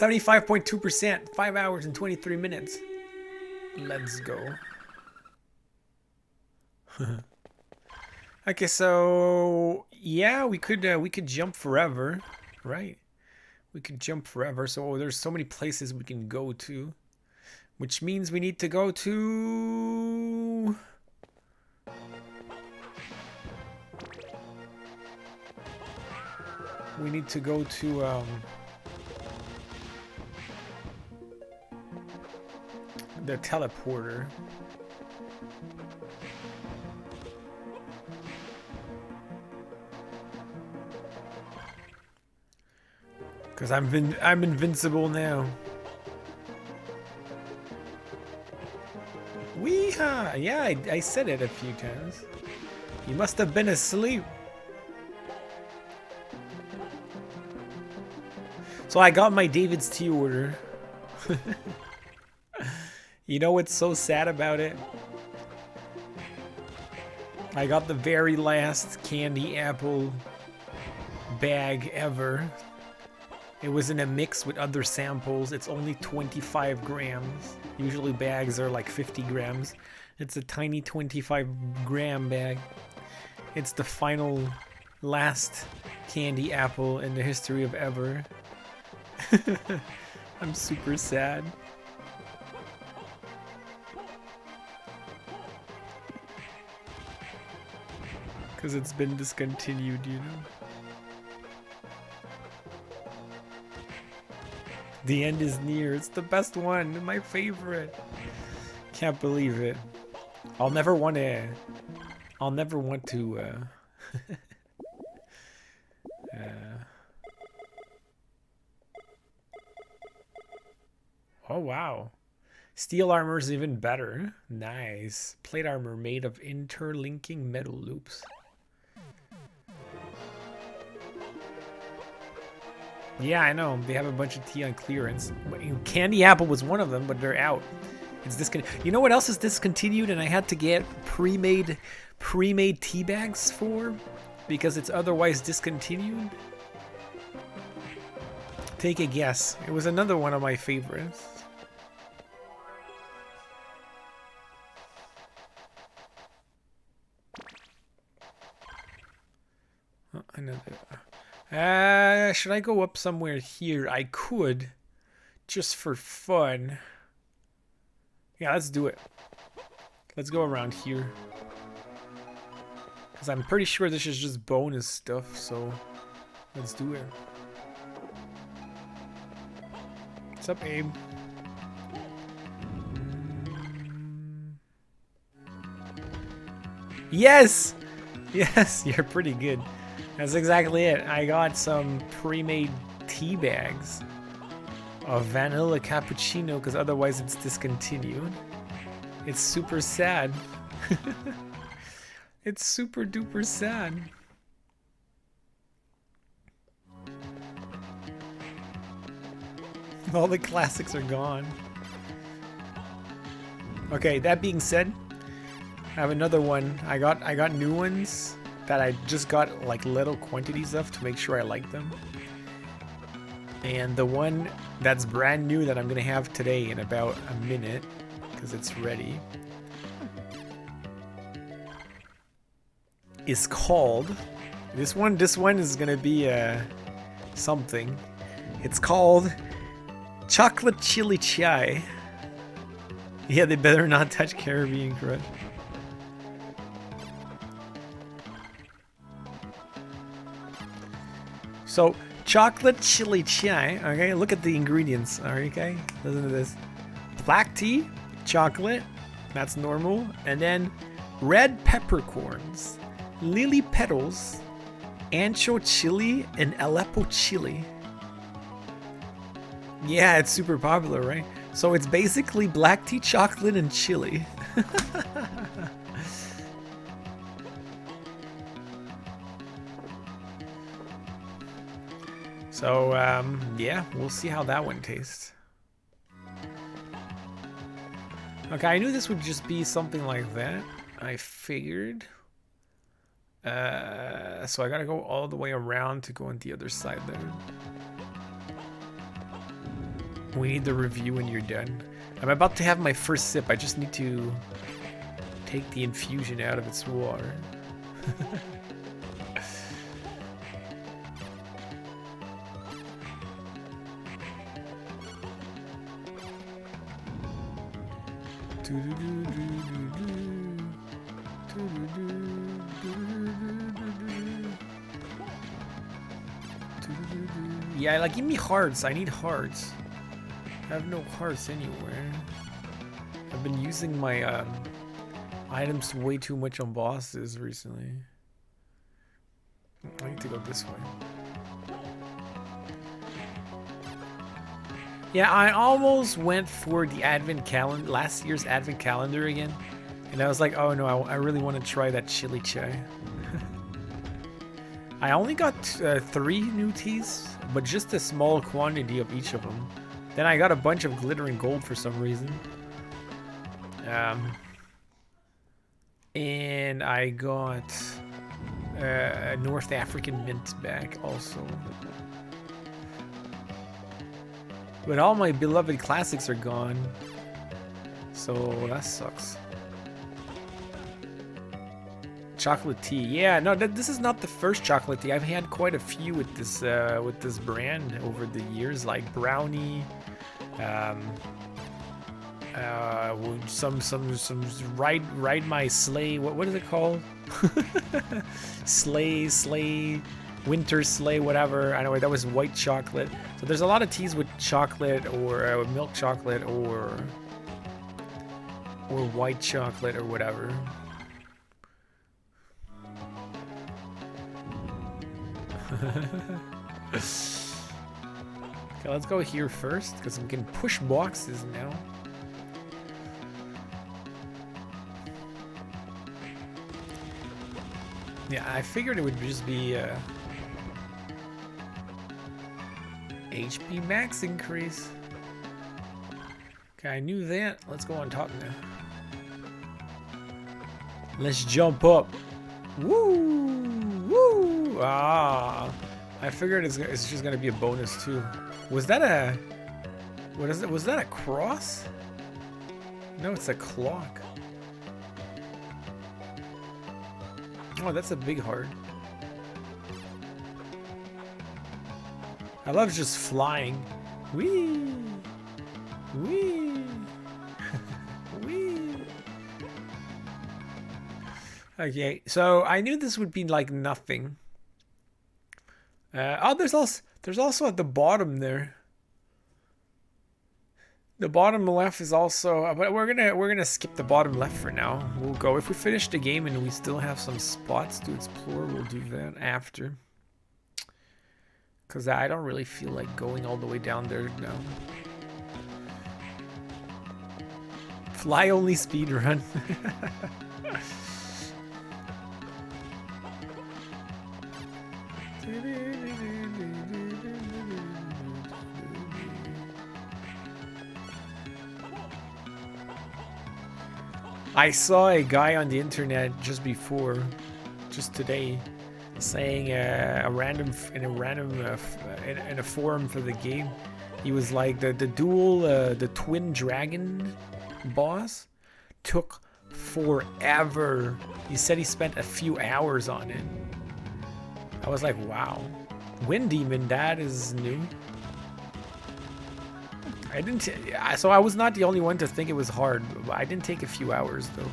%75.2%, 5 hours and 23 minutes. Let's go. Okay, so yeah, we could jump forever, right? We could jump forever. So there's so many places we can go to, which means we need to go to the teleporter. Because I'm invincible now. Weehaw! Yeah, I said it a few times. You must have been asleep. So I got my David's tea order. You know what's so sad about it? I got the very last candy apple bag ever. It was in a mix with other samples. It's only 25 grams. Usually bags are like 50 grams. It's a tiny 25-gram bag. It's the final last candy apple in the history of ever. I'm super sad. Because it's been discontinued, you know? The end is near. It's the best one. My favorite. Can't believe it. I'll never want to... Oh, wow. Steel armor is even better. Nice. Plate armor made of interlinking metal loops. Yeah, I know. They have a bunch of tea on clearance. Candy apple was one of them, but they're out. It's discontinued. You know what else is discontinued and I had to get pre-made tea bags for? Because it's otherwise discontinued? Take a guess. It was another one of my favorites. Oh, another... should I go up somewhere here? I could, just for fun. Yeah, let's do it. Let's go around here. Because I'm pretty sure this is just bonus stuff, so let's do it. What's up, Abe? Yes! Yes, you're pretty good. That's exactly it. I got some pre-made tea bags of vanilla cappuccino because otherwise it's discontinued. It's super sad. It's super duper sad. All the classics are gone. Okay, that being said, I have another one. I got new ones that I just got like little quantities of to make sure I like them. And the one that's brand new that I'm gonna have today in about a minute because it's ready is called this one is gonna be something. It's called chocolate chili chai. Yeah, they better not touch Caribbean Crush. So, chocolate chili chai, okay? Look at the ingredients, okay? Listen to this. Black tea, chocolate, that's normal. And then red peppercorns, lily petals, ancho chili, and Aleppo chili. Yeah, it's super popular, right? So it's basically black tea, chocolate, and chili. So, yeah, we'll see how that one tastes. Okay, I knew this would just be something like that. I figured. So I gotta go all the way around to go on the other side there. We need the review when you're done. I'm about to have my first sip. I just need to take the infusion out of its water. Yeah, like give me hearts. I need hearts. I have no hearts anywhere. I've been using my items way too much on bosses recently. I need to go this way. Yeah, I almost went for the advent calendar, last year's advent calendar again. And I was like, oh no, I really want to try that chili chai. I only got 3 new teas, but just a small quantity of each of them. Then I got a bunch of glittering gold for some reason. And I got a North African mint back also. But all my beloved classics are gone. So that sucks. Chocolate tea. Yeah, no, this is not the first chocolate tea. I've had quite a few with this brand over the years, like brownie, some ride my sleigh. What is it called? sleigh, winter sleigh, whatever. Anyway, that was white chocolate. So there's a lot of teas with chocolate or milk chocolate or white chocolate or whatever. Okay, let's go here first because we can push boxes now. Yeah, I figured it would just be HP max increase. Okay, I knew that. Let's go on top now. Let's jump up. Woo! Woo! Ah, I figured it's just gonna be a bonus too. Was that a what is it? Was that a cross? No, it's a clock. Oh, that's a big heart. I love just flying. Whee! Whee! Whee! Okay, so I knew this would be like nothing. Oh, there's also at the bottom there. The bottom left is also, but we're gonna skip the bottom left for now. We'll go if we finish the game and we still have some spots to explore. We'll do that after. Cause I don't really feel like going all the way down there now. Fly only speed run. I saw a guy on the internet just today, saying in a forum for the game, he was like the twin dragon boss took forever. He said he spent a few hours on it. I was like, wow, Wind Demon, that is new. So I was not the only one to think it was hard. I didn't take a few hours though.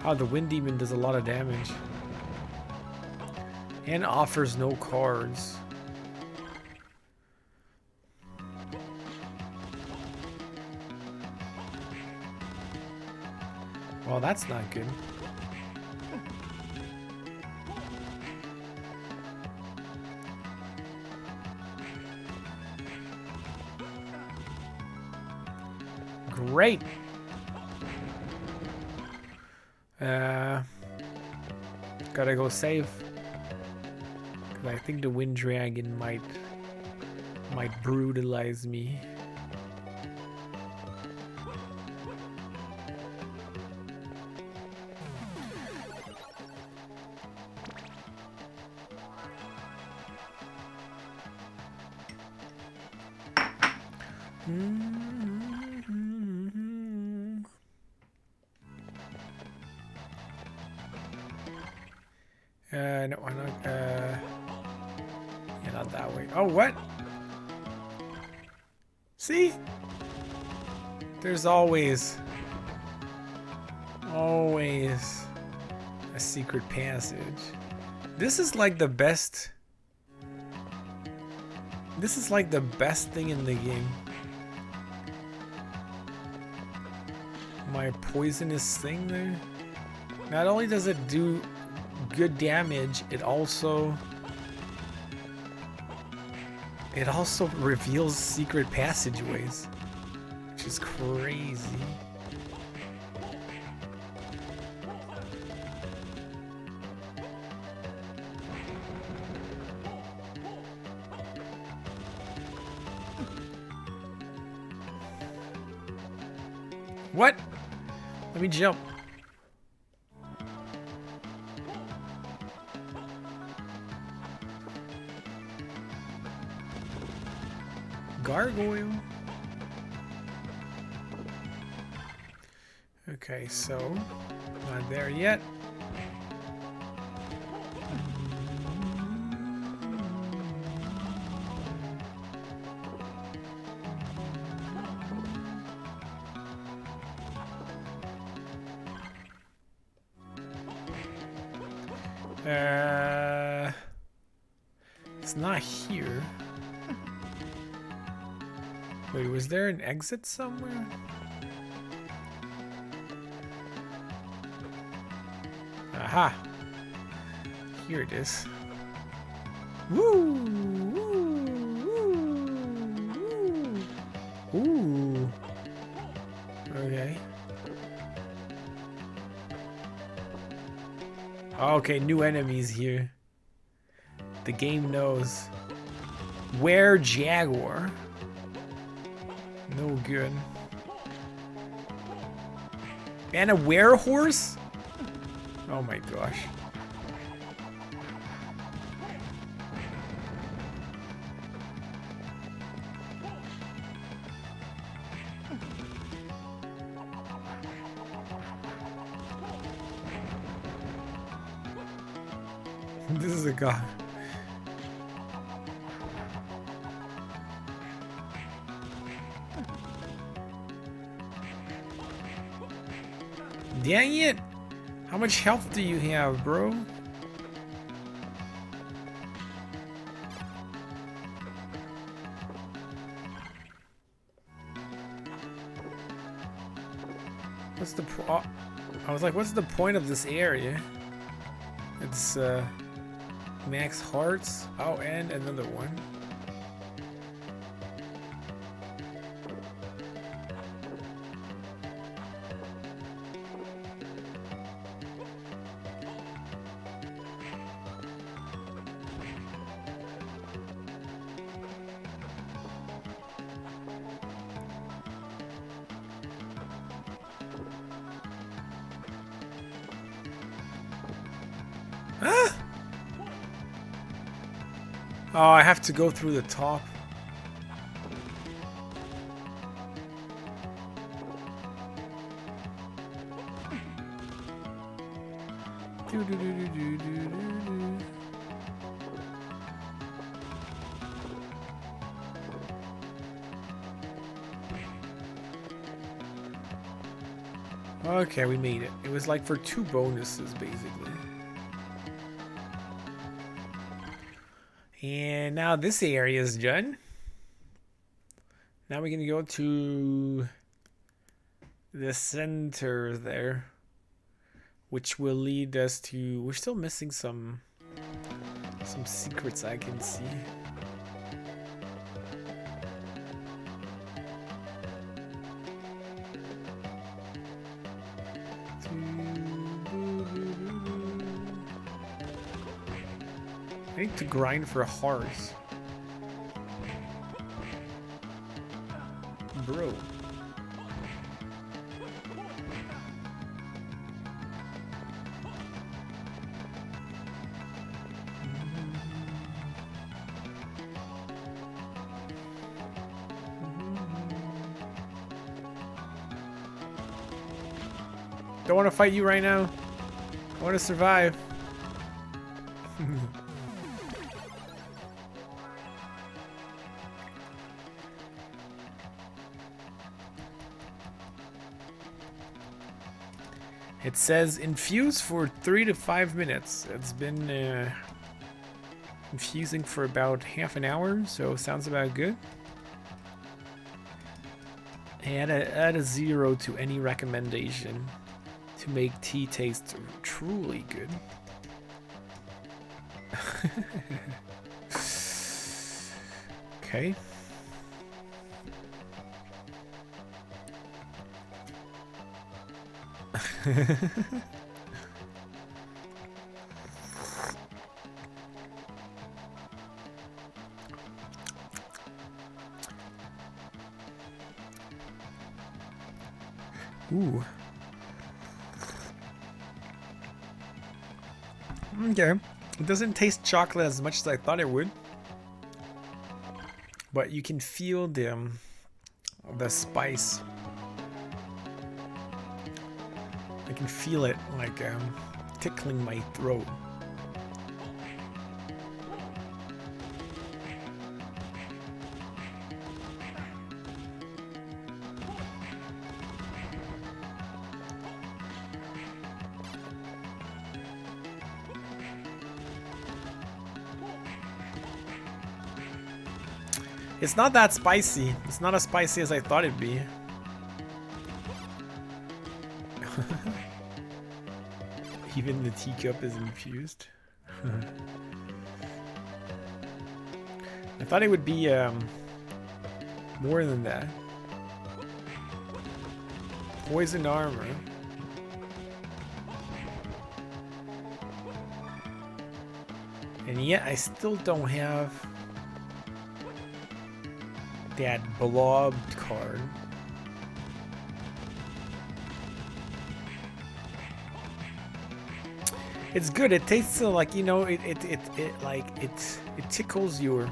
Oh, the Wind Demon does a lot of damage. And offers no cards. Well, that's not good. Great. Gotta go save. Cause I think the wind dragon might brutalize me. No, why not? Yeah, not that way. Oh, what? See? There's always a secret passage. This is like the best. This is like the best thing in the game. My poisonous thing there. Not only does it do good damage, it also reveals secret passageways, which is crazy. What? Let me jump. Gargoyle. Okay, so not there yet. It's not here. Wait, was there an exit somewhere? Aha! Here it is. Woo! Woo! Woo! Ooh! Okay. Okay, new enemies here. The game knows. Were Jaguar. No good. And a werehorse? Oh my gosh. This is a god. Dang it! How much health do you have, bro? What's the I was like, what's the point of this area? It's max hearts. Oh, and another one. Ah! Oh, I have to go through the top. Okay, we made it. It was like for 2 bonuses, basically. And now this area is done. Now we're gonna go to the center there, which will lead us to. We're still missing some secrets I can see. need to grind for a horse. Bro. Don't want to fight you right now. I want to survive. It says infuse for 3 to 5 minutes. It's been infusing for about half an hour, so sounds about good. Add a 0 to any recommendation to make tea taste truly good. Okay. Ooh. Okay. It doesn't taste chocolate as much as I thought it would. But you can feel the spice. I can feel it like tickling my throat. It's not that spicy. It's not as spicy as I thought it'd be. Even the teacup is infused. I thought it would be more than that. Poison armor. And yet I still don't have that blobbed card. It's good. It tastes like, you know, it tickles your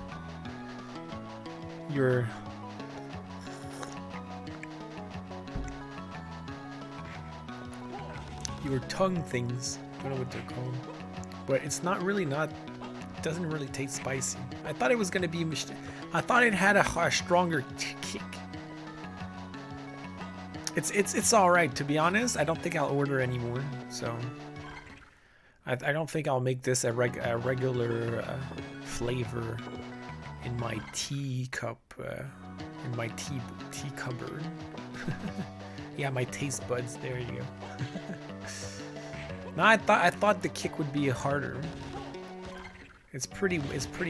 tongue things. I don't know what they're called, but it's not really it doesn't really taste spicy. I thought it was gonna be. I thought it had a stronger kick. It's all right, to be honest. I don't think I'll order anymore. So I don't think I'll make this a regular flavor in my tea cup, in my tea cupboard. Yeah, my taste buds. There you go. No, I thought the kick would be harder. It's pretty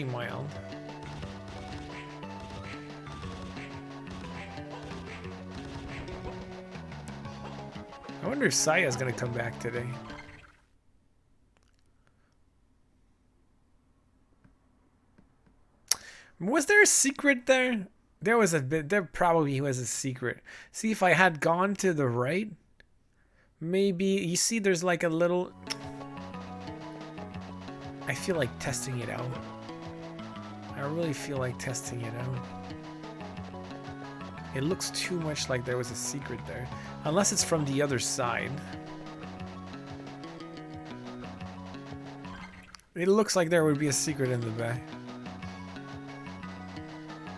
mild. I wonder if Saya's gonna come back today. Was there a secret there? There probably was a secret. See, if I had gone to the right, maybe, you see there's like a little, I feel like testing it out. I really feel like testing it out. It looks too much like there was a secret there. Unless it's from the other side. It looks like there would be a secret in the back.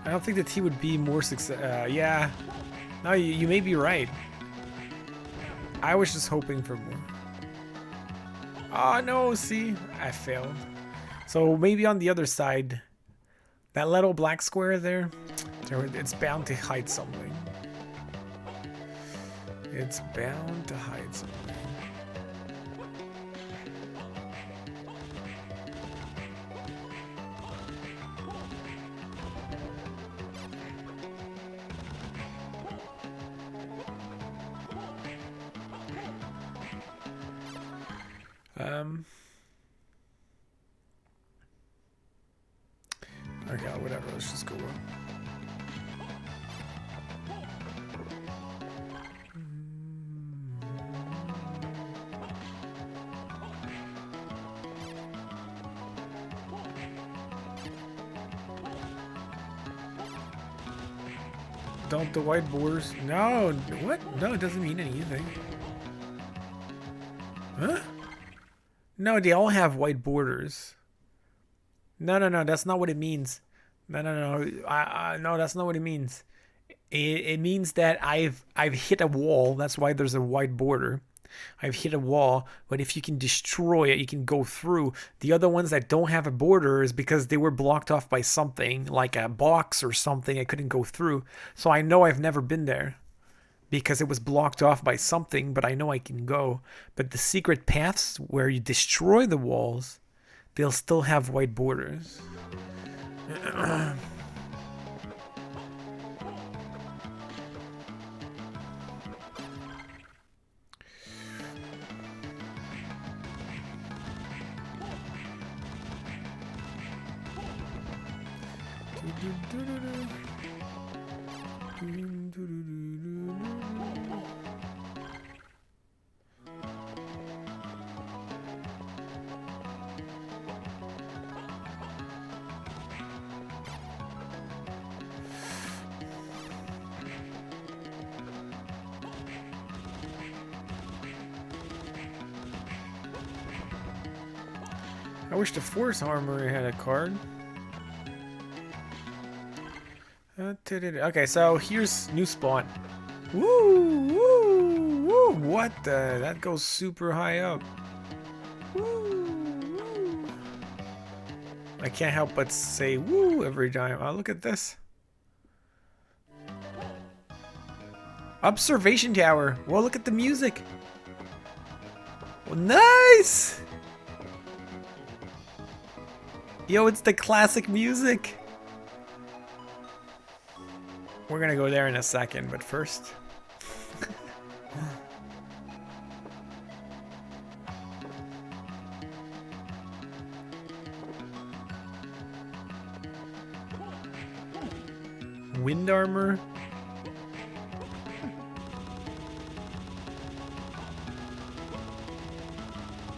I don't think the tea would be more success. Yeah. No, you may be right. I was just hoping for more. Oh no, see? I failed. So maybe on the other side, that little black square there, it's bound to hide something. It's bound to hide something. Yeah, whatever. Let's just go. Don't the white borders? No, what? No, it doesn't mean anything. Huh? No, they all have white borders. No, that's not what it means. No, no, that's not what it means. It means that I've hit a wall. That's why there's a white border. I've hit a wall, but if you can destroy it, you can go through. The other ones that don't have a border is because they were blocked off by something, like a box or something I couldn't go through. So I know I've never been there because it was blocked off by something, but I know I can go. But the secret paths where you destroy the walls, they'll still have white borders. I wish the Force Armor had a card. Okay, so here's new spawn. Woo, woo, woo! What the? That goes super high up. Woo, woo. I can't help but say woo every time. Oh, look at this. Observation tower. Well, look at the music. Well, nice! Yo, it's the classic music. We're gonna go there in a second, but first. Wind armor.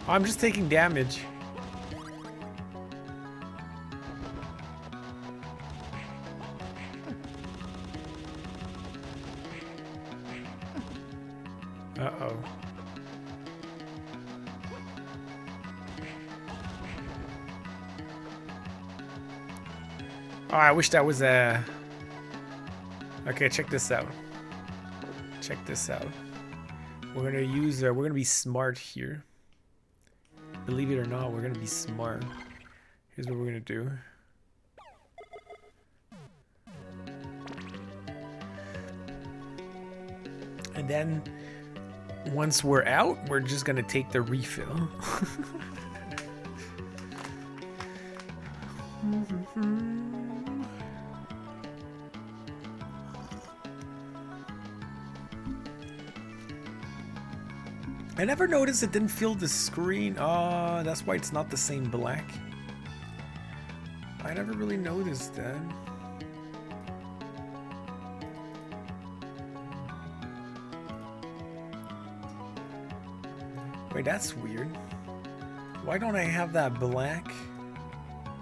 Oh, I'm just taking damage. Uh-oh. Oh, I wish that was a... Okay, check this out. Check this out. We're gonna use... we're gonna be smart here. Believe it or not, we're gonna be smart. Here's what we're gonna do. And then... once we're out, we're just gonna take the refill. I never noticed it didn't fill the screen. Oh, that's why it's not the same black. I never really noticed that. Wait, that's weird. Why don't I have that black?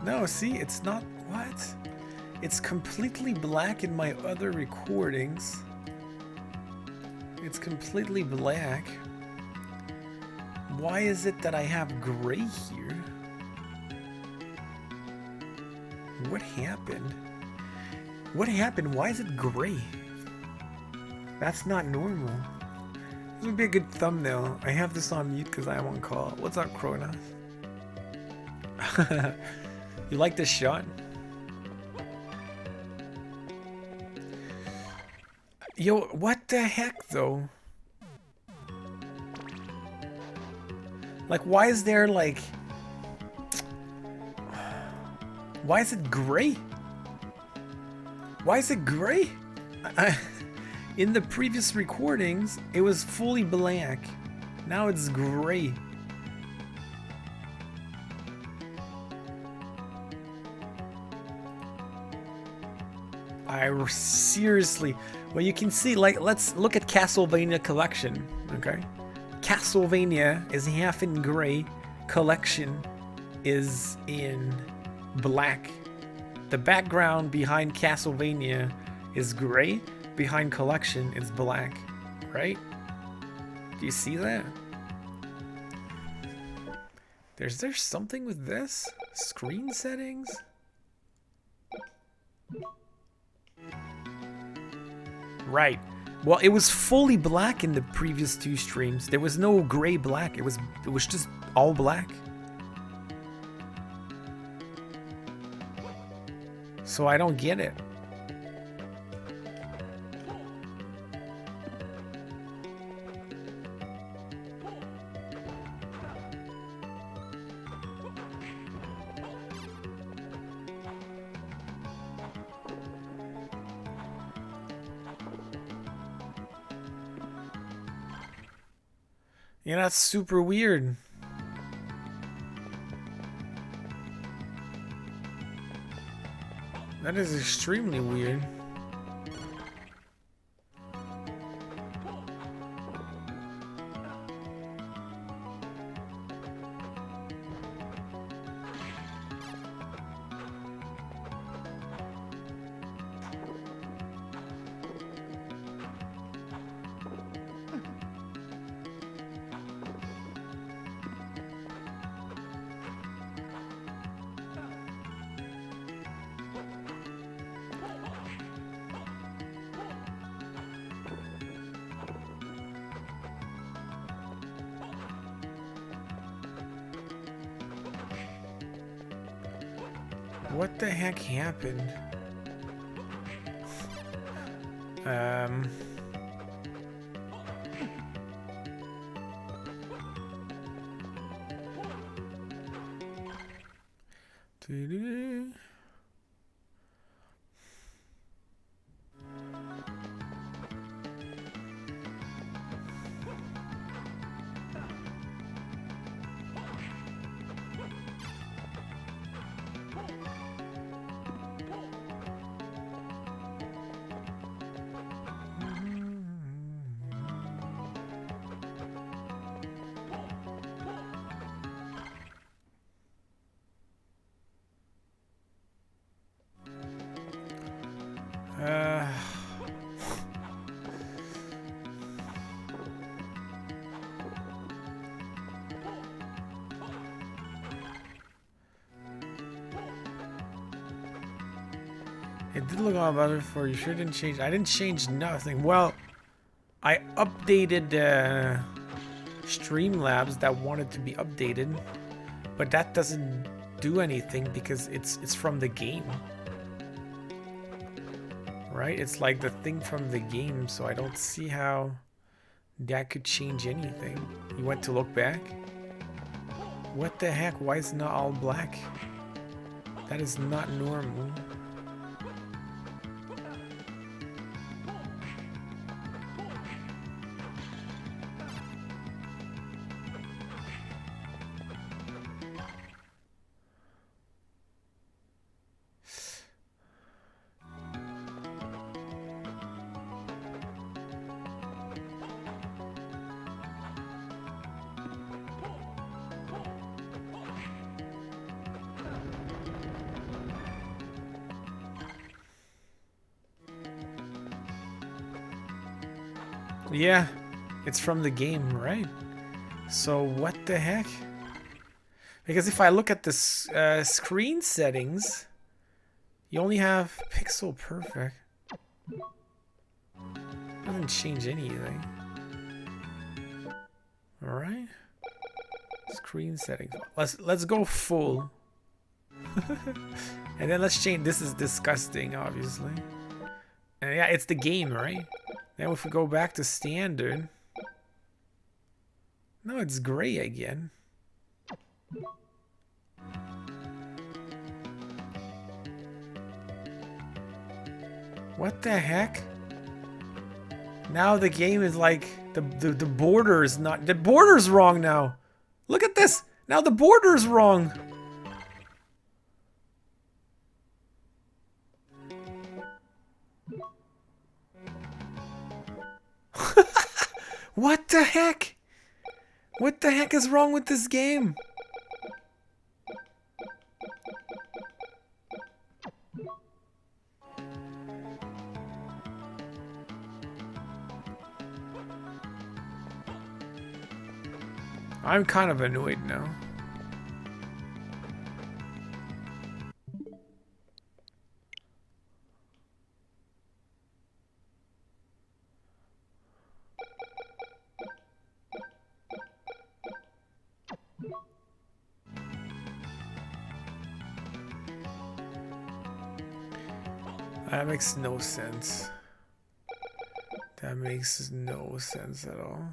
No, see, it's not... What? It's completely black in my other recordings. It's completely black. Why is it that I have gray here? What happened? What happened? Why is it gray? That's not normal. This would be a good thumbnail. I have this on mute because I'm on call. What's up, Kronos? You like this shot? Yo, what the heck, though? Like, why is there, like... Why is it gray? Why is it gray? In the previous recordings, it was fully black. Now it's gray. Seriously. Well, you can see, like, let's look at Castlevania Collection, okay? Castlevania is half in gray. Collection is in black. The background behind Castlevania is gray. Behind Collection is black, right? Do you see that? There's something with this? Screen settings? Right. Well, it was fully black in the previous 2 streams. There was no gray black. It was just all black. So I don't get it. Yeah, that's super weird. That is extremely weird. What the heck happened? It did look a lot better before. You sure didn't change. I didn't change nothing. Well, I updated Streamlabs that wanted to be updated, but that doesn't do anything because it's from the game, right? It's like the thing from the game, so I don't see how that could change anything. You went to look back? What the heck? Why is it not all black? That is not normal. Yeah, it's from the game, right? So what the heck? Because if I look at the screen settings, you only have pixel perfect. Doesn't change anything. All right. Screen settings. Let's go full. And then let's change. This is disgusting, obviously. And yeah, it's the game, right? Now if we go back to standard, no, it's gray again. What the heck? Now the game is like the border is not, the border's wrong now. Look at this. Now the border's wrong. What the heck? What the heck is wrong with this game? I'm kind of annoyed now. That makes no sense. That makes no sense at all.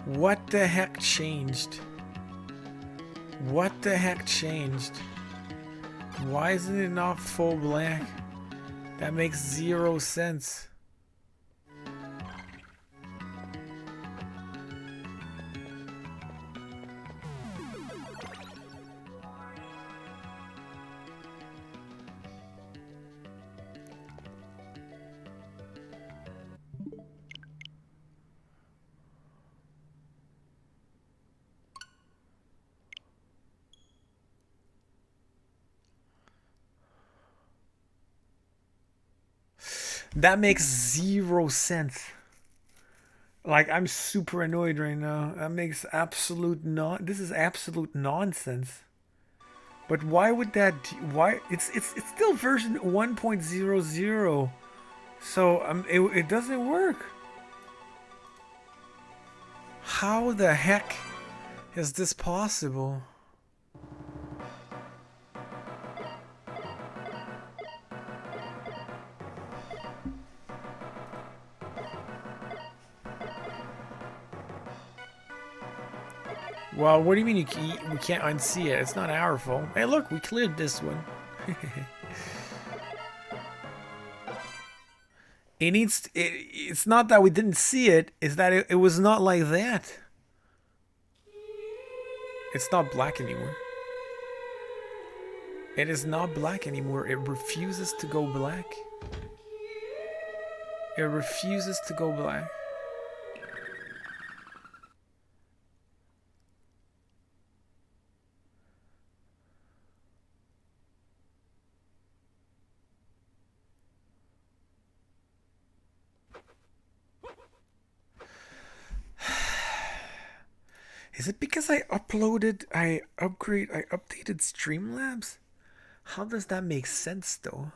What the heck changed? What the heck changed? Why isn't it not full black? That makes zero sense. That makes zero sense. Like, I'm super annoyed right now. That makes absolute this is absolute nonsense. But why would that why it's still version 1.00. So it doesn't work. How the heck is this possible? Well, what do you mean we can't unsee it? It's not our fault. Hey, look, we cleared this one. It's not that we didn't see it. It's that it was not like that. It's not black anymore. It is not black anymore. It refuses to go black. It refuses to go black. Is it because I updated Streamlabs? How does that make sense though?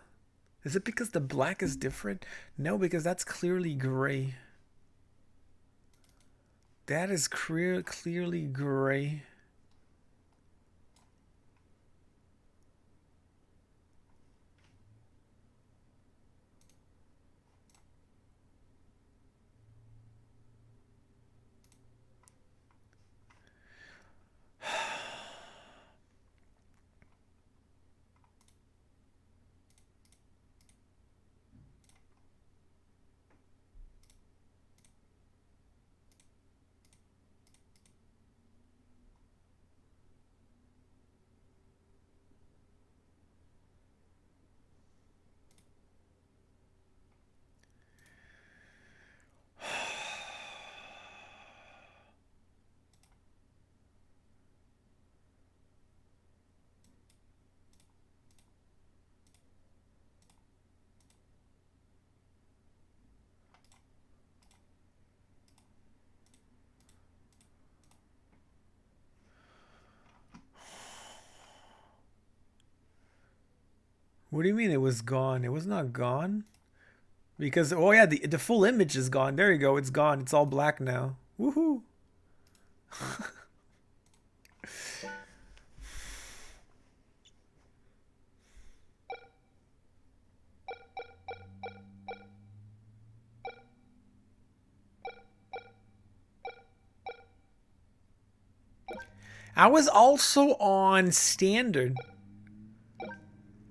Is it because the black is different? No, because that's clearly gray. That is clearly gray. What do you mean it was gone? It was not gone. Because, oh yeah, the full image is gone. There you go, it's gone. It's all black now. Woohoo! I was also on standard.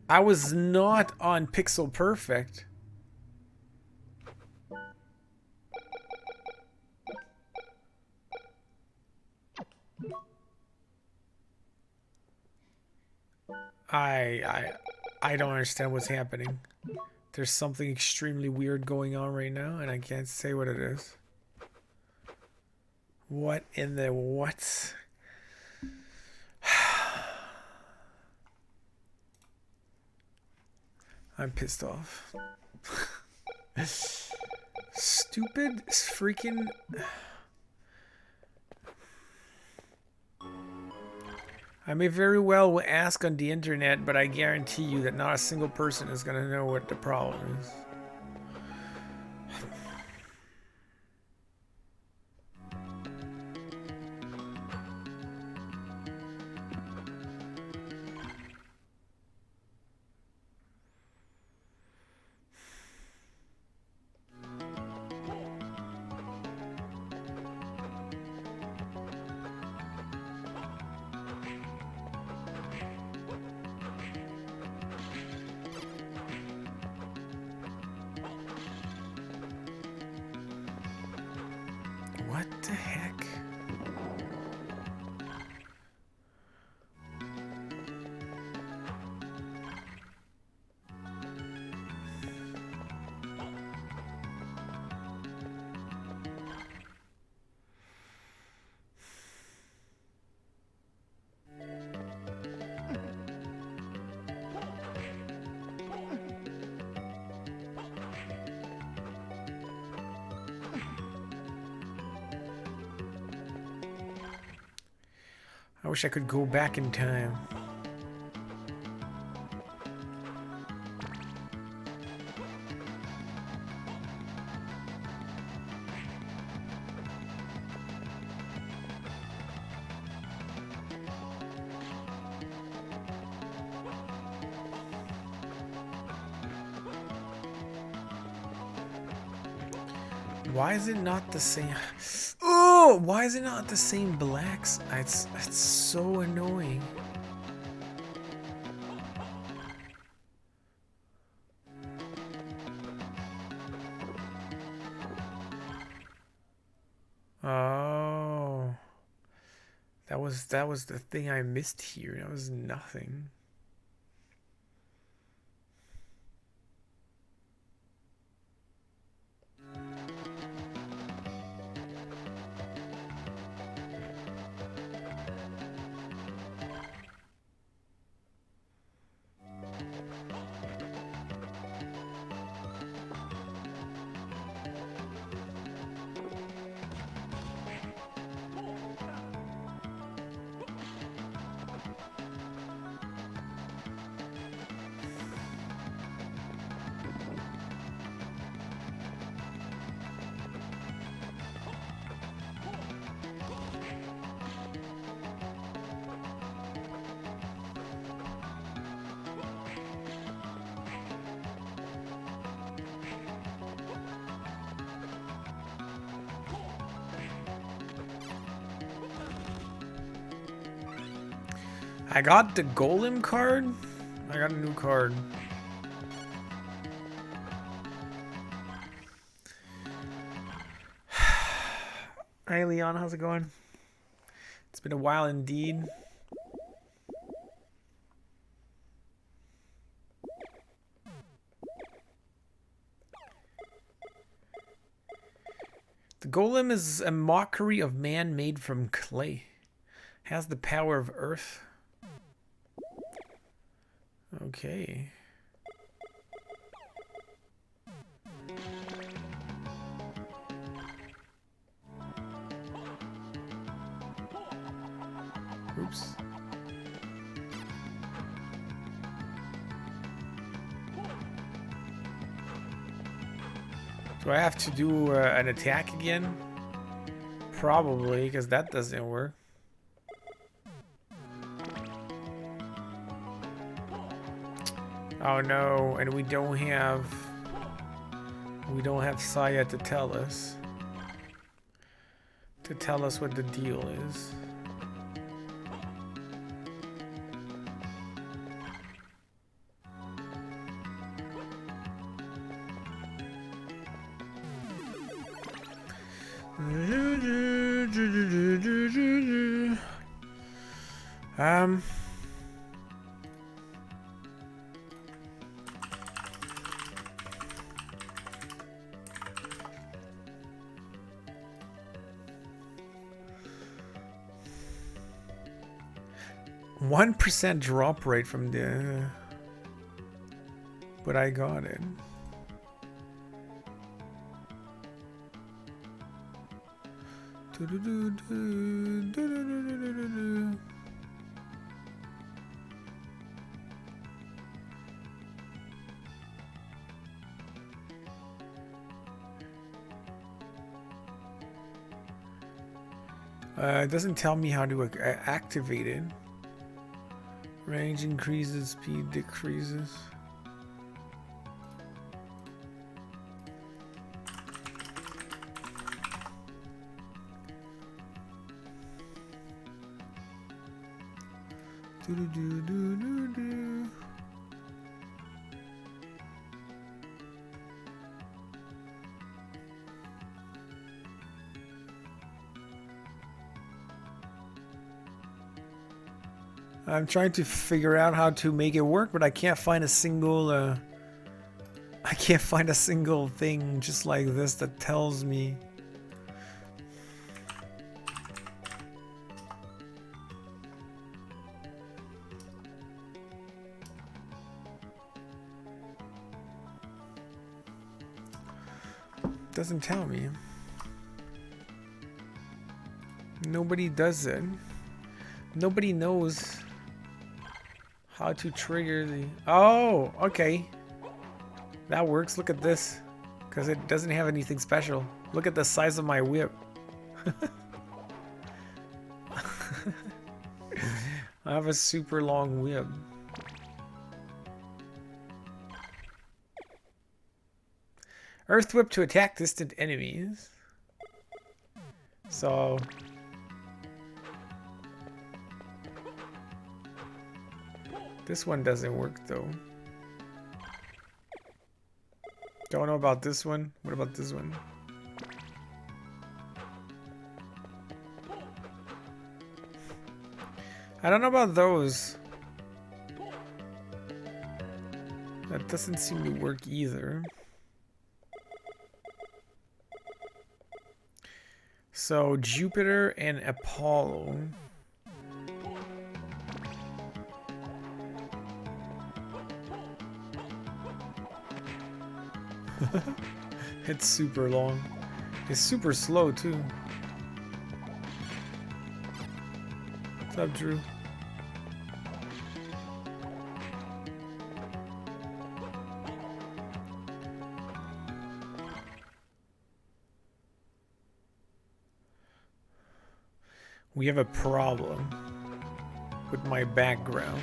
I was not on Pixel Perfect. I don't understand what's happening. There's something extremely weird going on right now, and I can't say what it is. What in the what? I'm pissed off. Stupid freaking... I may very well ask on the internet, but I guarantee you that not a single person is going to know what the problem is. What the heck? I wish I could go back in time. Why is it not the same? Oh, why is it not the same blacks? It's so annoying. Oh, that was the thing I missed here. That was nothing. I got the golem card. I got a new card. Hey Leon, how's it going? It's been a while indeed. The golem is a mockery of man made from clay. Has the power of earth. Okay. Oops. Do I have to do an attack again? Probably, because that doesn't work. Oh no, and we don't have Saya to tell us what the deal is. 1% drop rate from the, but I got it. It doesn't tell me how to activate it. Range increases, speed decreases. I'm trying to figure out how to make it work, but I can't find a single thing just like this that tells me. Doesn't tell me. Nobody does it. Nobody knows how to trigger the... Oh, okay. That works. Look at this. Because it doesn't have anything special. Look at the size of my whip. I have a super long whip. Earth whip to attack distant enemies. So... this one doesn't work though. Don't know about this one. What about this one? I don't know about those. That doesn't seem to work either. So Jupiter and Apollo. It's super long. It's super slow too. What's up, Drew? We have a problem with my background.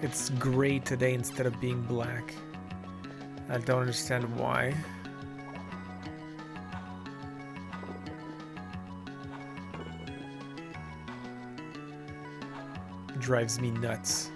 It's gray today instead of being black. I don't understand why. Drives me nuts.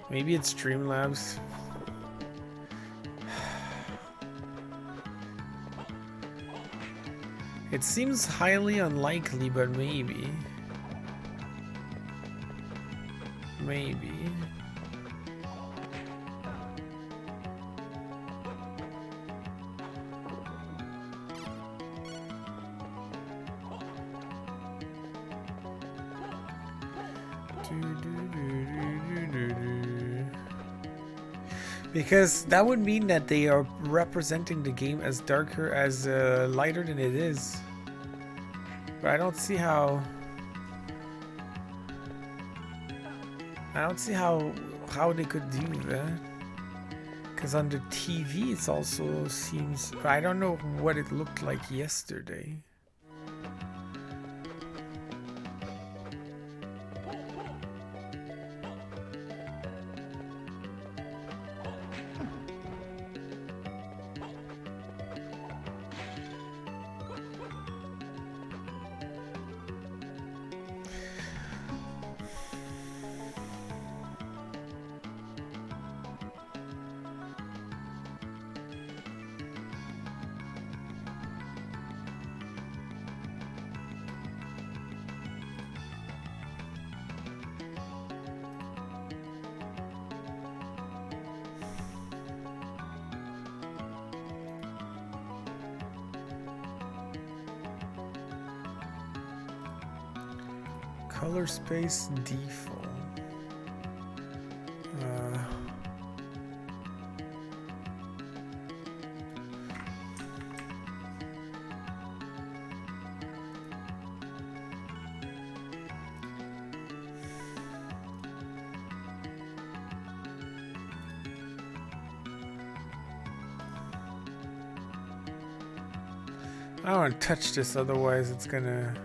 Maybe it's Streamlabs. It seems highly unlikely, but maybe. Maybe. Because that would mean that they are representing the game as darker, as lighter than it is. But I don't see how. I don't see how they could do that. Because on the TV, it also seems. I don't know what it looked like yesterday. Color space default. I don't want to touch this, otherwise it's gonna...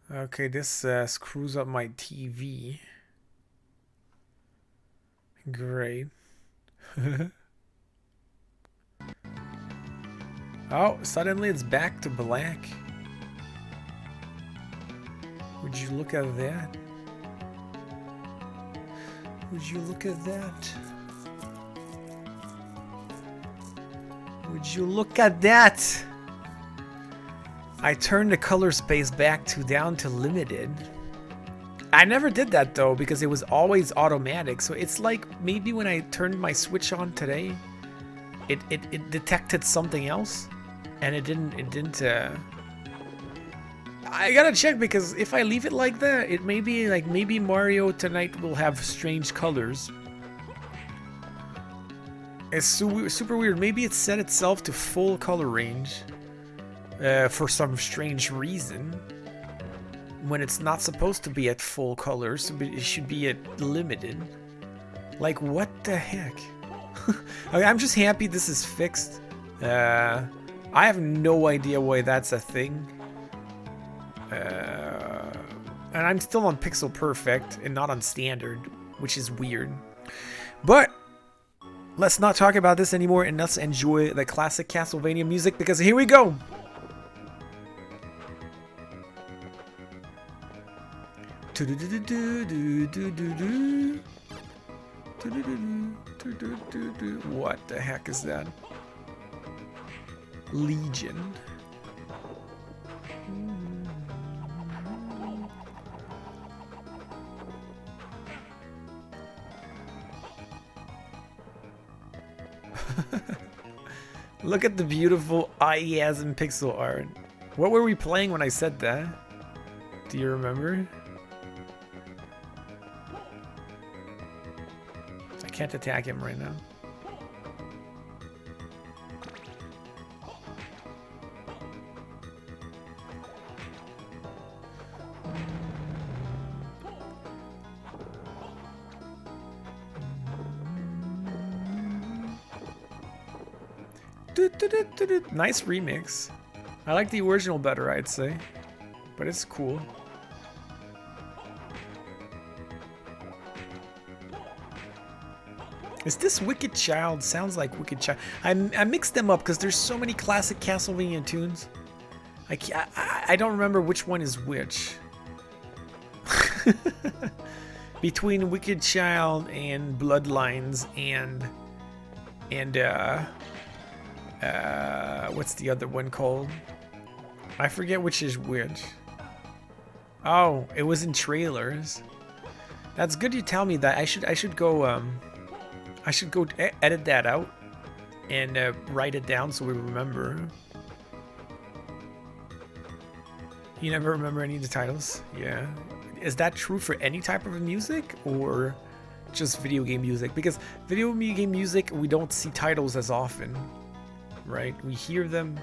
Okay, this screws up my TV. Great. Oh, suddenly it's back to black. Would you look at that? Would you look at that? Would you look at that? I turned the color space back to down to limited. I never did that though because it was always automatic. So it's like maybe when I turned my switch on today, it detected something else, and it didn't. I gotta check because if I leave it like that, it may be like maybe Mario tonight will have strange colors. It's super weird. Maybe it set itself to full color range. For some strange reason, when it's not supposed to be at full colors, it should be at limited. Like, what the heck? I'm just happy this is fixed. I have no idea why that's a thing. And I'm still on Pixel Perfect and not on Standard, which is weird. But let's not talk about this anymore and let's enjoy the classic Castlevania music, because here we go! What the heck is that? Legion. Look at the beautiful IES and pixel art. What were we playing when I said that? Do you remember? I can't attack him right now. Nice remix. I like the original better, I'd say, but it's cool. Is this Wicked Child? Sounds like Wicked Child. I mixed them up because there's so many classic Castlevania tunes. I don't remember which one is which. Between Wicked Child and Bloodlines and what's the other one called? I forget which is which. Oh, it was in trailers. That's good you tell me that. I should go edit that out and write it down so we remember. You never remember any of the titles? Yeah. Is that true for any type of music or just video game music? Because video game music, we don't see titles as often, right? We hear them,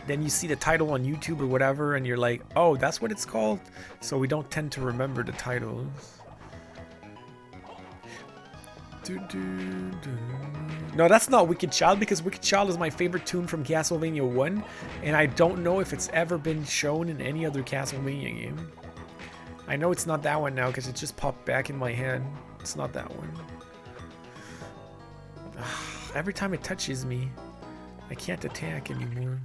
then you see the title on YouTube or whatever, and you're like, oh, that's what it's called? So we don't tend to remember the titles. No, that's not Wicked Child, because Wicked Child is my favorite tune from Castlevania 1, and I don't know if it's ever been shown in any other Castlevania game. I know it's not that one now because it just popped back in my head. It's not that one. Every time it touches me, I can't attack anymore.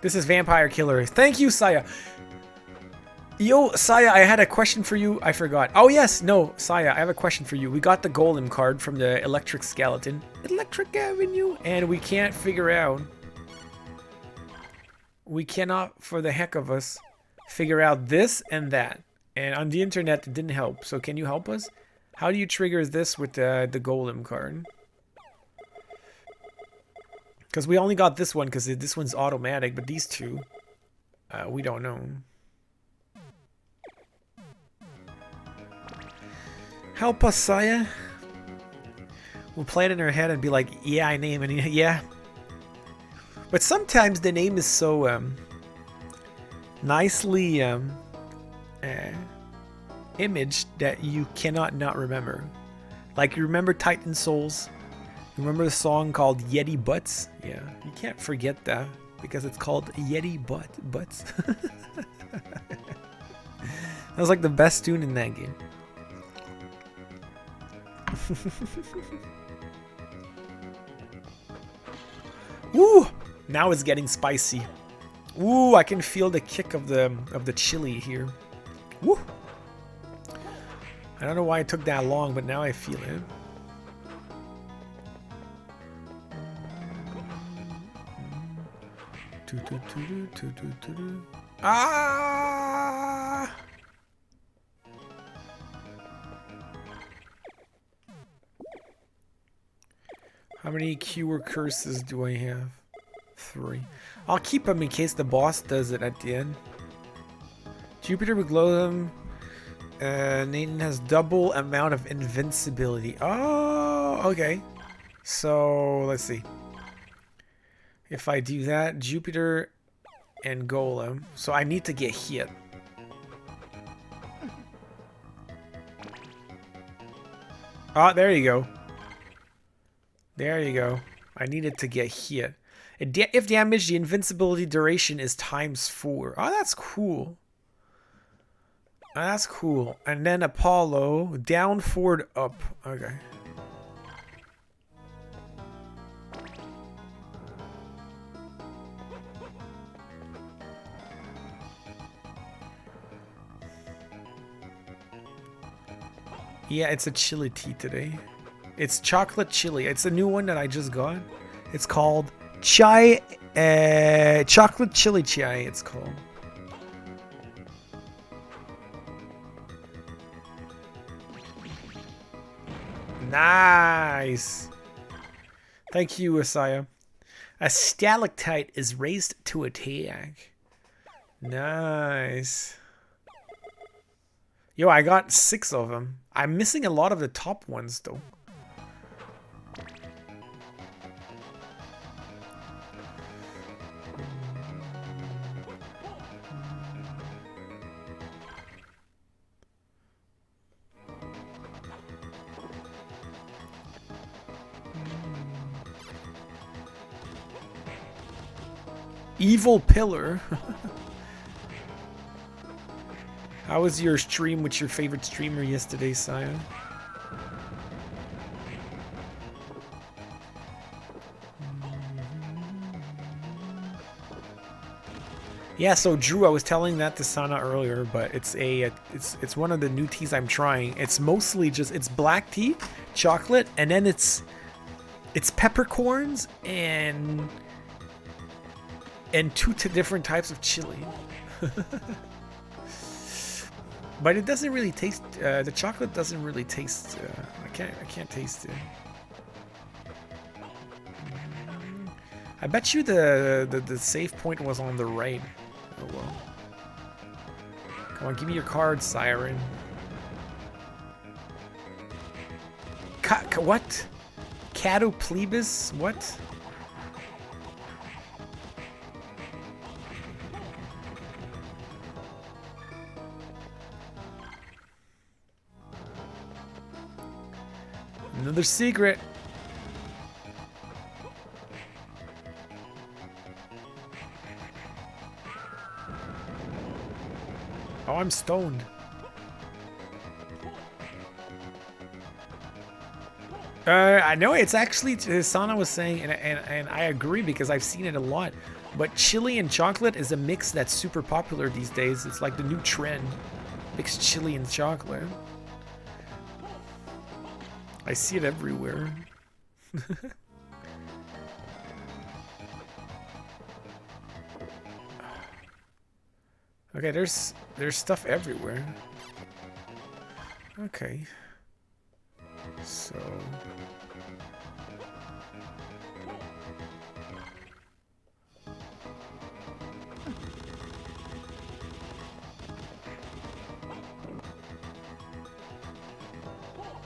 This is Vampire Killer. Thank you, Saya. Yo, Saya, I had a question for you. I forgot. Oh, yes. No, Saya, I have a question for you. We got the golem card from the electric skeleton. Electric Avenue. And we can't figure out. We cannot, for the heck of us, figure out this and that. And on the internet, it didn't help. So can you help us? How do you trigger this with the golem card? Because we only got this one because this one's automatic. But these two, we don't know. Help us, Saya. We'll play it in our head and be like, yeah, I name it. Yeah. But sometimes the name is so nicely imaged that you cannot not remember. Like, you remember Titan Souls? You remember the song called Yeti Butts? Yeah, you can't forget that because it's called Yeti Butts. That was like the best tune in that game. Woo! Now it's getting spicy. Ooh, I can feel the kick of the chili here. Woo! I don't know why it took that long, but now I feel it. Ah! How many cure curses do I have? 3. I'll keep them in case the boss does it at the end. Jupiter will glow them. Nathan has double amount of invincibility. Oh, okay. So, let's see. If I do that, Jupiter and Golem. So I need to get hit. Oh, there you go. There you go. I needed to get hit. If damaged, the invincibility duration is ×4. Oh, that's cool. That's cool. And then Apollo, down, forward, up. Okay. Yeah, it's a chili tea today. It's chocolate chili. It's a new one that I just got. It's called chai, chocolate chili chai, it's called. Nice. Thank you, Asaya. A stalactite is raised to attack. Nice. Yo, I got 6 of them. I'm missing a lot of the top ones, though. Evil Pillar. How was your stream with your favorite streamer yesterday, Sion? Yeah, so Drew, I was telling that to Sana earlier, but it's one of the new teas I'm trying. It's mostly just it's black tea, chocolate, and then it's peppercorns and 2 different types of chili. But it doesn't really taste. The chocolate doesn't really taste. I can't taste it. I bet you the save point was on the right. Oh well. Come on, give me your card, Siren. What? Cato Plebis? What? Another secret. Oh, I'm stoned. I know it's actually, Sana was saying, and I agree because I've seen it a lot. But chili and chocolate is a mix that's super popular these days. It's like the new trend. Mixed chili and chocolate. I see it everywhere. Okay, there's stuff everywhere. Okay. So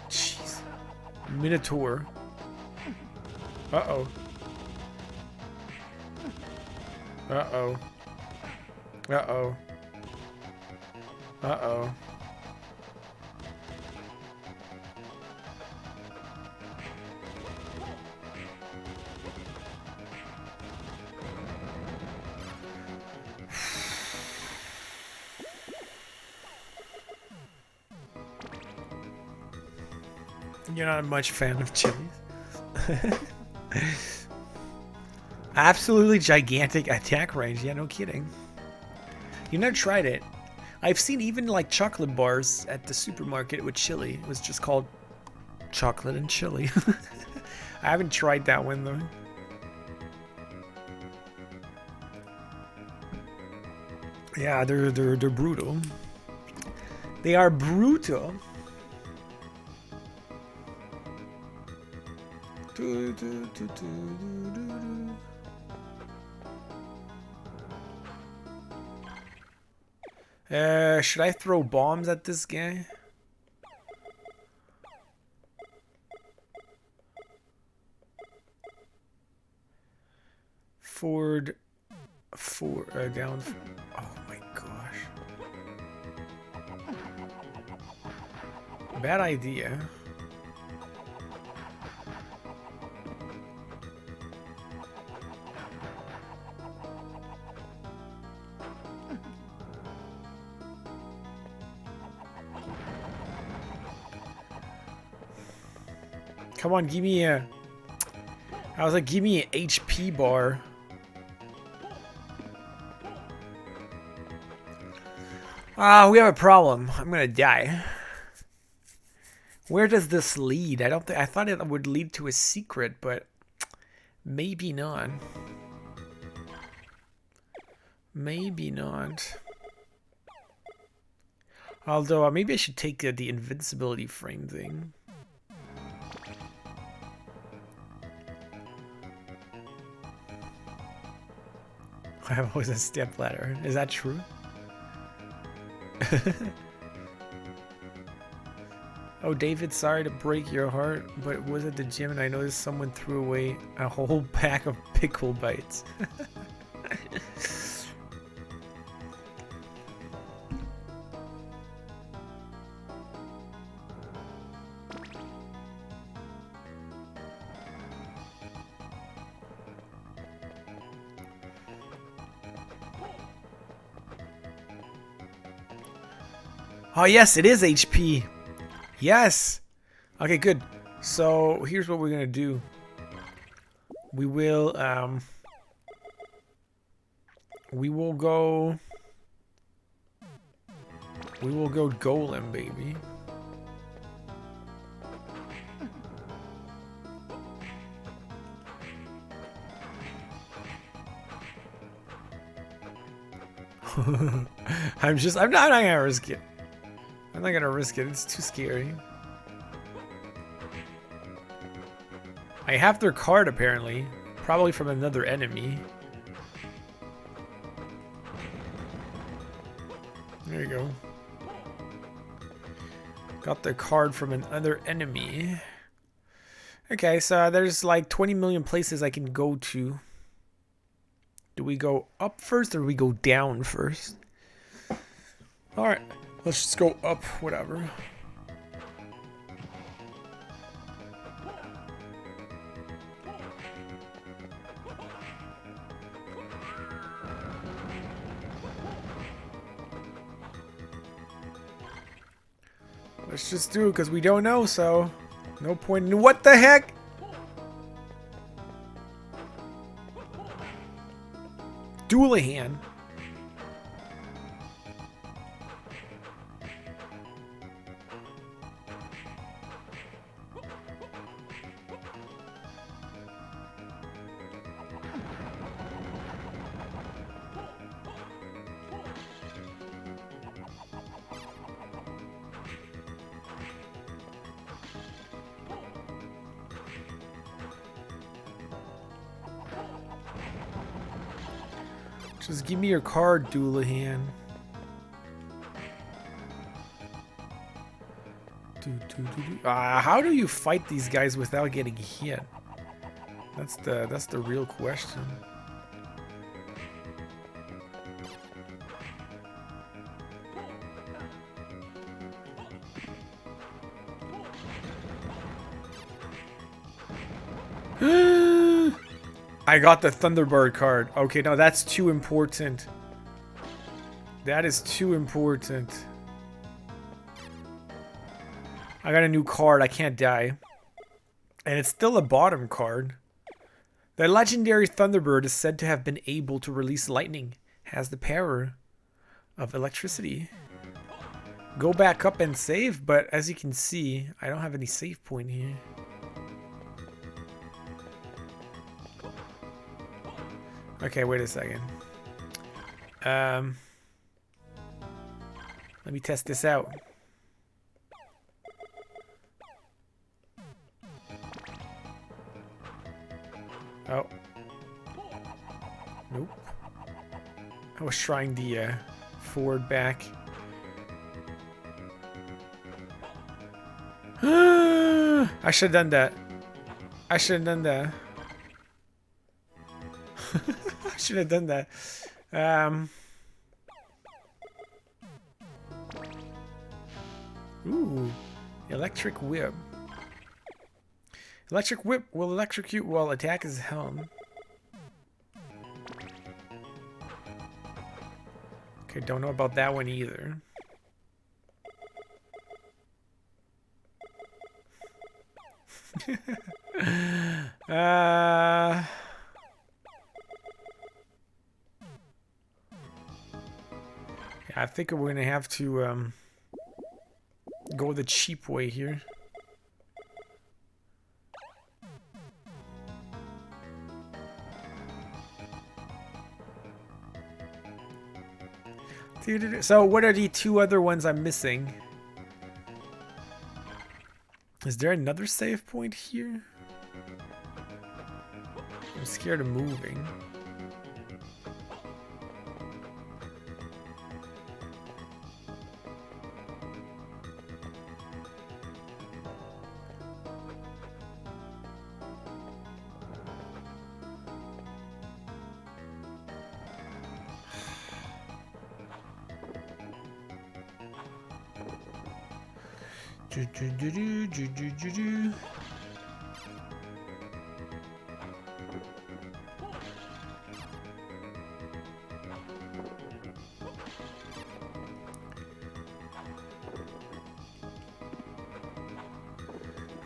jeez. Minotaur. Uh-oh. Uh-oh. Uh-oh. Uh-oh. You're not much fan of chilies. Absolutely gigantic attack range. Yeah, no kidding. You never tried it. I've seen even like chocolate bars at the supermarket with chili. It was just called chocolate and chili. I haven't tried that one though. Yeah, they're brutal. They are brutal. Should I throw bombs at this guy? Down. Oh my gosh. Bad idea. Come on, give me a... I was like, give me an HP bar. Ah, we have a problem. I'm gonna die. Where does this lead? I don't think... I thought it would lead to a secret, but... maybe not. Maybe not. Although, maybe I should take the invincibility frame thing. I have always a step ladder. Is that true? Oh, David, sorry to break your heart, but it was at the gym and I noticed someone threw away a whole pack of pickle bites. Oh yes, it is HP. Yes. Okay, good. So here's what we're gonna do. We will go golem, baby. I'm not gonna risk it. I'm not gonna risk it, it's too scary. I have their card apparently. Probably from another enemy. There you go. Got the card from another enemy. Okay, so there's like 20 million places I can go to. Do we go up first or do we go down first? Alright. Let's just go up, whatever. Let's just do it because we don't know, so no point in... What the heck? Doulahan. Just give me your card, Doulahan. How do you fight these guys without getting hit? That's the real question. I got the Thunderbird card. Okay, no, that's too important. That is too important. I got a new card. I can't die. And it's still a bottom card. The legendary Thunderbird is said to have been able to release lightning. Has the power of electricity. Go back up and save, but as you can see, I don't have any save point here. Okay, wait a second. Let me test this out. Oh. Nope. I was trying the forward back. I should have done that. I should have done that. I should have done that. Ooh, electric whip. Electric whip will electrocute while attack is held. Okay, don't know about that one either. I think we're gonna have to go the cheap way here. So what are the two other ones I'm missing? Is there another save point here? I'm scared of moving.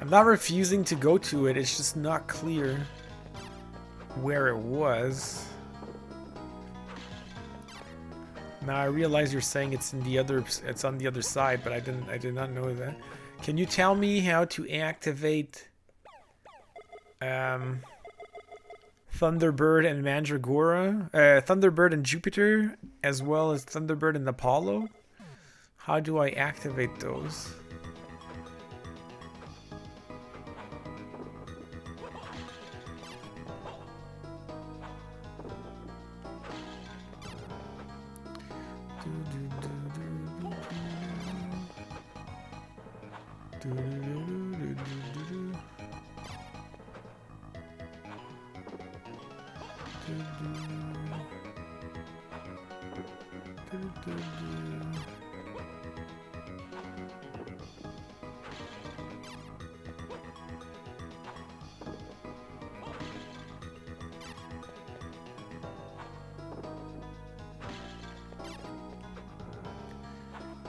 I'm not refusing to go to it, it's just not clear where it was. Now I realize you're saying it's in the other, it's on the other side, but I did not know that. Can you tell me how to activate Thunderbird and Mandragora, Thunderbird and Jupiter, as well as Thunderbird and Apollo? How do I activate those?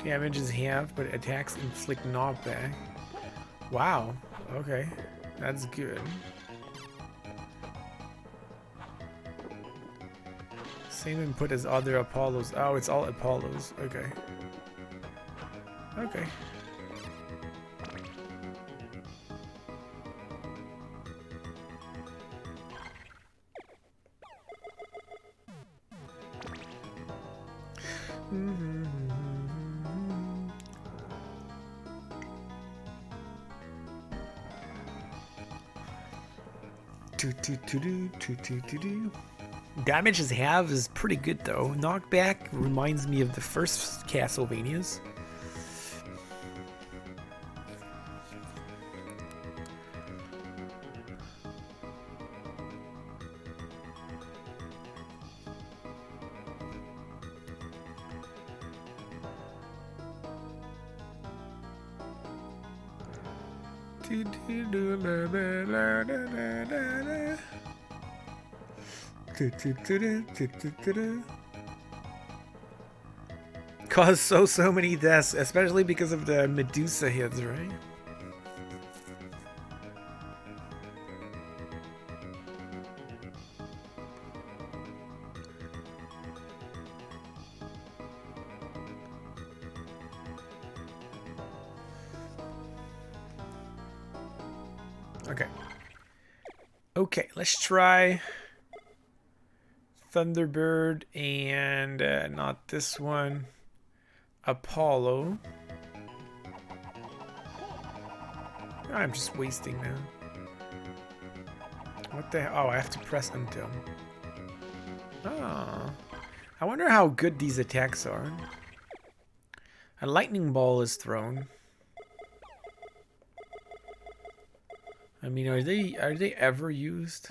Damages half, but attacks inflict knockback. Wow. Okay. That's good. Same input as other Apollos. Oh, it's all Apollos. Okay. Okay. Damage as half is pretty good though. Knockback reminds me of the first Castlevanias. Cause so many deaths, especially because of the Medusa hits, right? Okay. Okay, let's try Thunderbird and not this one. Apollo. I'm just wasting now. What the hell? Oh, I have to press until. Oh. I wonder how good these attacks are. A lightning ball is thrown. I mean, are they ever used?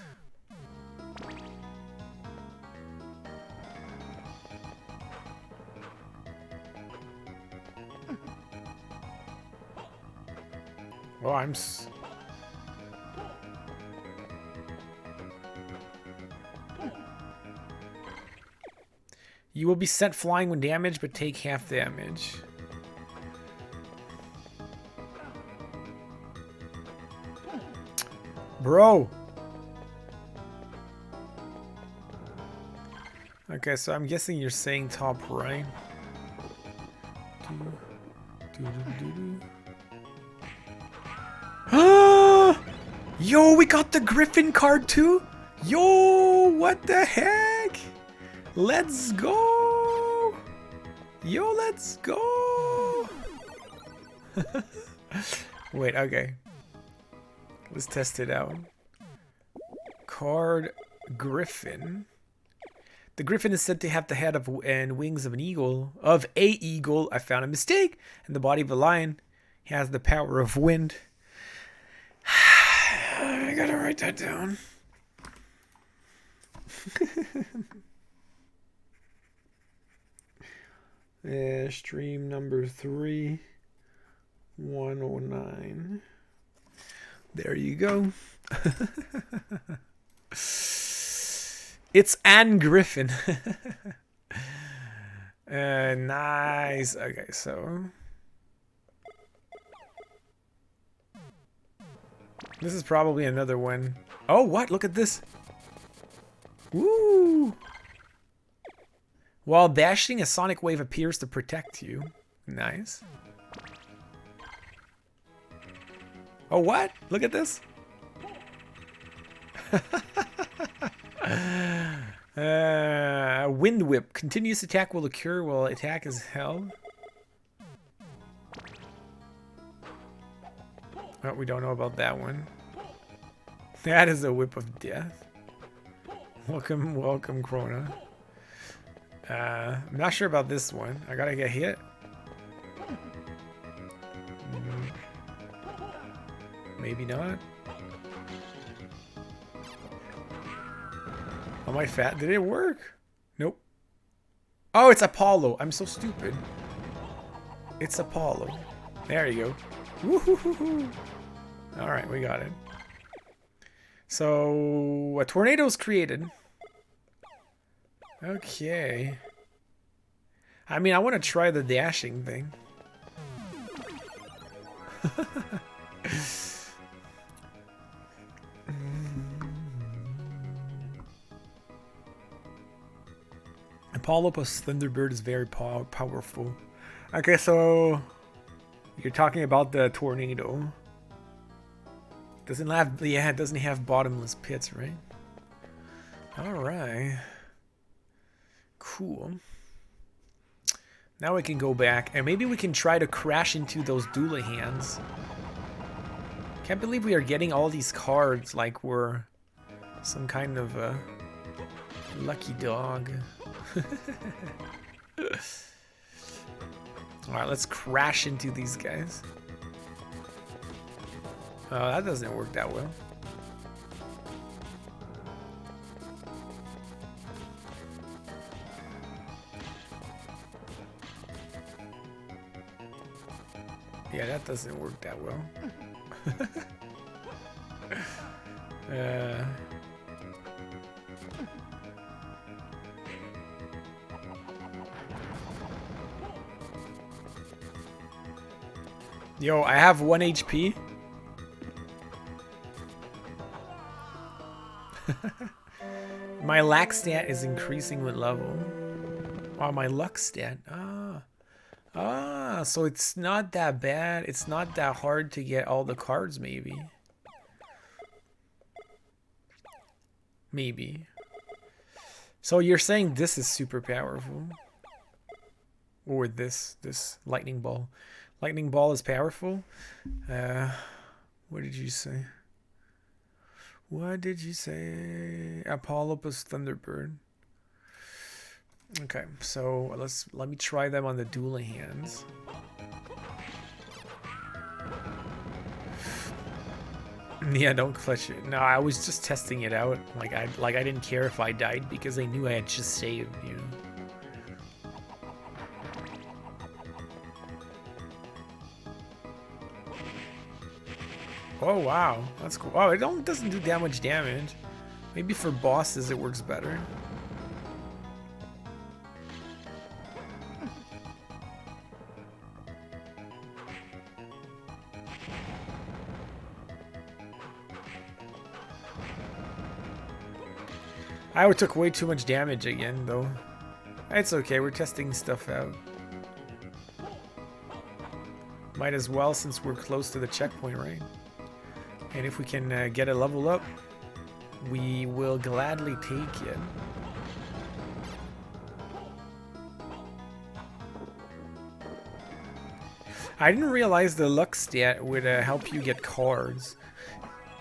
Oh, You will be sent flying when damaged, but take half damage. Bro! Okay, so I'm guessing you're saying top right. Yo, we got the Griffin card too? Yo, what the heck? Let's go! Yo, let's go! Wait, okay. Let's test it out. Card Griffin. The Griffin is said to have the head of and wings of an eagle. Of a eagle, I found a mistake. And the body of a lion. He has the power of wind. I gotta write that down. Stream number 3, 109. There you go. It's Anne Griffin. Nice. Okay, so this is probably another one. Oh, what? Look at this. Woo! While dashing, a sonic wave appears to protect you. Nice. Oh, what? Look at this. Wind whip. Continuous attack will occur while attack is held. Oh, we don't know about that one. That is a whip of death. Welcome, welcome, Krona. I'm not sure about this one. I gotta get hit. Maybe not. Am I fat? Did it work? Nope. Oh, it's Apollo. I'm so stupid. It's Apollo. There you go. Woohoo! Alright, we got it. So, a tornado is created. Okay. I mean, I want to try the dashing thing. Apollo plus Thunderbird is very powerful. Okay, so you're talking about the tornado. Doesn't have, yeah, it doesn't have bottomless pits, right? All right. Cool. Now we can go back and maybe we can try to crash into those Doolahans. Can't believe we are getting all these cards like we're some kind of a lucky dog. Alright, let's crash into these guys. Oh, that doesn't work that well. Yeah, that doesn't work that well. Yo, I have 1 HP. My lack stat is increasing with level. Oh, my luck stat. So it's not that bad. It's not that hard to get all the cards, maybe. Maybe. So you're saying this is super powerful? Or this lightning ball. Lightning ball is powerful? What did you say? What did you say? Apollo plus Thunderbird. Okay, so let me try them on the Doolahans. Yeah, don't clutch it. No, I was just testing it out. Like I didn't care if I died because I knew I had just saved, you know. Oh wow, that's cool. Oh, it doesn't do that much damage. Maybe for bosses it works better. I took way too much damage again, though. It's okay, we're testing stuff out. Might as well since we're close to the checkpoint, right? And if we can get a level up, we will gladly take it. I didn't realize the luck stat would help you get cards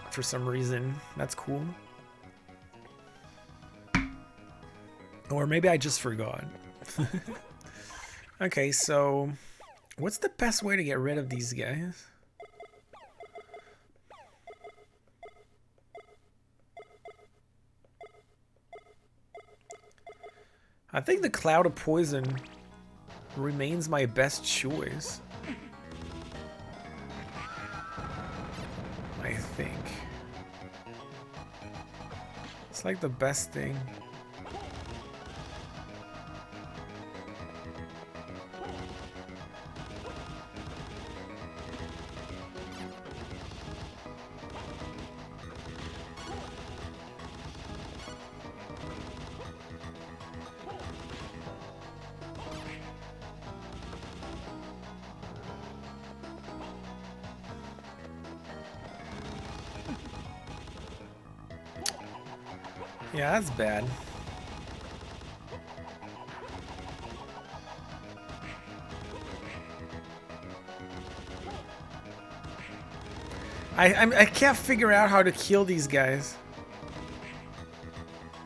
for some reason. That's cool. Or maybe I just forgot. Okay, so what's the best way to get rid of these guys? I think the Cloud of Poison remains my best choice. I think. It's like the best thing. Yeah, that's bad. I can't figure out how to kill these guys.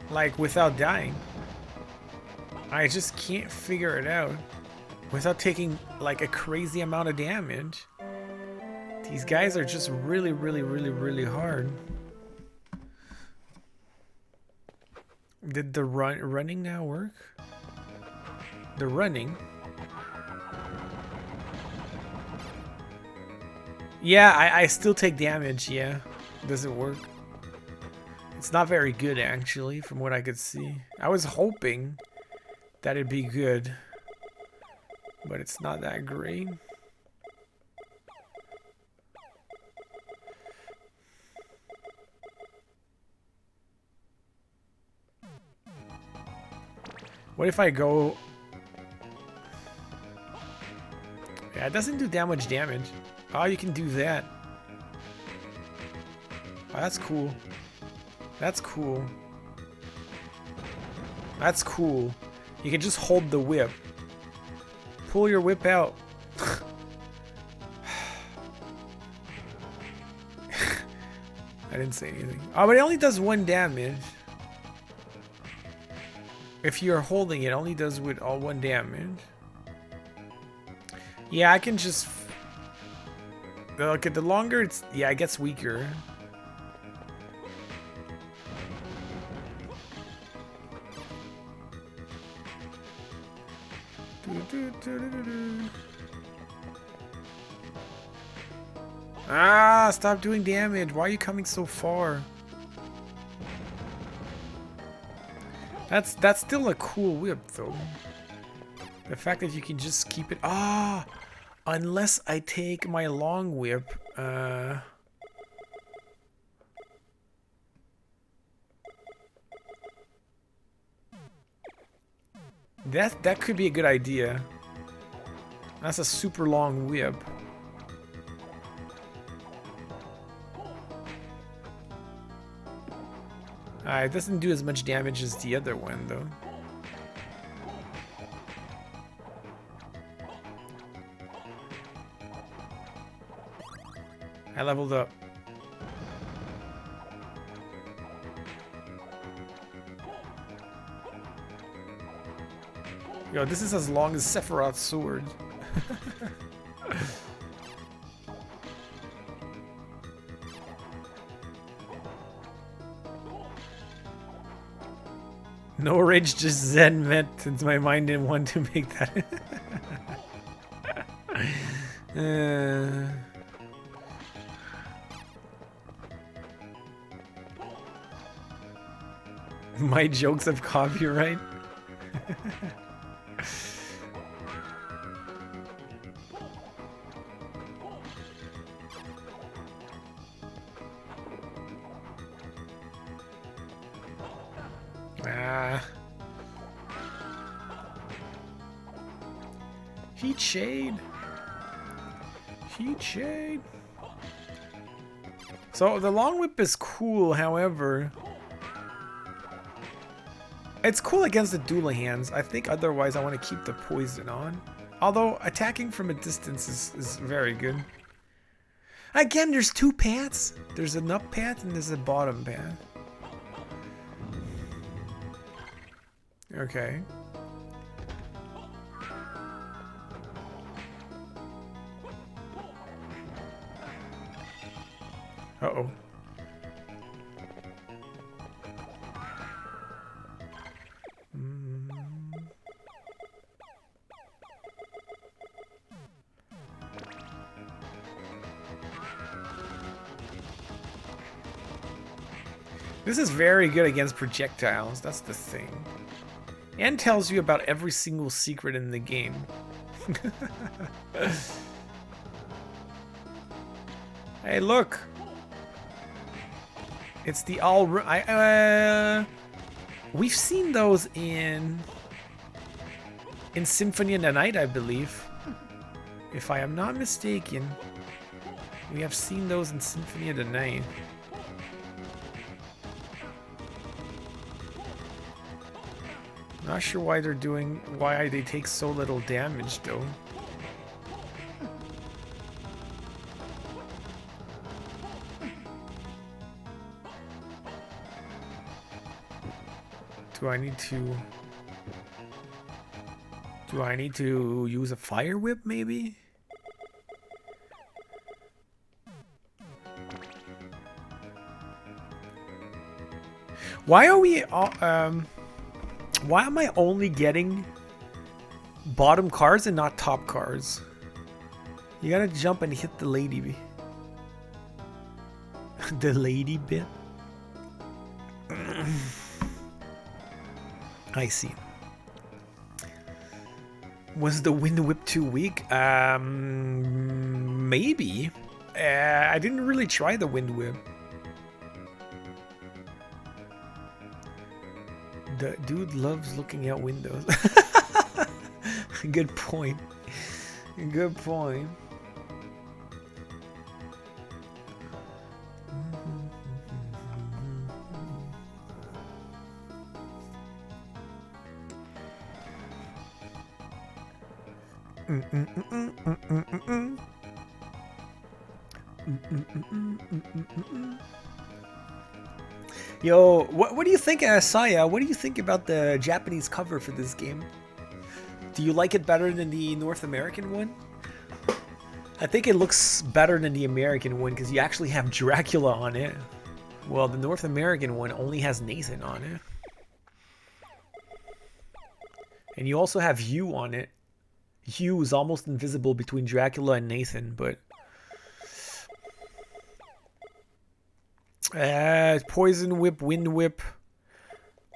Like, without dying. I just can't figure it out. Without taking, like, a crazy amount of damage. These guys are just really, really, really, really hard. Did the running now work? The running? Yeah, I still take damage, yeah. Does it work? It's not very good, actually, from what I could see. I was hoping that it'd be good. But it's not that great. What if I go... Yeah, it doesn't do that much damage. Oh, you can do that. Oh, that's cool. That's cool. That's cool. You can just hold the whip. Pull your whip out. I didn't say anything. Oh, but it only does 1 damage. If you're holding it, only does with all 1 damage. Yeah, I can just... Okay, the longer it's... Yeah, it gets weaker. Ah, stop doing damage. Why are you coming so far? That's still a cool whip though. The fact that you can just keep it. Ah, unless I take my long whip. That could be a good idea. That's a super long whip. It doesn't do as much damage as the other one, though. I leveled up. Yo, this is as long as Sephiroth's sword. No rage, just Zen met, since my mind didn't want to make that. My jokes have copyright. Heat shade. Heat shade. So the long whip is cool, however. It's cool against the dual hands. I think otherwise I want to keep the poison on. Although attacking from a distance is very good. Again, there's 2 paths. There's an up path and there's a bottom path. Okay. Uh-oh. This is very good against projectiles, that's the thing. And tells you about every single secret in the game. Hey, look! It's the we've seen those in Symphony of the Night, I believe. If I am not mistaken, we have seen those in Symphony of the Night. Not sure why why they take so little damage though. Do I need to use a fire whip maybe? Why are we why am I only getting bottom cars and not top cars? You gotta jump and hit the lady bit. The lady bit? I see. Was the wind whip too weak? Maybe. I didn't really try the wind whip. The dude loves looking out windows. Good point. Good point. Yo, what do you think, Saya? What do you think about the Japanese cover for this game? Do you like it better than the North American one? I think it looks better than the American one because you actually have Dracula on it. Well, the North American one only has Nathan on it. And you also have Hugh on it. Hugh is almost invisible between Dracula and Nathan, but... Poison Whip, Wind Whip.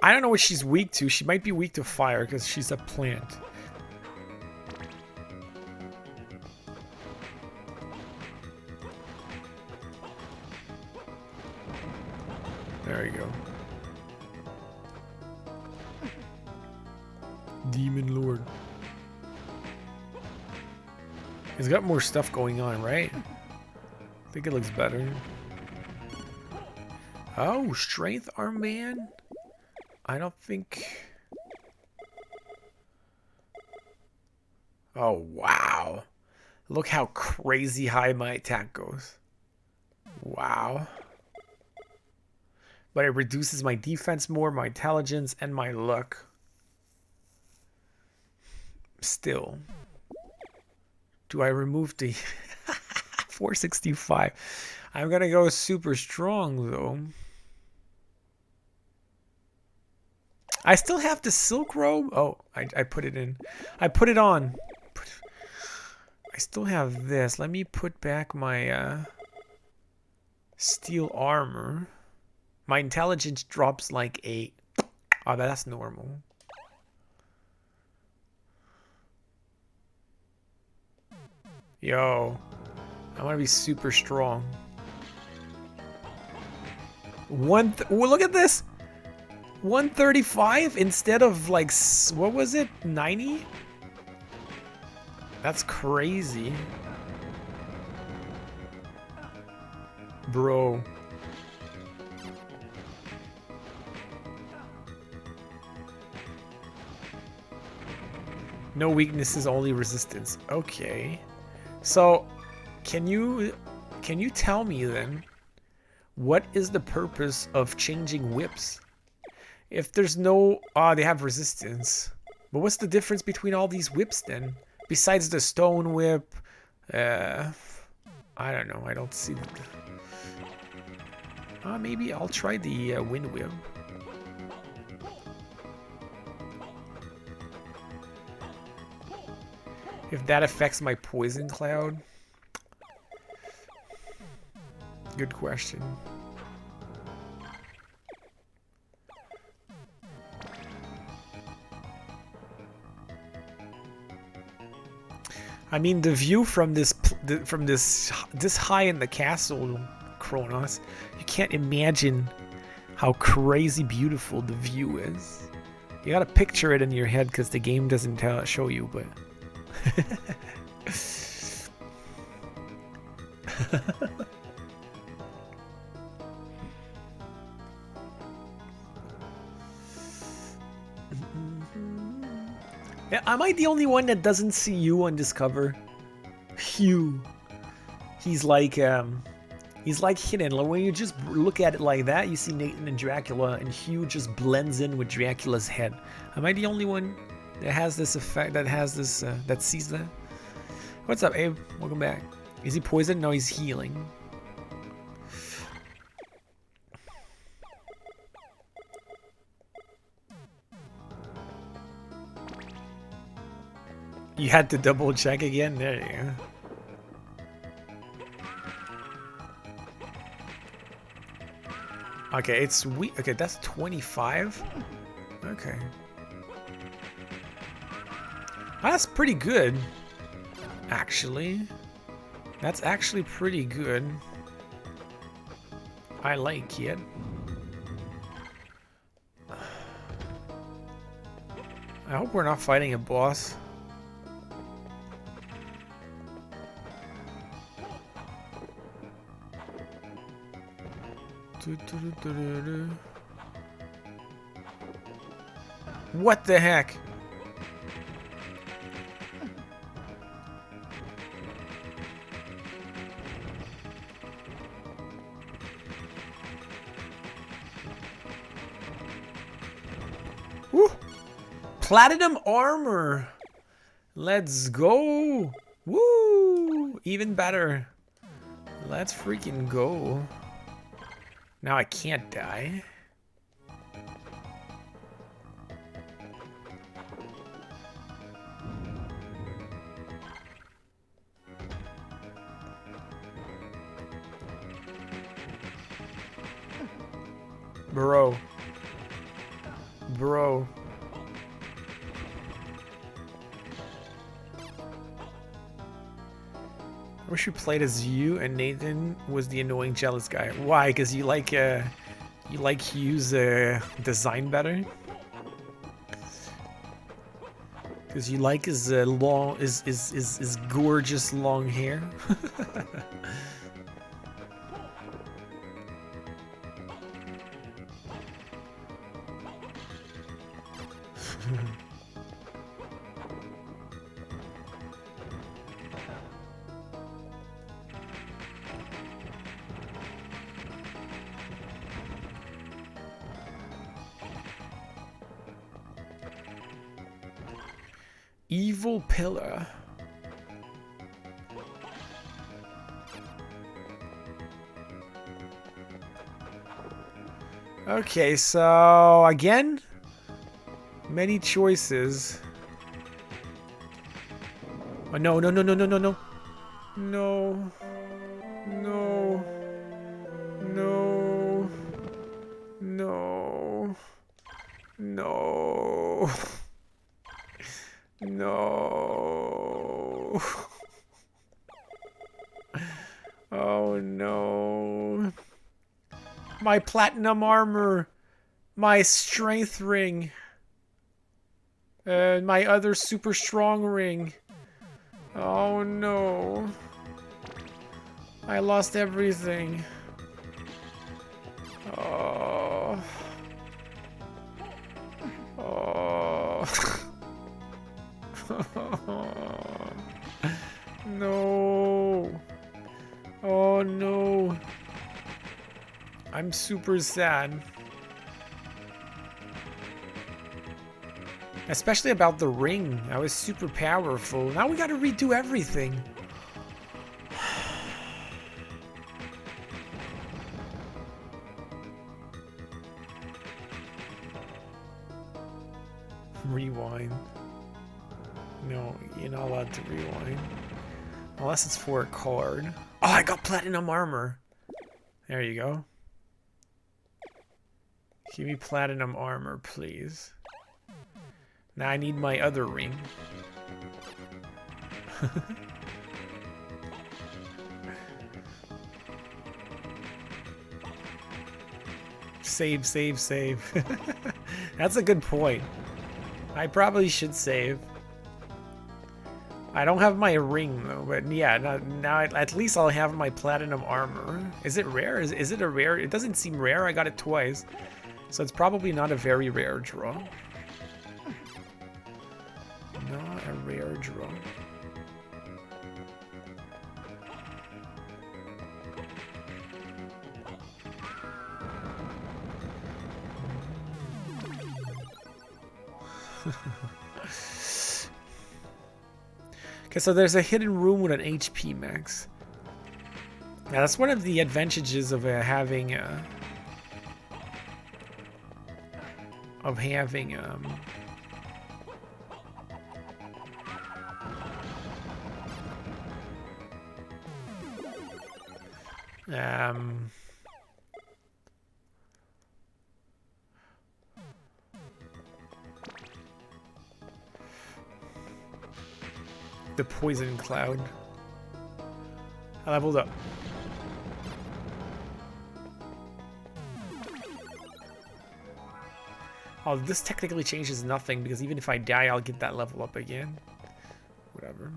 I don't know what she's weak to. She might be weak to fire because she's a plant. There you go. Demon Lord. He's got more stuff going on, right? I think it looks better. Oh, strength armband? I don't think... Oh, wow. Look how crazy high my attack goes. Wow. But it reduces my defense more, my intelligence, and my luck. Still. Do I remove the... 465. I'm gonna go super strong, though. I still have the silk robe. Oh, I put it in. I put it on. I still have this. Let me put back my steel armor. My intelligence drops like 8. Oh, that's normal. Yo, I want to be super strong. Well, look at this. 135 instead of like, what was it? 90? That's crazy. Bro. No weaknesses, only resistance. Okay. So, can you tell me then, what is the purpose of changing whips? If there's no... Ah, they have resistance. But what's the difference between all these whips then? Besides the stone whip, I don't know. I don't see... maybe I'll try the wind whip. If that affects my poison cloud? Good question. I mean, the view from this high in the castle, Kronos, you can't imagine how crazy beautiful the view is. You gotta picture it in your head because the game doesn't show you, but... Yeah, am I the only one that doesn't see you on this cover? Hugh. He's like hidden. When you just look at it like that, you see Nathan and Dracula, and Hugh just blends in with Dracula's head. Am I the only one that has this effect, that has this, that sees that? What's up, Abe? Welcome back. Is he poisoned? No, he's healing. You had to double check again? There you go. Okay, it's weak. Okay, that's 25. Okay. That's pretty good, actually. That's actually pretty good. I like it. I hope we're not fighting a boss. What the heck? Woo! Platinum armor. Let's go. Woo! Even better. Let's freaking go. Now I can't die. Bro. Bro. I wish we played as you and Nathan was the annoying jealous guy. Why? Because you like Hugh's design better? Because you like his long, his gorgeous long hair? Evil pillar. Okay, so again, many choices. Oh, no, no, no, no, no, no, no. No. No. No. No. No. No. Oh no. My platinum armor. My strength ring. And my other super strong ring. Oh no. I lost everything. Oh. Oh. No. Oh no. I'm super sad. Especially about the ring. I was super powerful. Now we gotta redo everything. Rewind. No, you're not allowed to rewind. Unless it's for a card. Oh, I got platinum armor. There you go. Give me platinum armor, please. Now I need my other ring. Save, save, save. That's a good point. I probably should save. I don't have my ring though, but yeah, now at least I'll have my platinum armor. Is it rare? Is it a rare? It doesn't seem rare. I got it twice. So it's probably not a very rare draw. Not a rare draw. Okay, so there's a hidden room with an HP max. Now that's one of the advantages of having the poison cloud. I leveled up. Oh, this technically changes nothing because even if I die, I'll get that level up again. Whatever.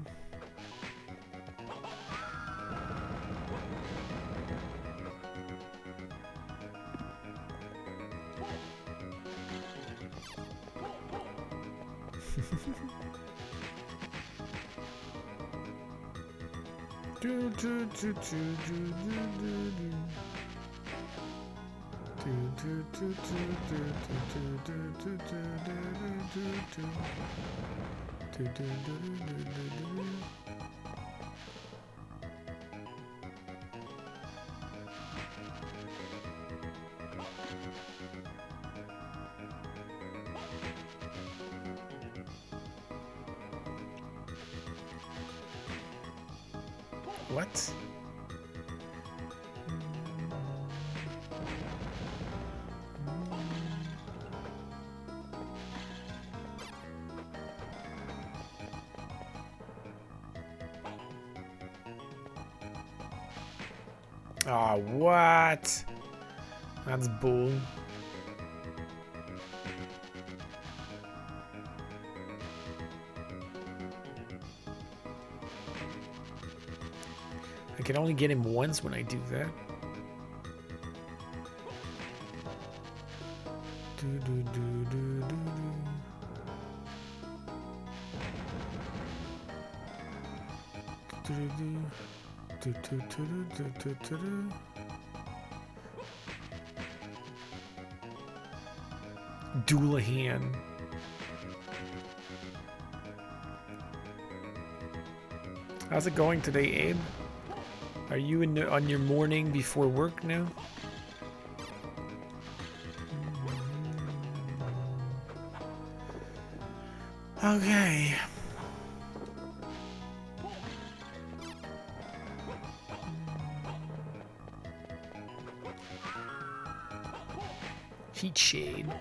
What? Oh, what? That's bull. I can only get him once when I do that. Doulahan. How's it going today, Abe? Are you on your morning before work now? Okay. Heat shade.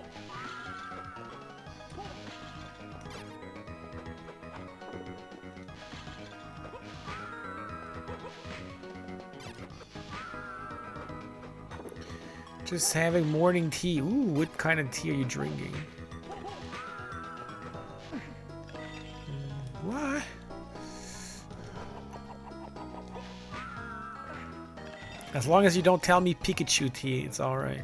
Just having morning tea. Ooh, what kind of tea are you drinking? What? As long as you don't tell me Pikachu tea, it's alright.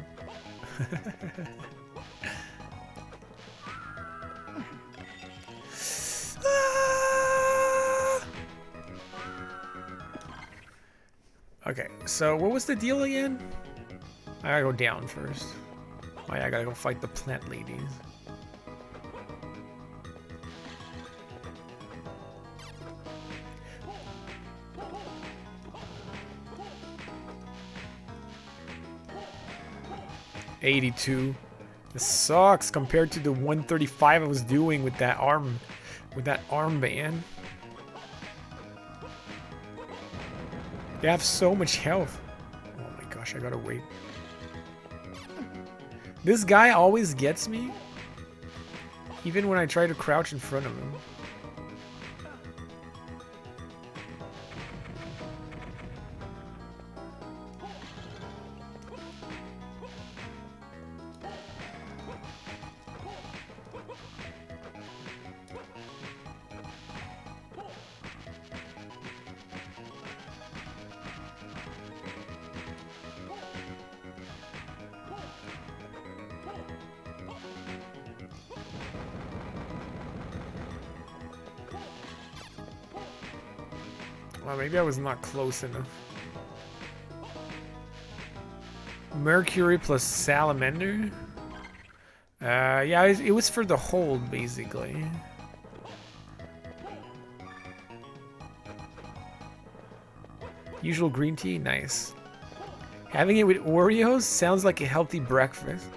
Okay, so what was the deal again? I gotta go down first. Oh yeah, I gotta go fight the plant ladies. $82. This sucks compared to the 135 I was doing with that armband. They have so much health. Oh my gosh, I gotta wait. This guy always gets me, even when I try to crouch in front of him. Well, maybe I was not close enough. Mercury plus salamander? Yeah, it was for the hold, basically. Usual green tea? Nice. Having it with Oreos sounds like a healthy breakfast.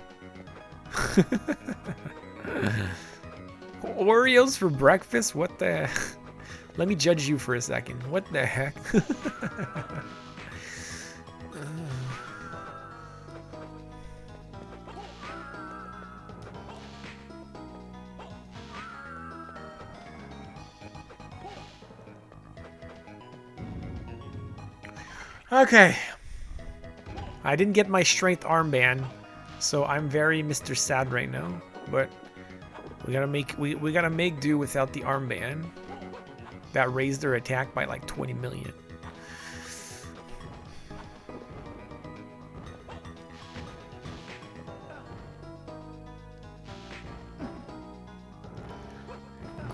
Oreos for breakfast? What the... Let me judge you for a second. What the heck? Okay. I didn't get my strength armband, so I'm very Mr. Sad right now. but we gotta make do without the armband that raised their attack by like 20 million.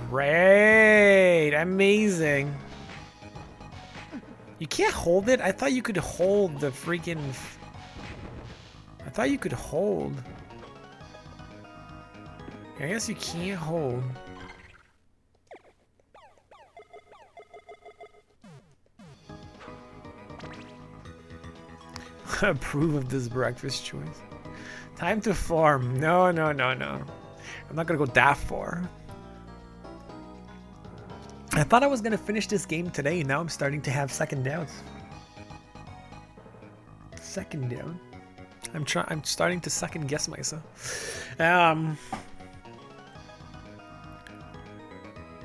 Great, amazing. You can't hold it? I thought you could hold the freaking... I thought you could hold. I guess you can't hold. Approve of this breakfast choice. Time to farm. No, no, no, no. I'm not gonna go that far. I thought I was gonna finish this game today. Now I'm starting to have second doubts. Second doubt. I'm starting to second guess myself.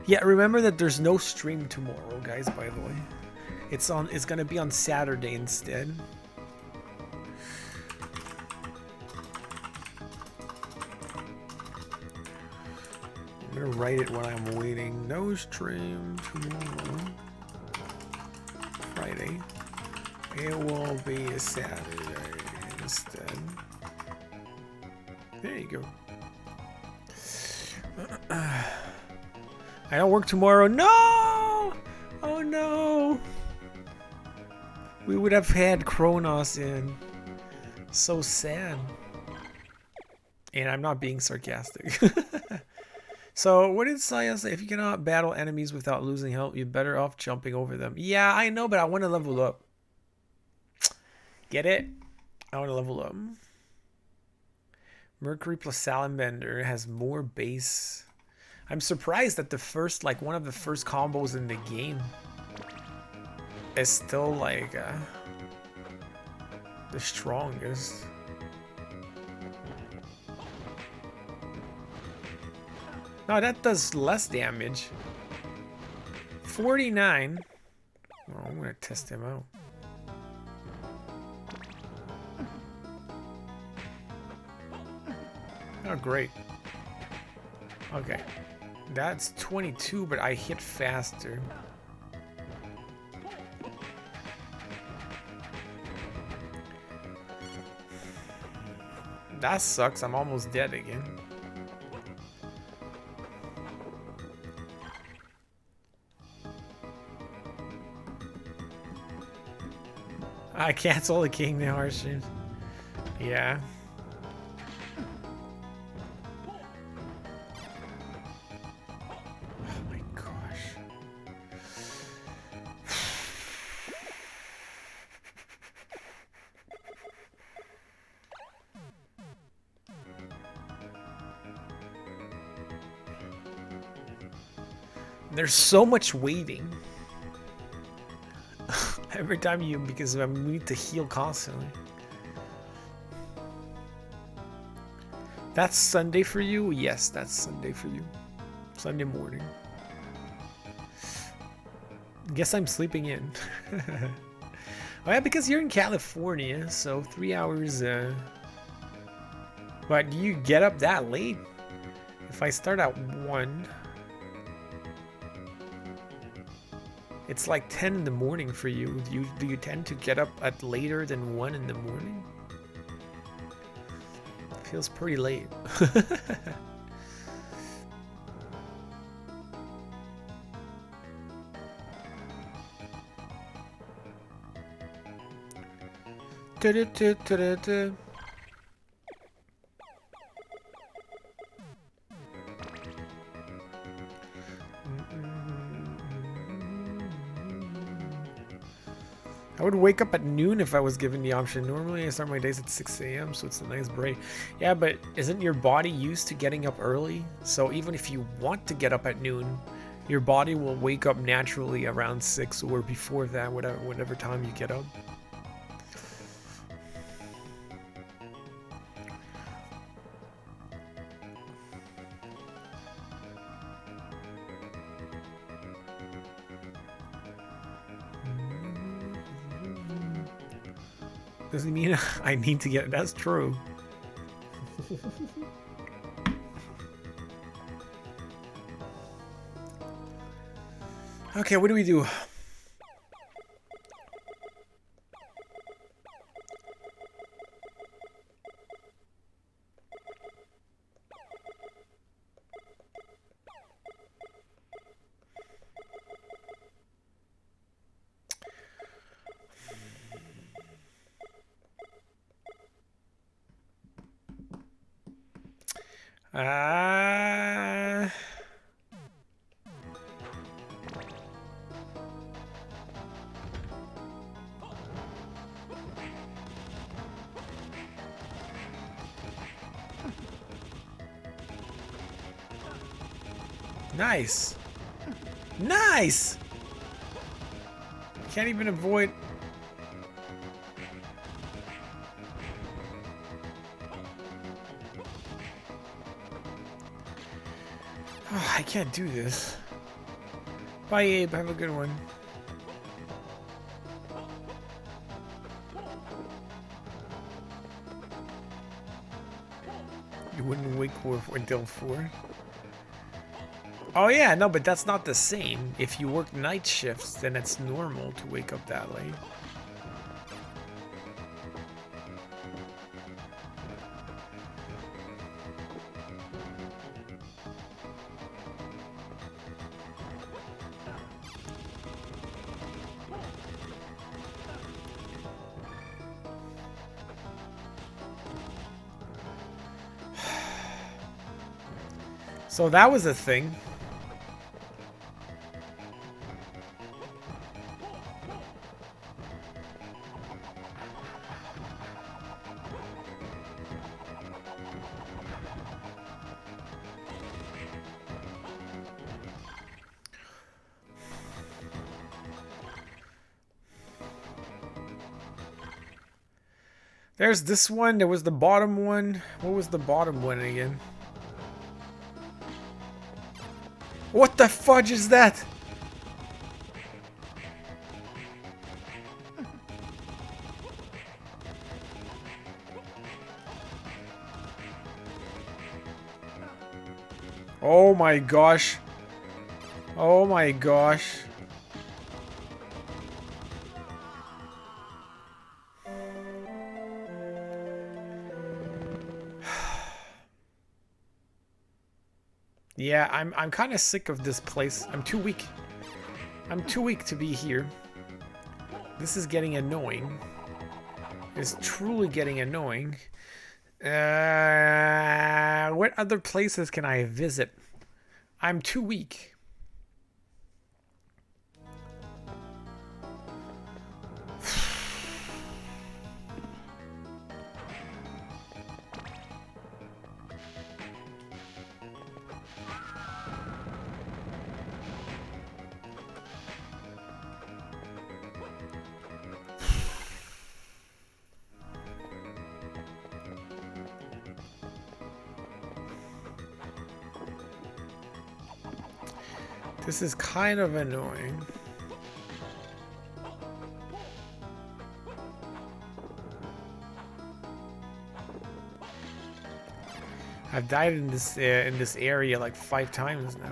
Yeah, remember that there's no stream tomorrow, guys, by the way. It's gonna be on Saturday instead. I'm gonna write it while I'm waiting. No stream tomorrow. Friday. It will be a Saturday instead. There you go. I don't work tomorrow. No! Oh no! We would have had Kronos in. So sad. And I'm not being sarcastic. So, what did Saya say? If you cannot battle enemies without losing health, you're better off jumping over them. Yeah, I know, but I want to level up. Get it? I want to level up. Mercury plus Salamander has more base. I'm surprised that the first, like, one of the first combos in the game is still, like, the strongest. No, that does less damage. 49. Well, I'm gonna test him out. Oh, great. Okay. That's 22, but I hit faster. That sucks. I'm almost dead again. I cancel the King now, Arshin. Yeah. Oh my gosh. There's so much waiting. Every time because I need to heal constantly. That's Sunday for you? Yes, that's Sunday for you. Sunday morning. Guess I'm sleeping in. Oh yeah, because you're in California, so 3 hours. But you get up that late? If I start at 1. It's like 10 in the morning for you. Do you tend to get up at later than 1 in the morning? Feels pretty late. I would wake up at noon if I was given the option. Normally I start my days at 6 a.m. so it's a nice break. Yeah, but isn't your body used to getting up early? So even if you want to get up at noon, your body will wake up naturally around 6 or before that, whatever time you get up. Doesn't mean I need to get... That's true. Okay, what do we do? Nice. Nice! Can't even avoid... Oh, I can't do this. Bye, Abe. Have a good one. You wouldn't wake until 4? Oh yeah, no, but that's not the same. If you work night shifts, then it's normal to wake up that late. So that was a thing. There's this one. There was the bottom one. What was the bottom one again? What the fudge is that? Oh my gosh. Oh my gosh. Yeah, I'm kind of sick of this place. I'm too weak. I'm too weak to be here. This is getting annoying. It's truly getting annoying. What other places can I visit? I'm too weak. This is kind of annoying. I've died in this area like 5 times now.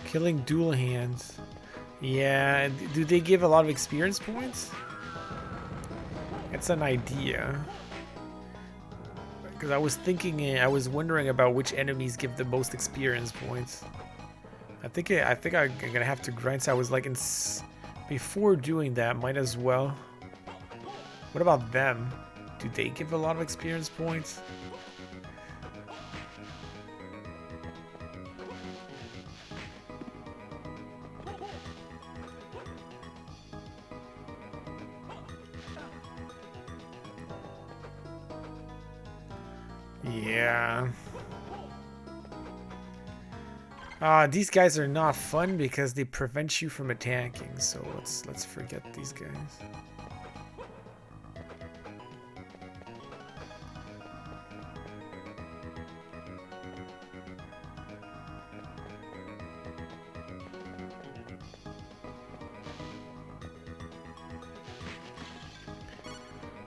Killing dual hands. Yeah, do they give a lot of experience points? It's an idea. Because I was thinking, I was wondering about which enemies give the most experience points. I think I'm gonna have to grind. So I was like, before doing that, might as well. What about them? Do they give a lot of experience points? Yeah. These guys are not fun because they prevent you from attacking. So let's forget these guys.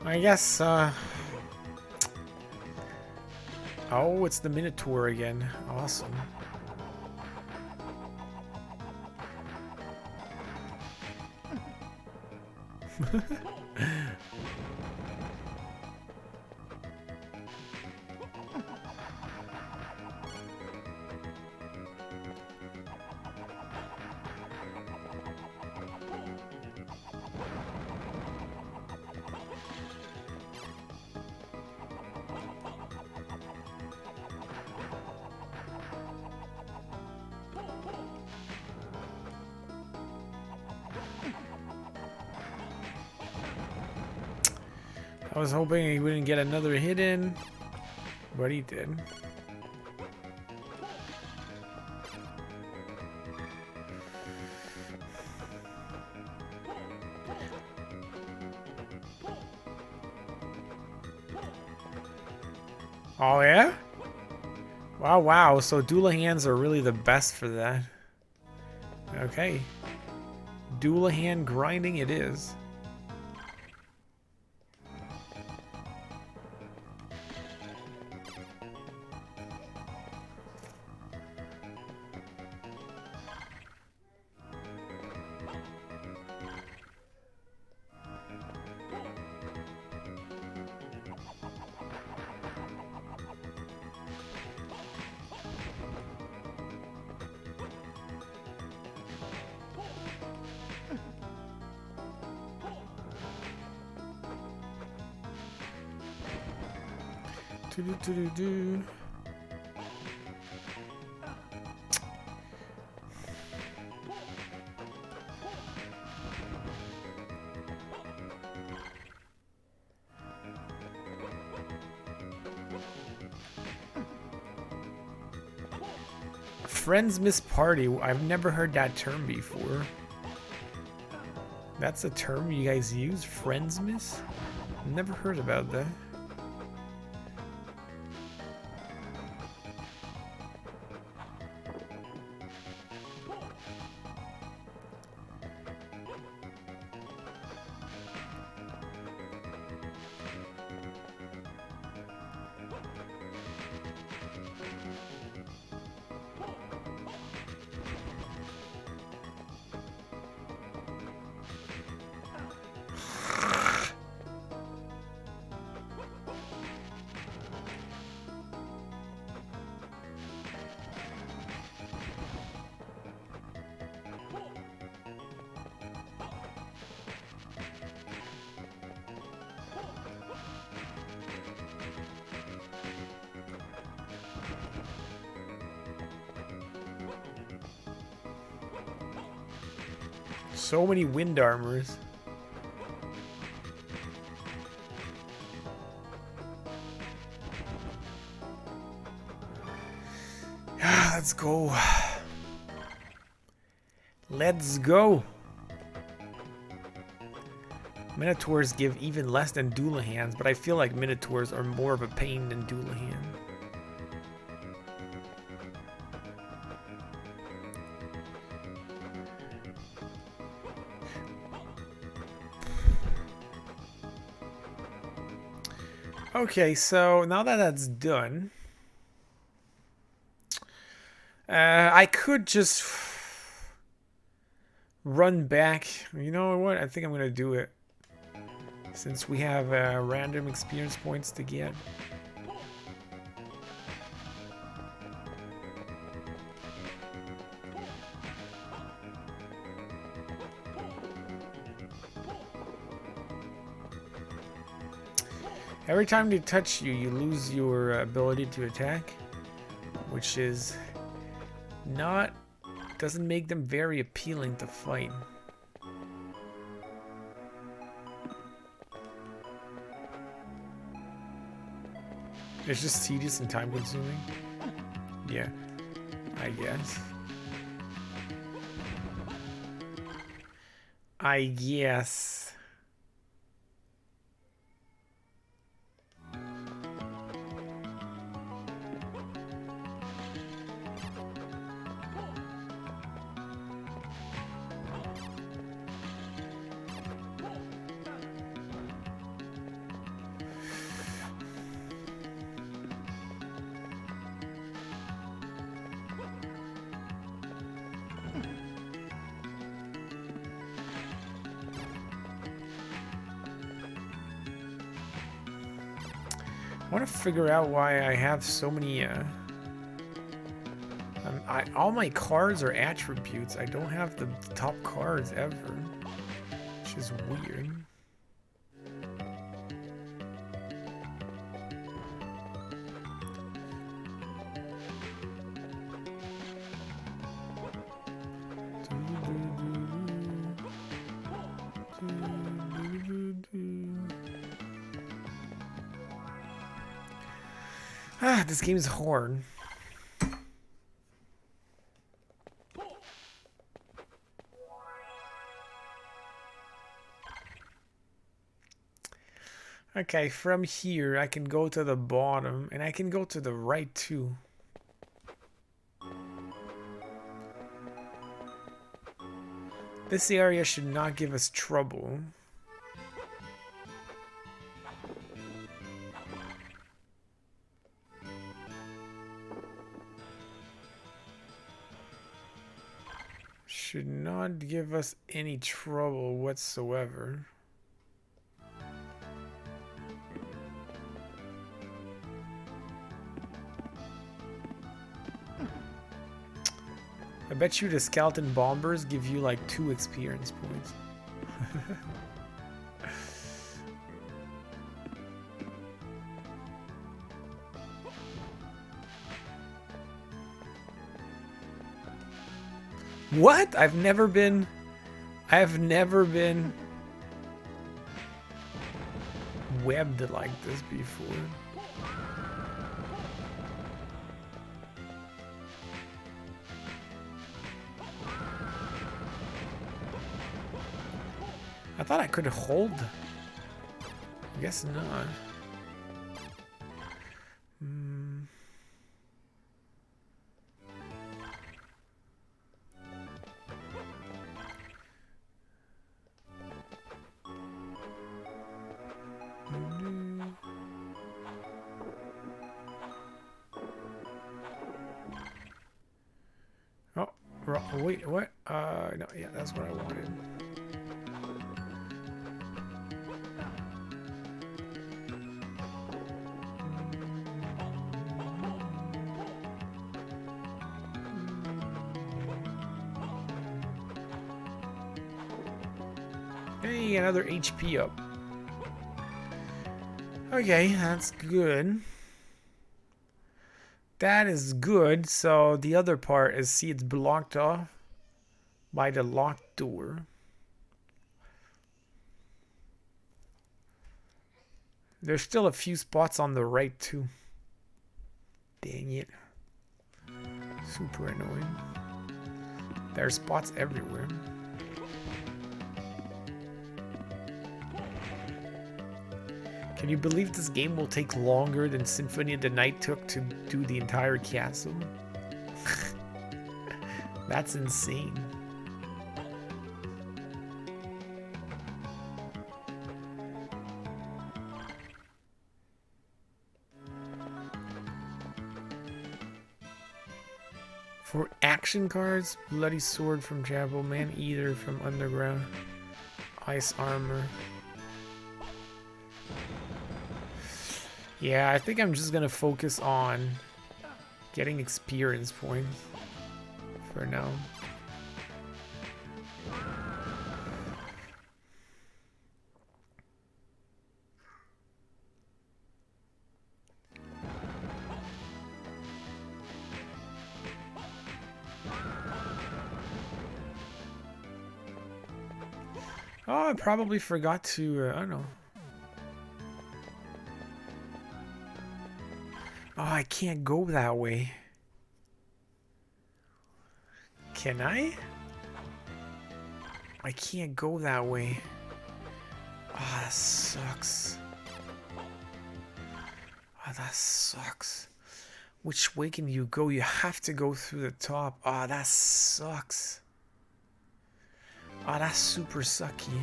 I guess, oh, it's the Minotaur again. Awesome. I was hoping he wouldn't get another hit in, but he did. Oh yeah? Wow, wow. So Doulahan's are really the best for that. Okay. Doulahan grinding it is. Do. Friends miss party. I've never heard that term before. That's a term you guys use? Friends miss? Never heard about that. So many wind armors. Let's go. Let's go. Minotaurs give even less than Doulahans, but I feel like Minotaurs are more of a pain than Doulahan. Okay, so now that that's done, I could just run back. You know what? I think I'm going to do it. Since we have random experience points to get. Every time they touch you, you lose your ability to attack, which is not, doesn't make them very appealing to fight. It's just tedious and time consuming. Yeah, I guess. I guess. want to figure out why I have so many, all my cards are attributes. I don't have the top cards ever, which is weird. Ah, this game is hard. Okay, from here I can go to the bottom and I can go to the right too. This area should not give us trouble. Should not give us any trouble whatsoever. I bet you the skeleton bombers give you like 2 experience points. What? I've never been webbed like this before. I thought I could hold. I guess not. Oh, wait, what? No, yeah, that's what I wanted. Hey, another HP up. Okay, that's good. That is good. So the other part is, see, it's blocked off by the locked door. There's still a few spots on the right too. Dang it. Super annoying. There are spots everywhere. Can you believe this game will take longer than Symphony of the Night took to do the entire castle? That's insane. For action cards, Bloody Sword from Chapel, Man Eater from Underground, Ice Armor. Yeah, I think I'm just gonna focus on getting experience points for now. Oh, I probably forgot to, I don't know. Oh, I can't go that way. Can I? I can't go that way. Oh, that sucks. Oh, that sucks. Which way can you go? You have to go through the top. Oh, that sucks. Oh, that's super sucky.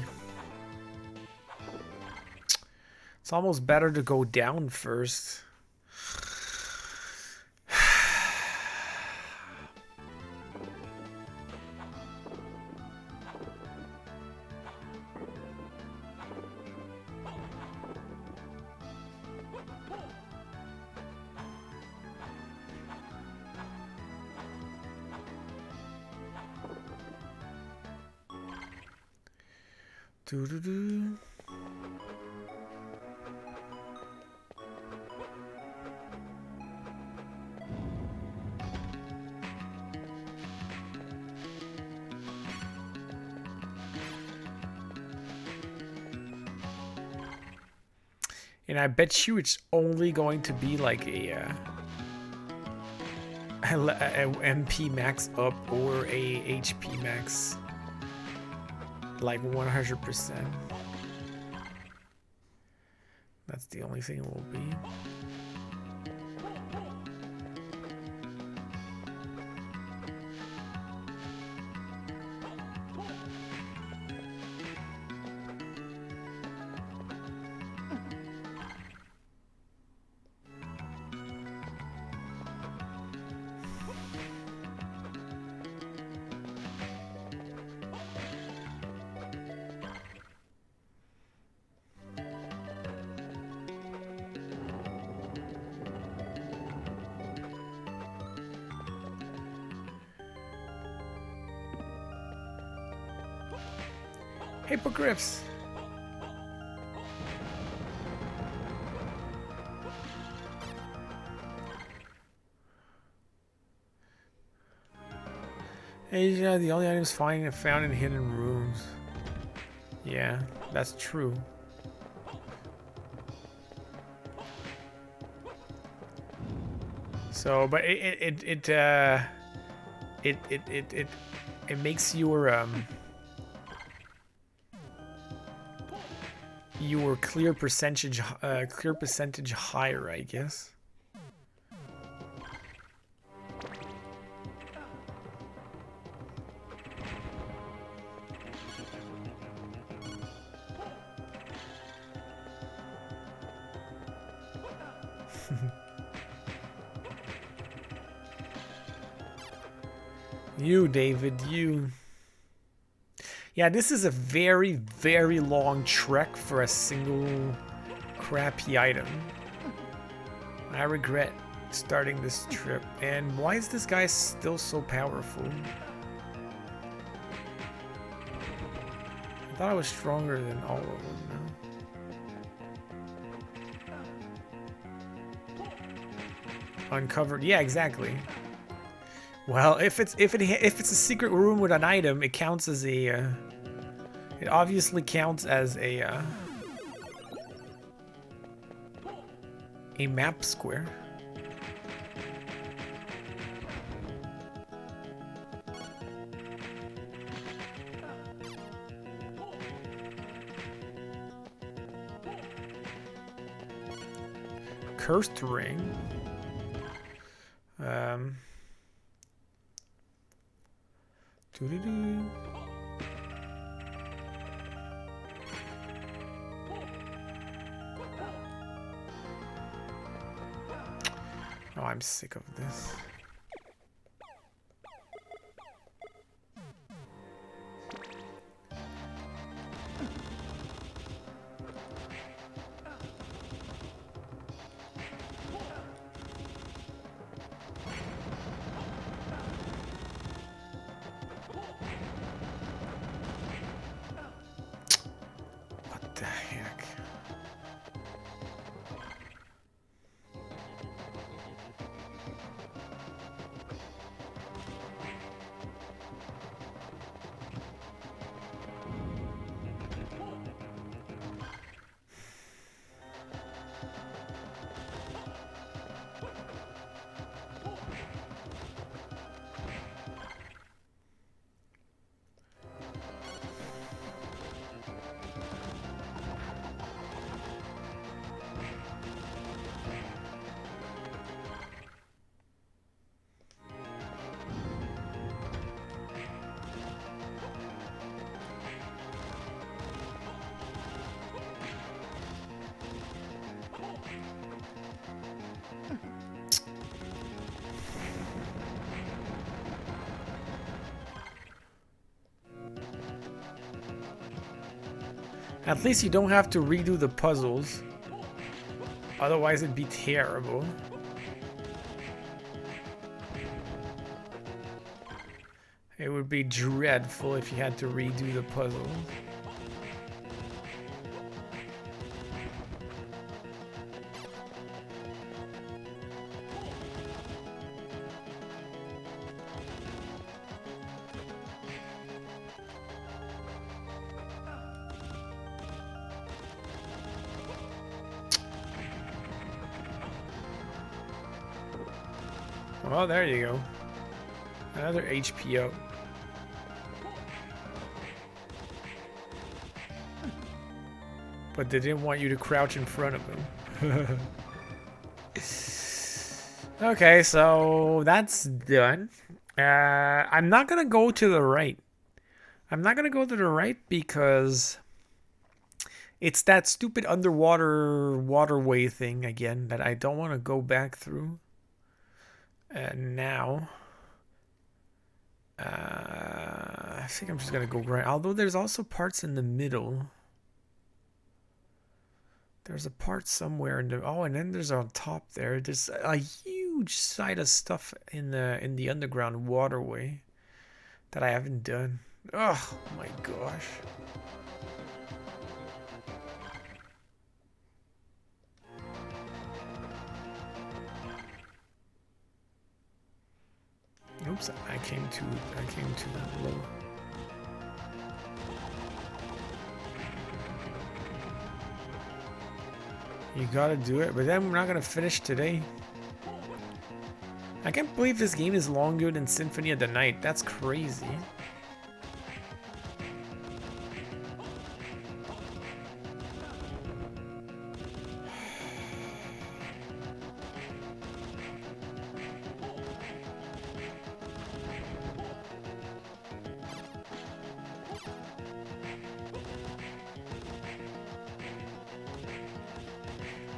It's almost better to go down first. Doo-doo-doo. And I bet you it's only going to be like a MP max up or a HP max, like 100%. That's the only thing it will be. Hippogriffs. Asia, the only items found in hidden rooms. Yeah, that's true. So, but it makes your clear percentage higher, I guess. You, David, you. Yeah, this is a very, very long trek for a single crappy item. I regret starting this trip. And why is this guy still so powerful? I thought I was stronger than all of them now. Uncovered. Yeah, exactly. Well, if it's a secret room with an item, it counts as a. It obviously counts as a map square. Cursed ring. Doo-doo-doo. Oh, I'm sick of this. What the heck? At least you don't have to redo the puzzles. Otherwise it'd be terrible. It would be dreadful if you had to redo the puzzle. Oh, there you go. Another HP up. But they didn't want you to crouch in front of them. Okay, so that's done. I'm not gonna go to the right. I'm not gonna go to the right because it's that stupid underwater waterway thing again that I don't want to go back through. And now, I think I'm just gonna go right. Although there's also parts in the middle. There's a part somewhere in the and then there's on top there. There's a huge side of stuff in the underground waterway that I haven't done. Oh my gosh. Oops, I came too low. You gotta do it, but then we're not gonna finish today. I can't believe this game is longer than Symphony of the Night. That's crazy.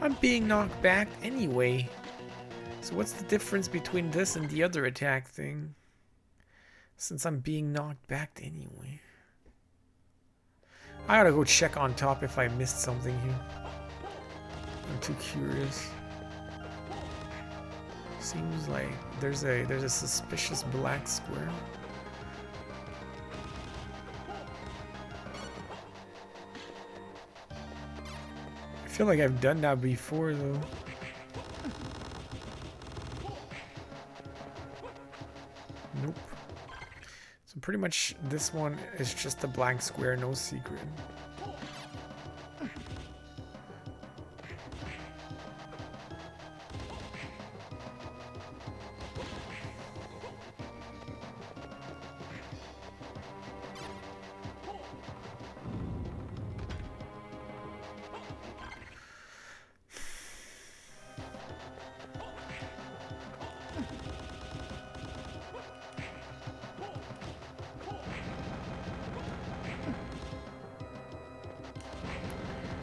I'm being knocked back anyway. So what's the difference between this and the other attack thing? Since I'm being knocked back anyway. I gotta go check on top if I missed something here. I'm too curious. Seems like there's a suspicious black square. I feel like I've done that before though. Nope. So pretty much this one is just a blank square, no secret.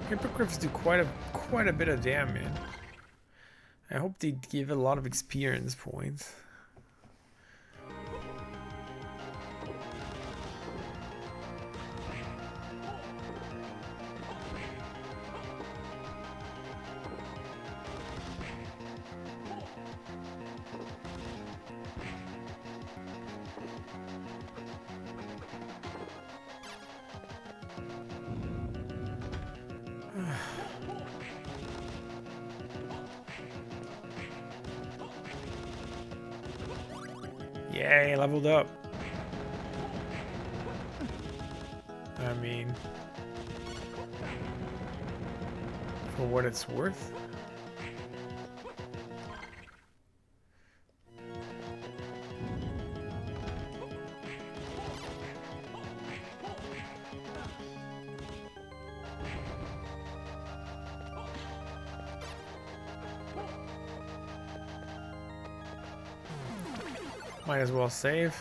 Hippogriffs do quite a bit of damage. I hope they give a lot of experience points. Yay, leveled up. I mean, for what it's worth. Might as well save.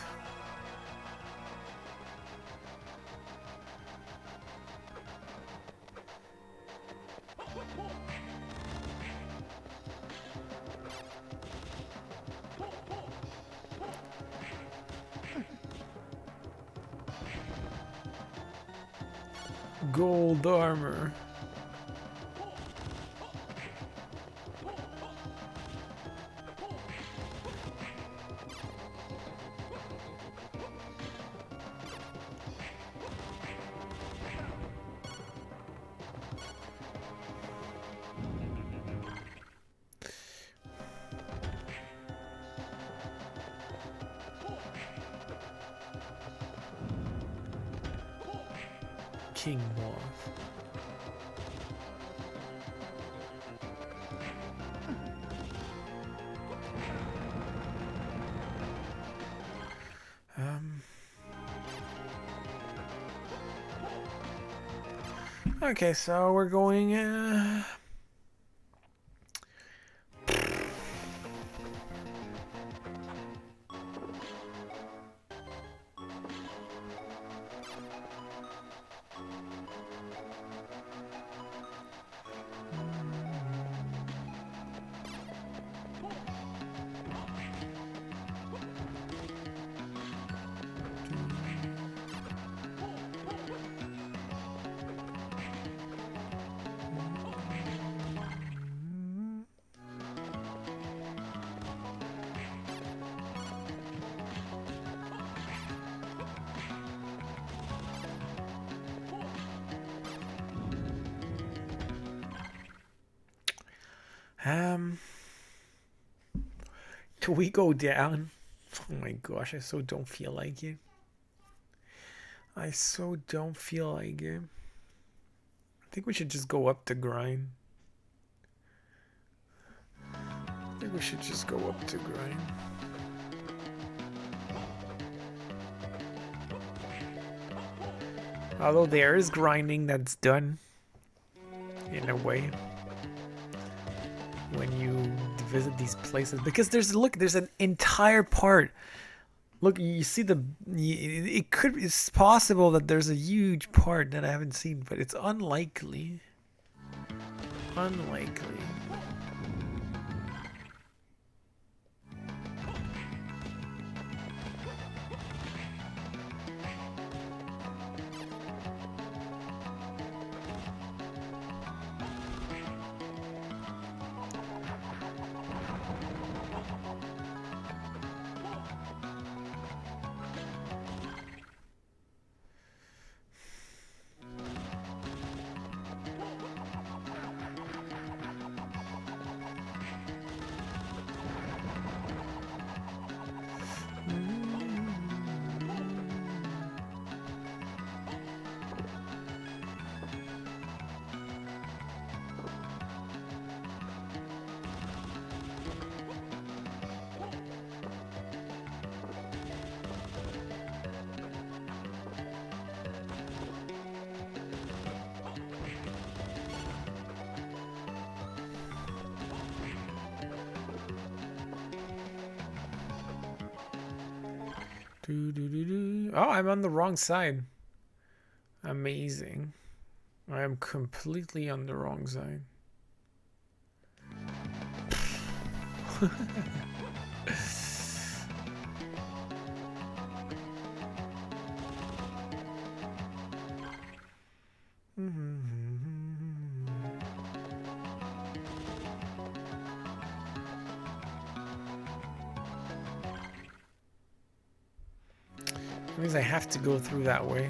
Gold armor. King Moth. Okay, so we're going. Can we go down? Oh my gosh, I so don't feel like it. I so don't feel like it. I think we should just go up to grind. I think we should just go up to grind. Although there is grinding that's done in a way when you visit these places, because there's an entire part. Look, you see it's possible that there's a huge part that I haven't seen, but it's unlikely. Unlikely. Oh, I'm on the wrong side. Amazing. I am completely on the wrong side. That means I have to go through that way.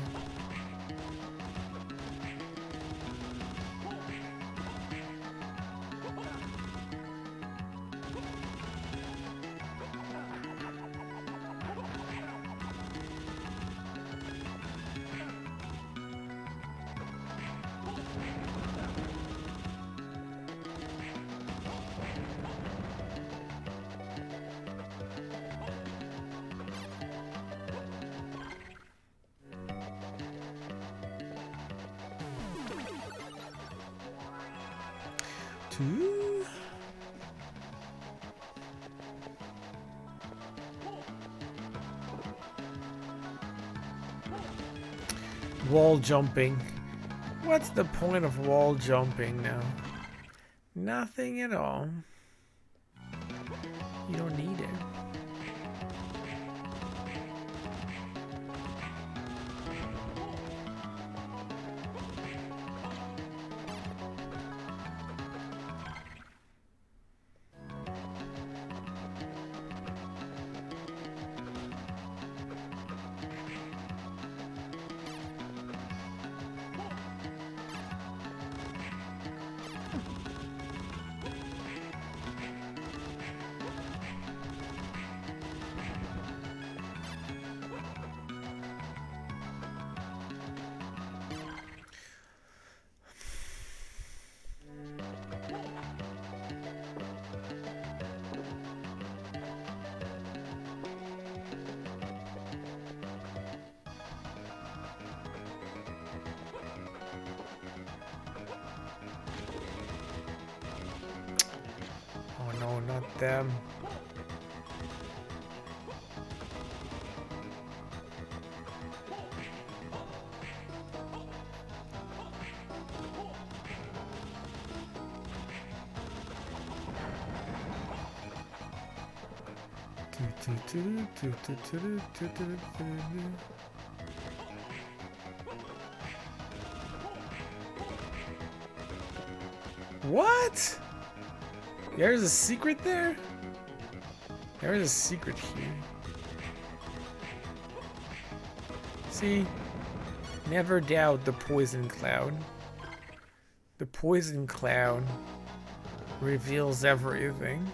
Wall jumping. What's the point of wall jumping now? Nothing at all. You don't need it. them. What? There's a secret there? There's a secret here. See? Never doubt the poison cloud. The poison cloud reveals everything.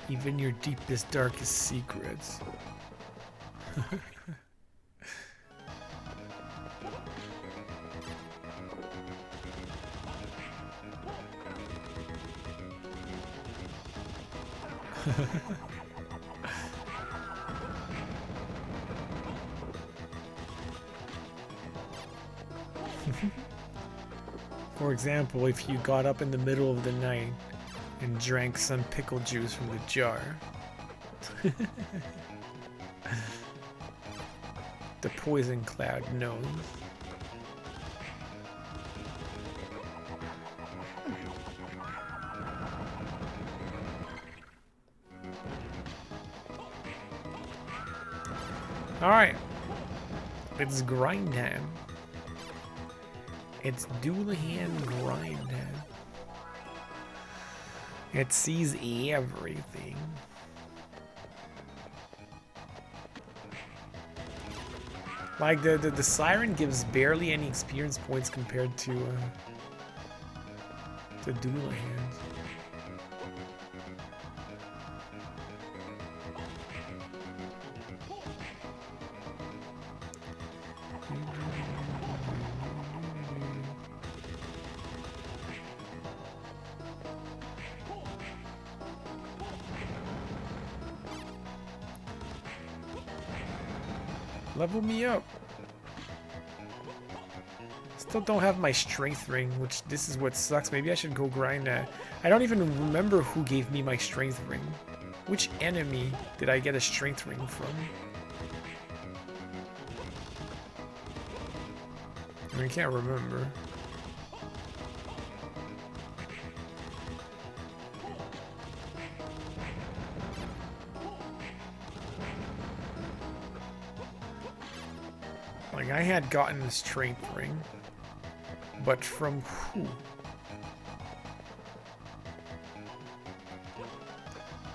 Even your deepest, darkest secrets. For example, if you got up in the middle of the night and drank some pickle juice from the jar. The poison cloud knows. Alright. It's grind time. It's Doulahan grind time. It sees everything. Like the siren gives barely any experience points compared to Doulahan. Level me up. Still don't have my strength ring, which this is what sucks. Maybe I should go grind that. I don't even remember who gave me my strength ring. Which enemy did I get a strength ring from? I can't remember. Like, I had gotten the strength ring, but from who?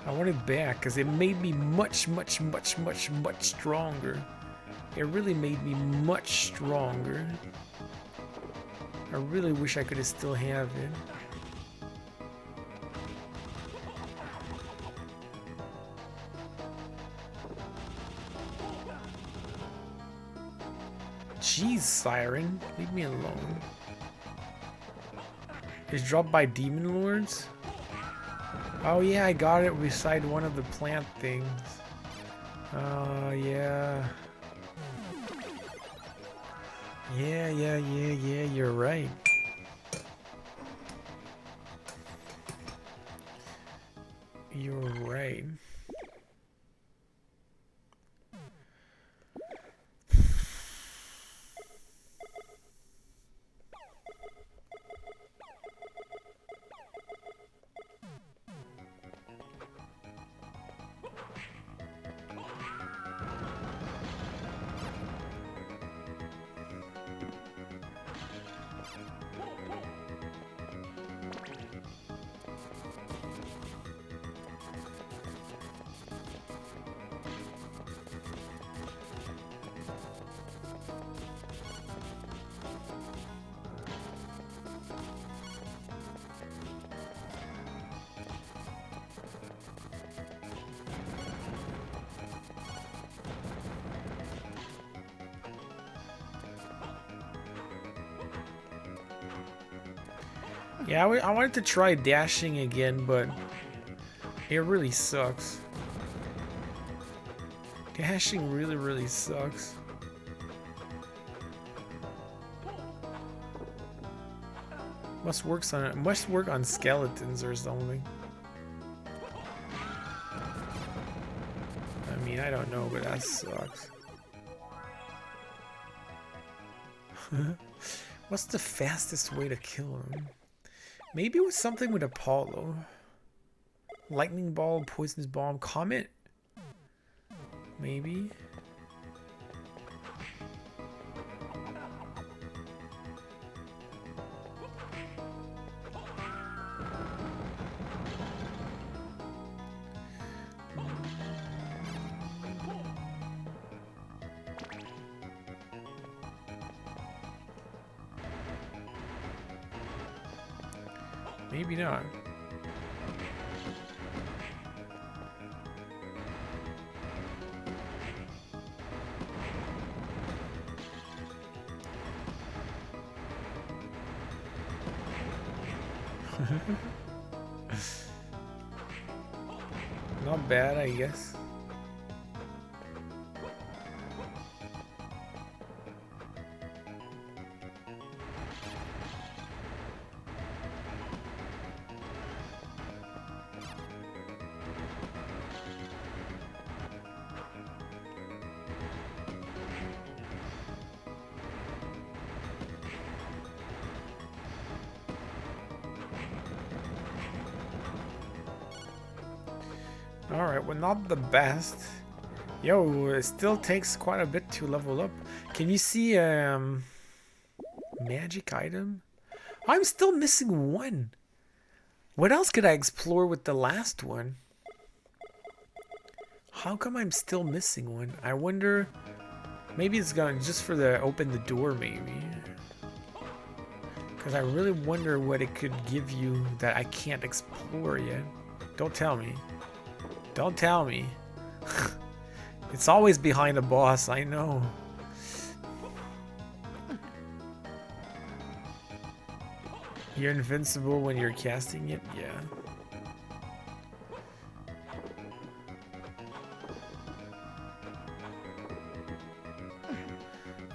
I want it back because it made me much stronger. It really made me much stronger. I really wish I could have still have it. Jeez, Siren, leave me alone. It's dropped by Demon Lords? Oh yeah, I got it beside one of the plant things. Oh yeah. Yeah, you're right. You're right. Yeah, I wanted to try dashing again, but it really sucks. Dashing really sucks. Must work on skeletons or something. I mean, I don't know, but that sucks. What's the fastest way to kill him? Maybe it was something with Apollo. Lightning ball, poisonous bomb, comet? Maybe? Maybe not. Not bad, I guess. Alright, well, not the best. Yo, it still takes quite a bit to level up. Can you see magic item? I'm still missing one. What else could I explore with the last one? How come I'm still missing one? I wonder, maybe it's gonna just for the open the door, maybe. Because I really wonder what it could give you that I can't explore yet. Don't tell me. Don't tell me. It's always behind a boss, I know. You're invincible when you're casting it? Yeah.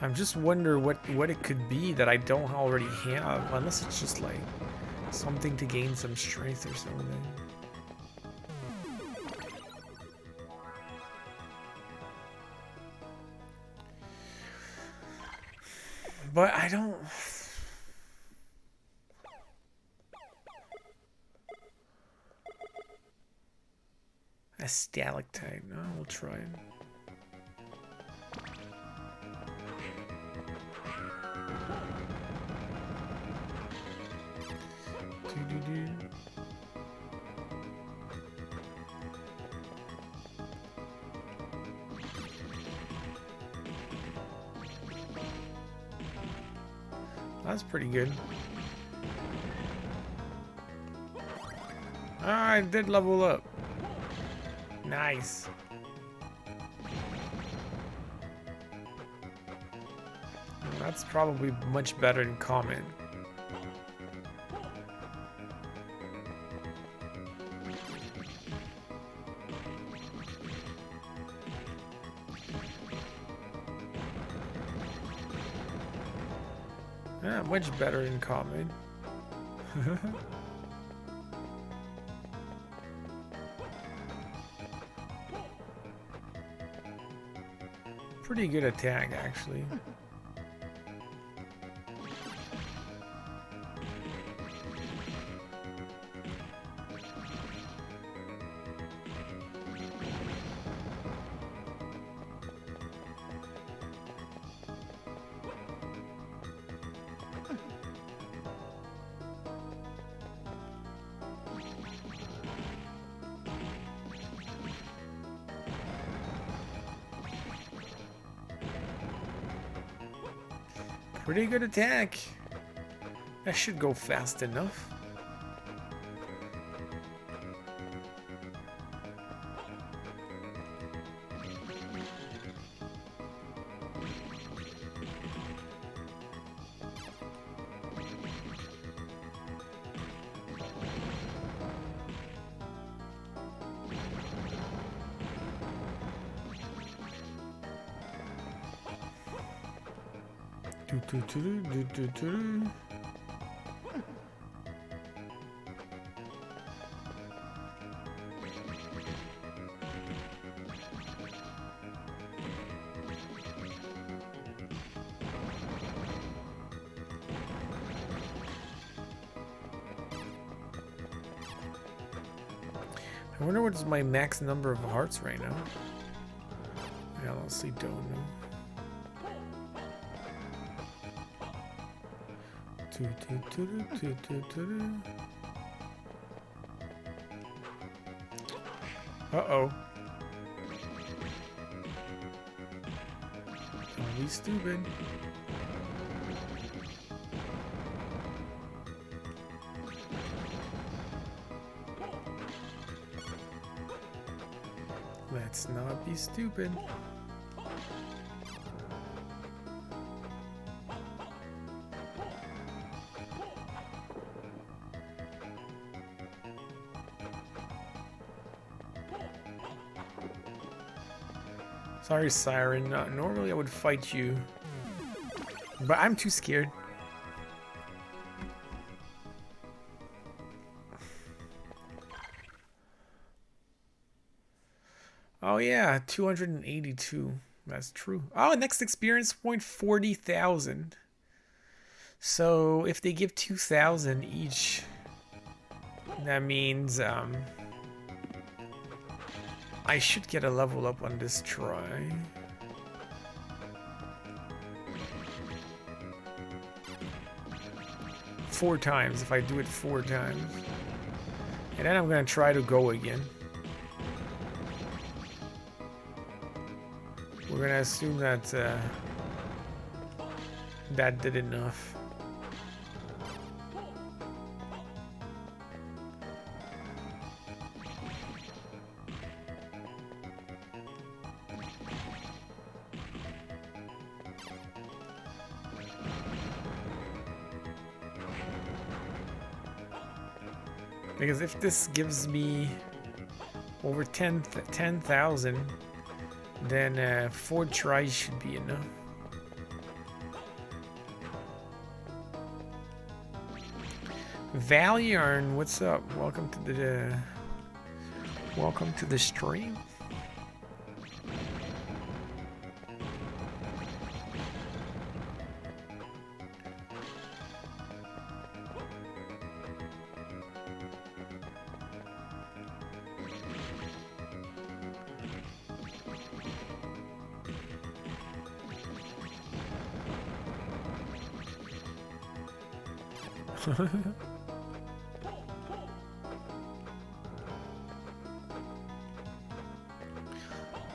I'm just wondering what it could be that I don't already have, unless it's just like something to gain some strength or something. But I don't... A stalactite. No, we'll try it. That's pretty good. I did level up. Nice. That's probably much better than common. Yeah, much better than common. Pretty good attack, actually. Pretty good attack. That should go fast enough. I wonder what's my max number of hearts right now. I honestly don't know. Uh-oh. Don't be stupid. Let's not be stupid. Sorry, Siren. Normally I would fight you, but I'm too scared. Oh yeah, 282. That's true. Oh, next experience point 40,000. So if they give 2,000 each, that means I should get a level up on this try. Four times, if I do it 4 times. And then I'm gonna try to go again. We're gonna assume that that did enough. Because if this gives me over 10,000, then 4 tries should be enough. Valiarn, what's up? Welcome to the stream.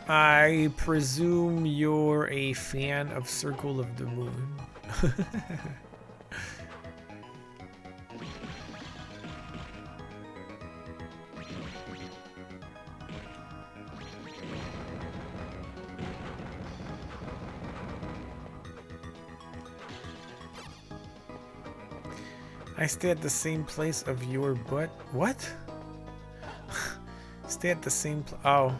I presume you're a fan of Circle of the Moon. I stay at the same place of your butt. What? Stay at the same place. Oh,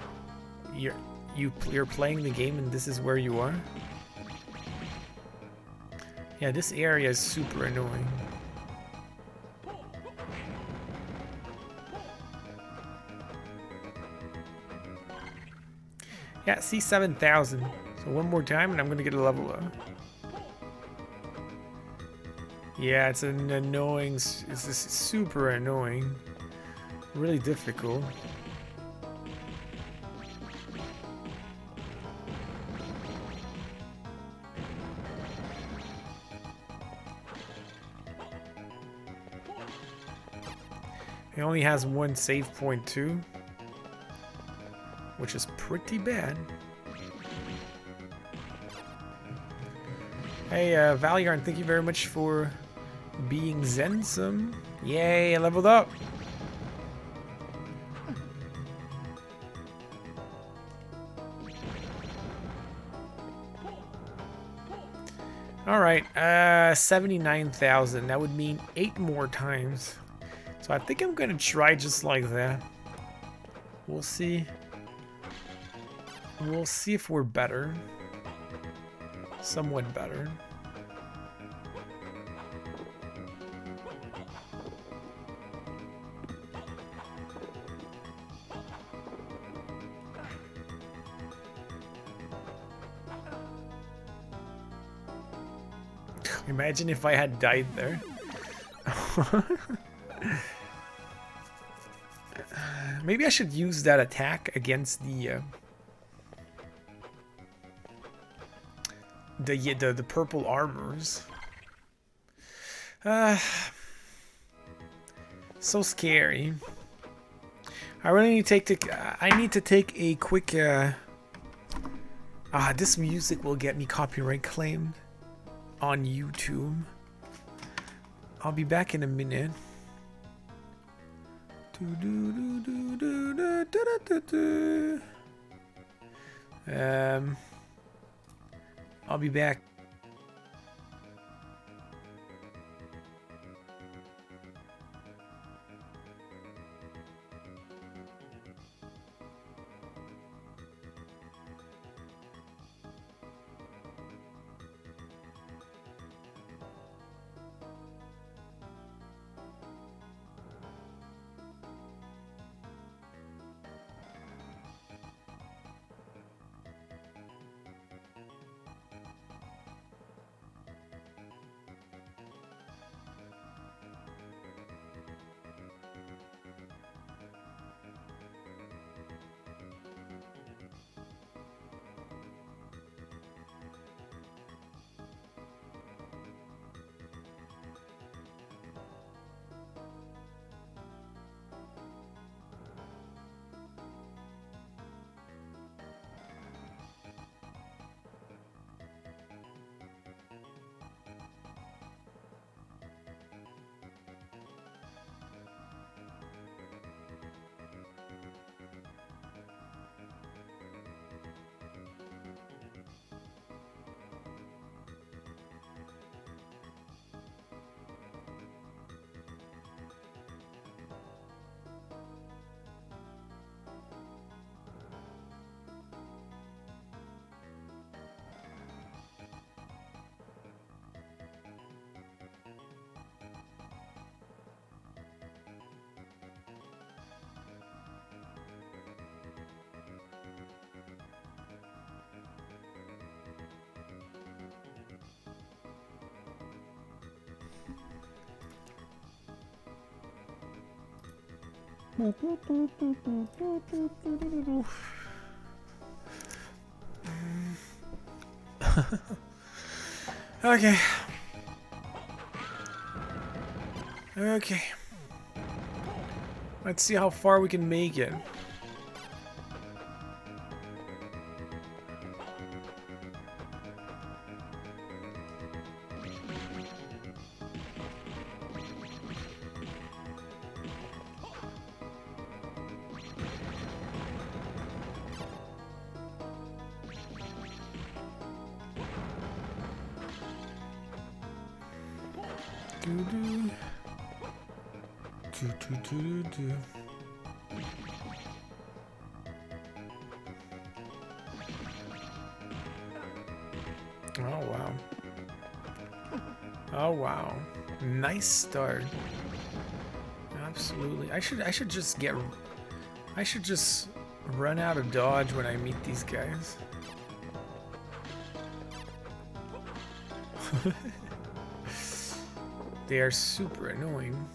you're playing the game and this is where you are? Yeah, this area is super annoying. Yeah, see 7,000. So one more time and I'm gonna get a level up. Yeah, it's an annoying, it's just super annoying. Really difficult. It only has one save point too, which is pretty bad. Hey, Valiarn, thank you very much for being Zensome. Yay, I leveled up. All right, 79,000. That would mean 8 more times. So I think I'm gonna try just like that. We'll see. We'll see if we're better. Somewhat better. Imagine if I had died there. Maybe I should use that attack against the purple armors. So scary. I really need to take a quick. This music will get me copyright claimed on YouTube. I'll be back in a minute. I'll be back. Okay. Okay. Let's see how far we can make it. Oh wow. Oh wow. Nice start. Absolutely. I should just run out of dodge when I meet these guys. They are super annoying.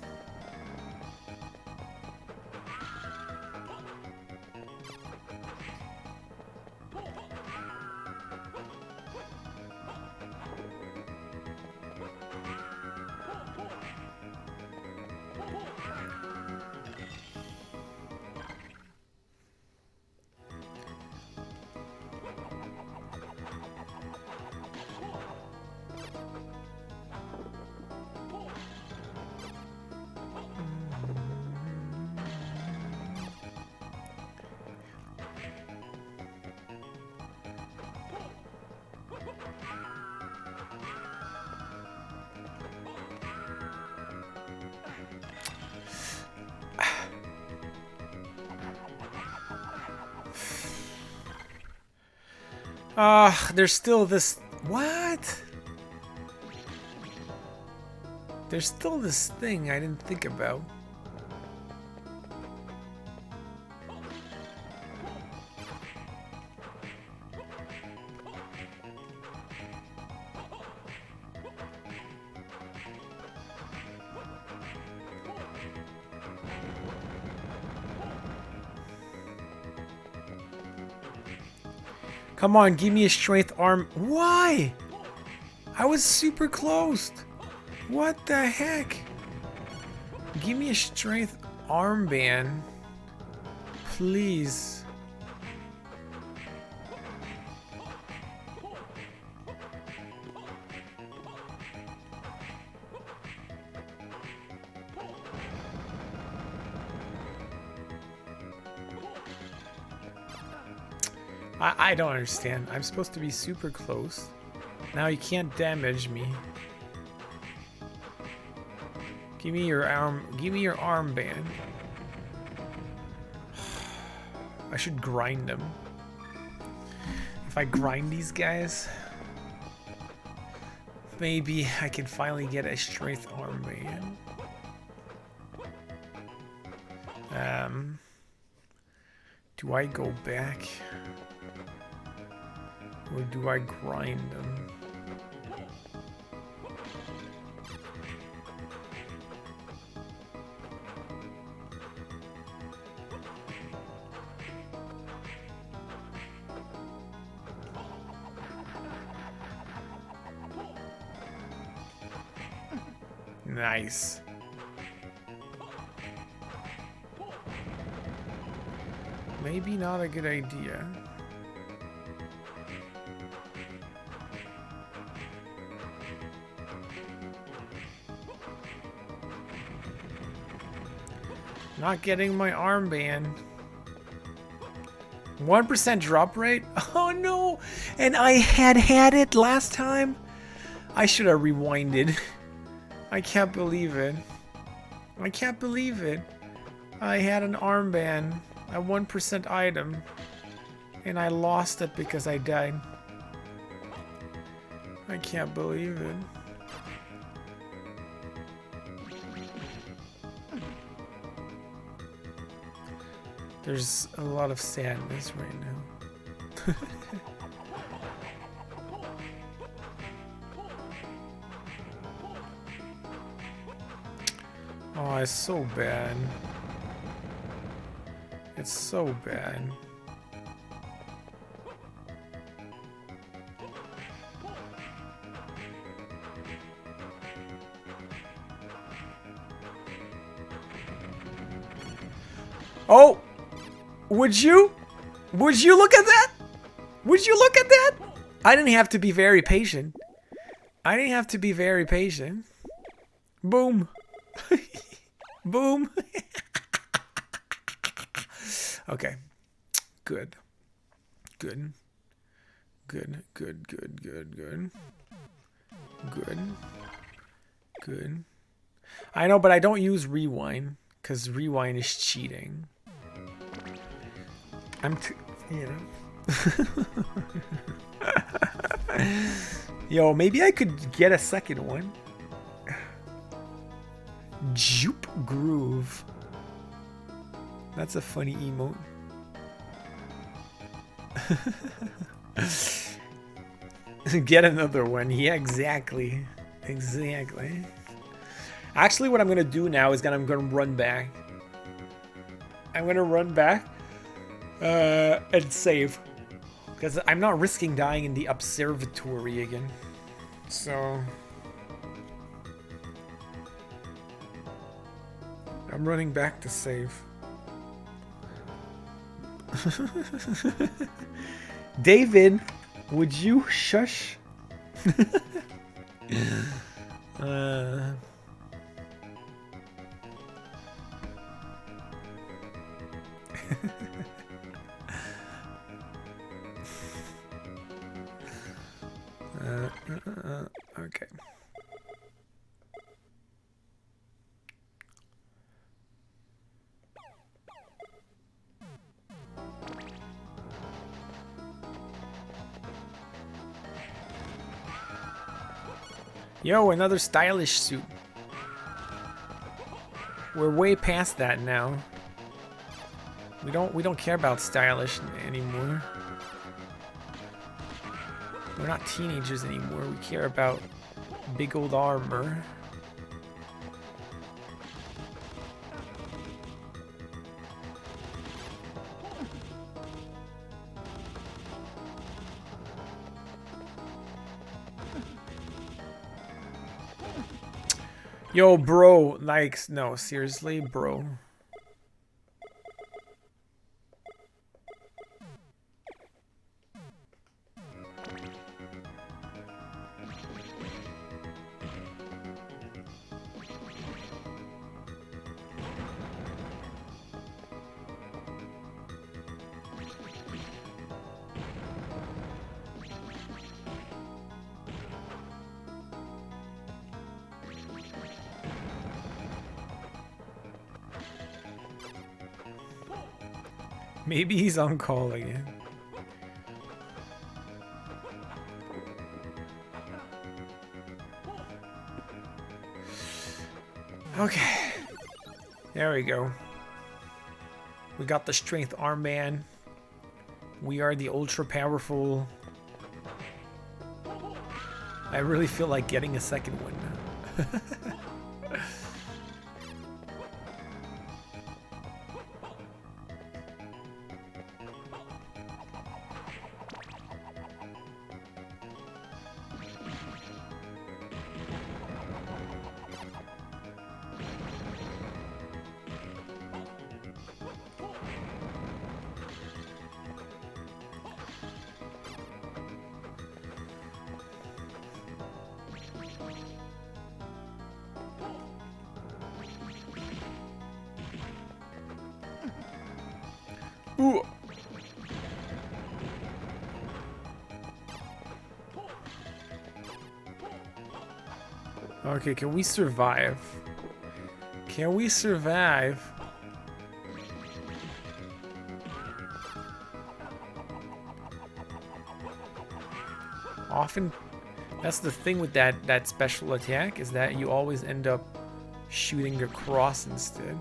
There's still this... What? There's still this thing I didn't think about. Come on, give me a strength arm. Why? I was super close. What the heck? Give me a strength armband. Please. I don't understand. I'm supposed to be super close. Now you can't damage me. Give me your arm. Give me your armband. I should grind them. If I grind these guys, maybe I can finally get a strength armband. Do I go back? Or do I grind them? Nice. Maybe not a good idea. Not getting my armband. 1% drop rate? Oh no! And I had it last time? I should have rewinded. I can't believe it. I can't believe it. I had an armband, a 1% item, and I lost it because I died. I can't believe it. There's a lot of sadness right now. Oh, it's so bad. It's so bad. Oh! Would you look at that? Would you look at that? I didn't have to be very patient. I didn't have to be very patient. Boom. Boom. Okay. Good. Good. Good. Good. Good. Good. Good. Good. Good. I know, but I don't use rewind because rewind is cheating. I'm too, you know. Yo, maybe I could get a second one. Jupe Groove. That's a funny emote. Get another one. Yeah, exactly. Exactly. Actually, what I'm gonna do now is I'm gonna run back. I'm gonna run back and save. Because I'm not risking dying in the observatory again. So I'm running back to save. David, would you shush? Okay. Yo, another stylish suit. We're way past that now. We don't care about stylish anymore. We're not teenagers anymore. We care about big old armor. Yo, bro, like, no, seriously, bro. Maybe he's on call again. Okay. There we go. We got the strength armband. We are the ultra powerful. I really feel like getting a second one now. Ooh. Okay, can we survive? Can we survive? Often, that's the thing with that special attack, is that you always end up shooting across instead.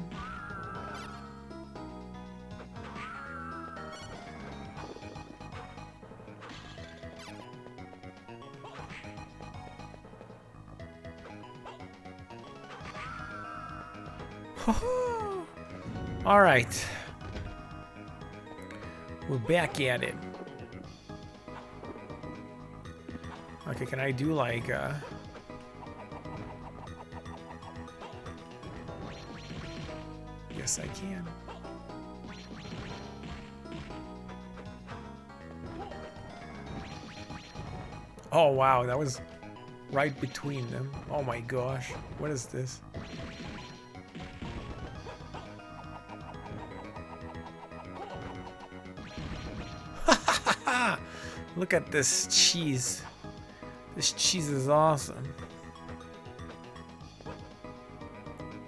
All right, we're back at it. Okay, can I do like yes, I can. Oh wow, that was right between them. Oh my gosh, what is this? Look at this cheese. This cheese is awesome.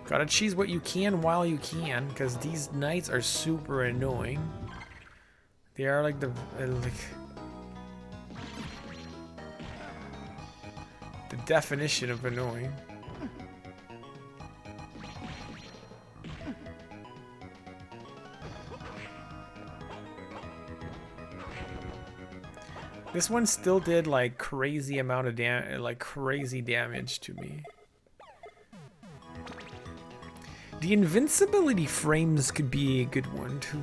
Gotta cheese what you can while you can, because these knights are super annoying. They are like the definition of annoying. This one still did like crazy amount of crazy damage to me. The invincibility frames could be a good one too.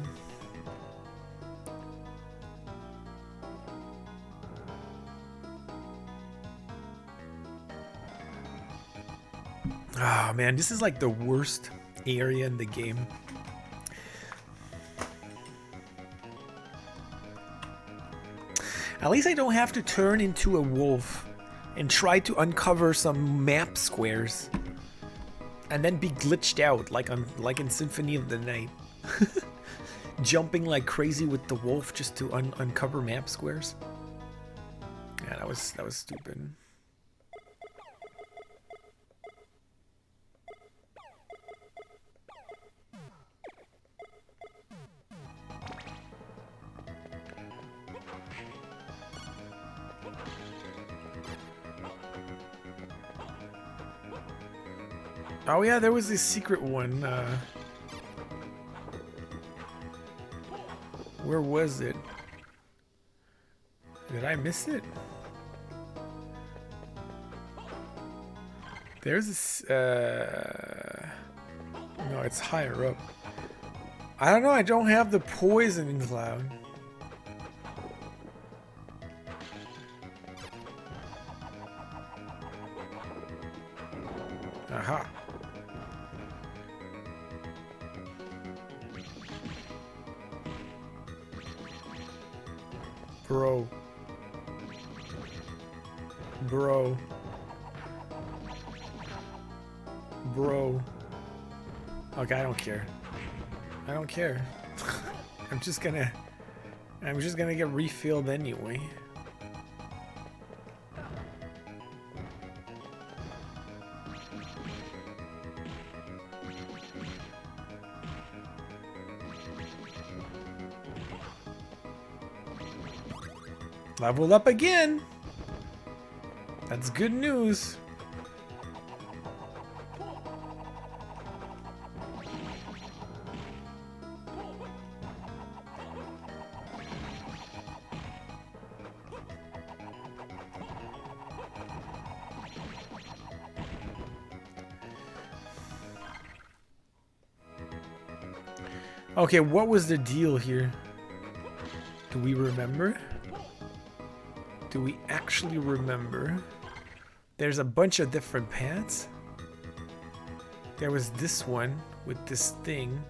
Oh man, this is like the worst area in the game. At least I don't have to turn into a wolf and try to uncover some map squares and then be glitched out like in Symphony of the Night. Jumping like crazy with the wolf just to uncover map squares. Yeah, that was stupid. Oh yeah, there was this secret one. Where was it? Did I miss it? There's this, no, it's higher up. I don't know, I don't have the poison cloud. Aha. Bro. Bro. Bro. Okay, I don't care. I don't care. I'm just gonna get refilled anyway. Leveled up again. That's good news. Okay, what was the deal here? Do we remember? Do we actually remember? There's a bunch of different paths. There was this one with this thing.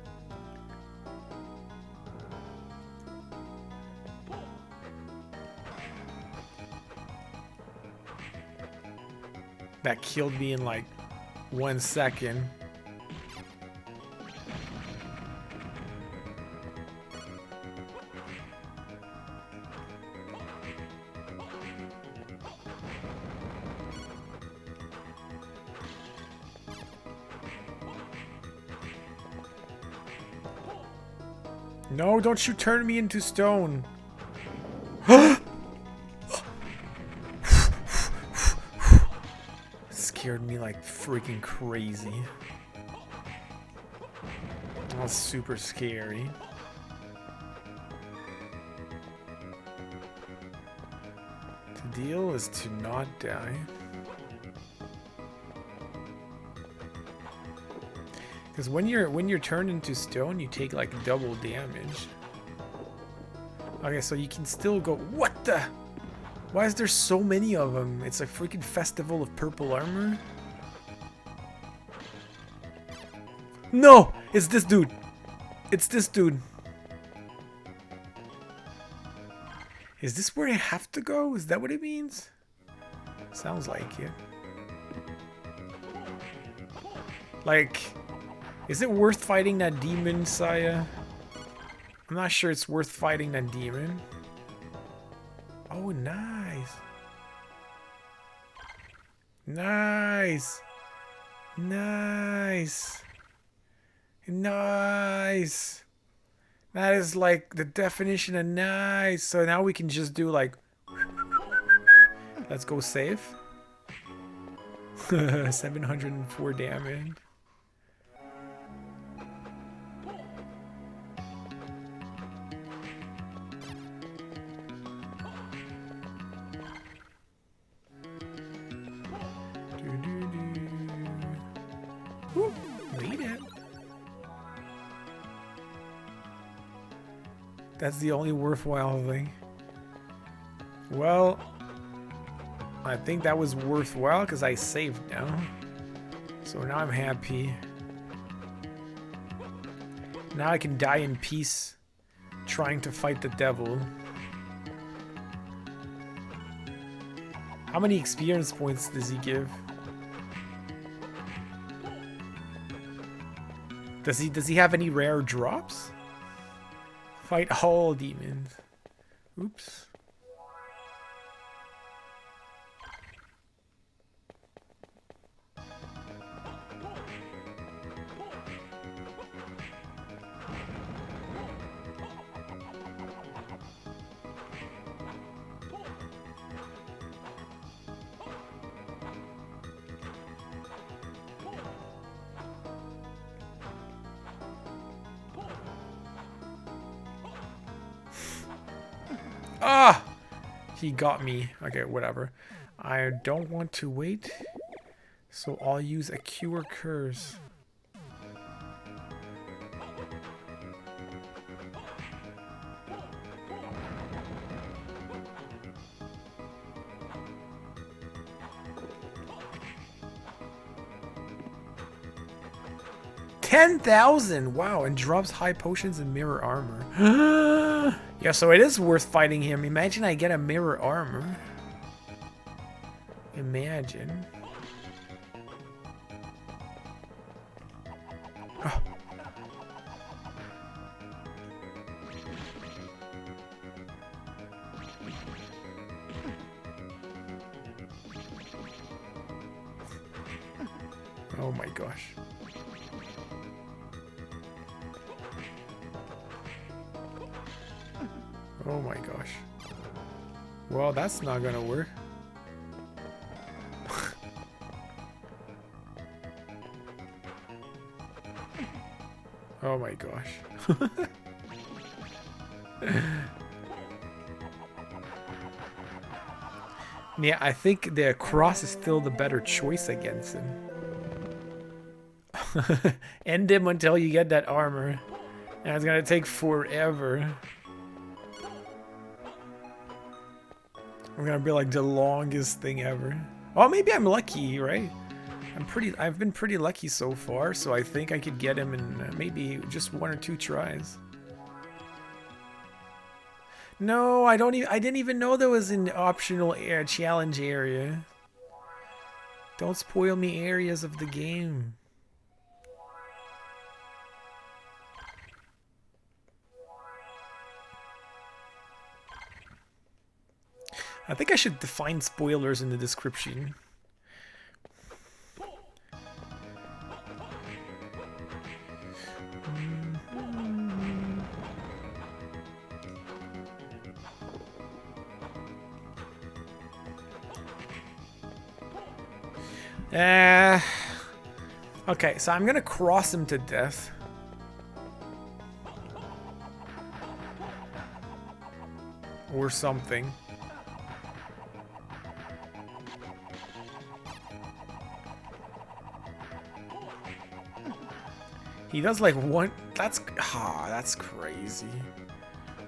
That killed me in like 1 second. No, don't you turn me into stone. Scared me like freaking crazy. That was super scary. The deal is to not die. Because when you're turned into stone, you take like double damage. Okay, so you can still go. What the? Why is there so many of them? It's a freaking festival of purple armor. No, it's this dude. It's this dude. Is this where I have to go? Is that what it means? Sounds like it. Like. Is it worth fighting that demon, Saya? I'm not sure it's worth fighting that demon. Oh, nice. Nice. Nice. Nice. That is like the definition of nice. So now we can just do like... Let's go save. 704 damage. Made it. That's the only worthwhile thing. Well, I think that was worthwhile because I saved now. So now I'm happy. Now I can die in peace trying to fight the devil. How many experience points does he give? Does he have any rare drops? Fight all demons. Oops. Ah! He got me. Okay, whatever. I don't want to wait, so I'll use a cure curse. 10,000! Wow, and drops high potions and mirror armor. Yeah, so it is worth fighting him. Imagine I get a mirror armor. Imagine. Oh. Oh my gosh. Oh my gosh. Well, that's not gonna work. Oh my gosh. Yeah, I think the cross is still the better choice against him. End him until you get that armor. And it's gonna take forever. I'm gonna be like the longest thing ever. Oh, maybe I'm lucky, right? I've been pretty lucky so far, so I think I could get him in maybe just 1 or 2 tries. No, I didn't even know there was an optional challenge area. Don't spoil me areas of the game. I think I should define spoilers in the description. Okay, so I'm gonna cross him to death. Or something. He does like one. That's crazy.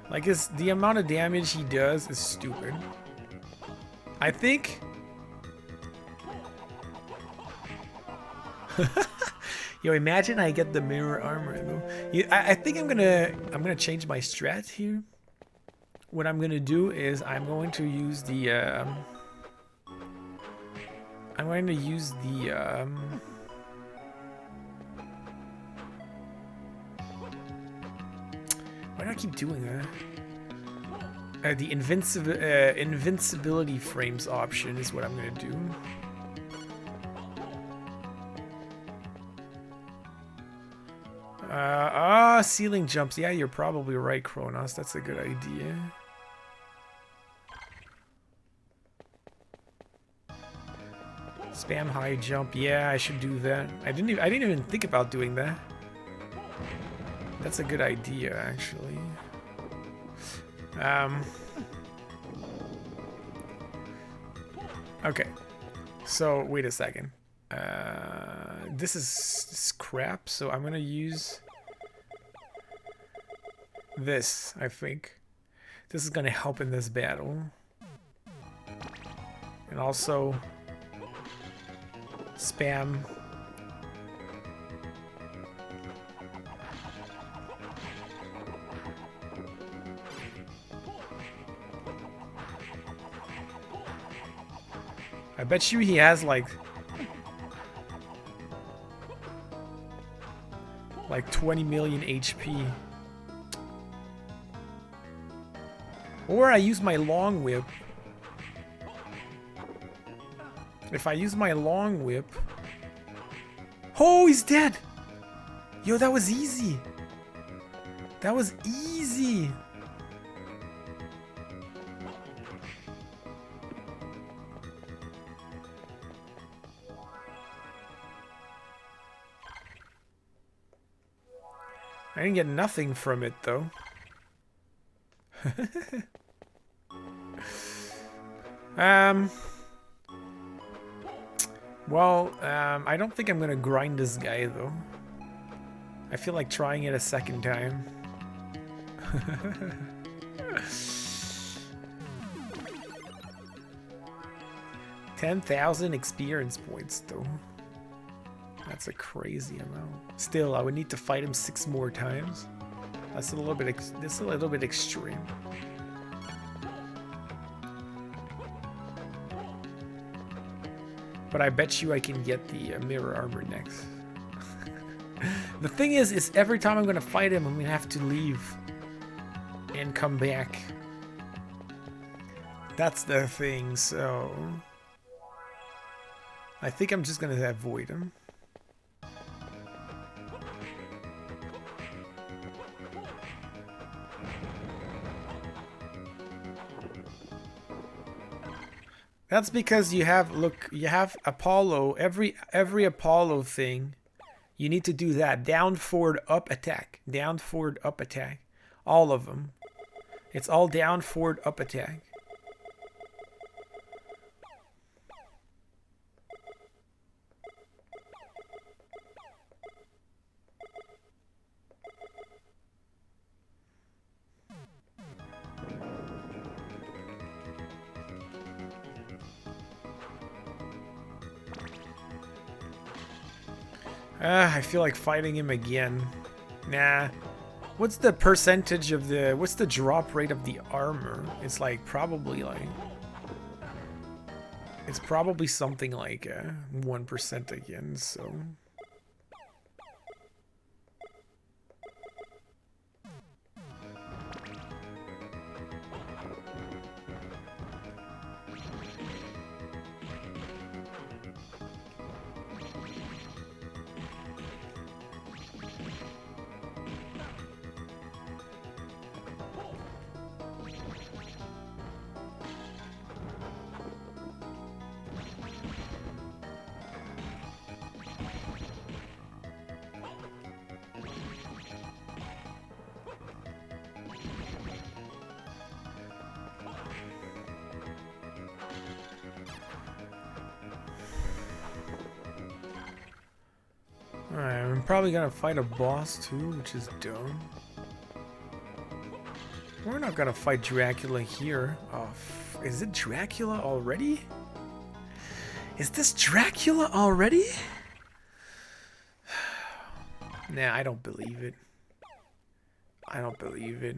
Like the amount of damage he does is stupid. I think. Yo, imagine I get the mirror armor though. I think I'm gonna change my strat here. What I'm gonna do is I'm going to use the why do I keep doing that? The invincibility frames option is what I'm gonna do. Ceiling jumps. Yeah, you're probably right, Kronos. That's a good idea. Spam high jump. Yeah, I should do that. I didn't even think about doing that. That's a good idea, actually. Okay. So wait a second. This is crap. So I'm gonna use this. I think this is gonna help in this battle, and also spam. I bet you he has like 20 million HP. Or I use my long whip. If I use my long whip... Oh, he's dead! Yo, that was easy. That was easy. I didn't get nothing from it, though. Well, I don't think I'm gonna grind this guy, though. I feel like trying it a second time. 10,000 experience points, though. That's a crazy amount. Still, I would need to fight him 6 more times. That's a little bit. That's a little bit extreme. But I bet you I can get the mirror armor next. The thing is every time I'm gonna fight him, I'm gonna have to leave and come back. That's the thing. So I think I'm just gonna avoid him. That's because you have, look, you have Apollo, every Apollo thing, you need to do that. Down, forward, up, attack. Down, forward, up, attack. All of them. It's all down, forward, up, attack. I feel like fighting him again. Nah. What's the percentage of the... What's the drop rate of the armor? It's like probably like... It's probably something like 1% again, so... Alright, I'm probably gonna fight a boss too, which is dumb. We're not gonna fight Dracula here. Oh, is it Dracula already? Is this Dracula already? Nah, I don't believe it. I don't believe it.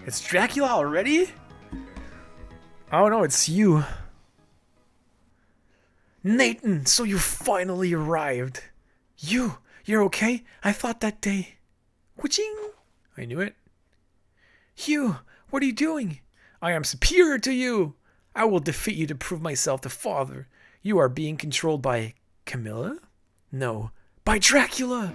It's Dracula already? Oh no, it's you. Nathan, so you finally arrived. You're okay? I thought that day... Witching? I knew it. Hugh, what are you doing? I am superior to you. I will defeat you to prove myself the father. You are being controlled by Camilla? No, by Dracula.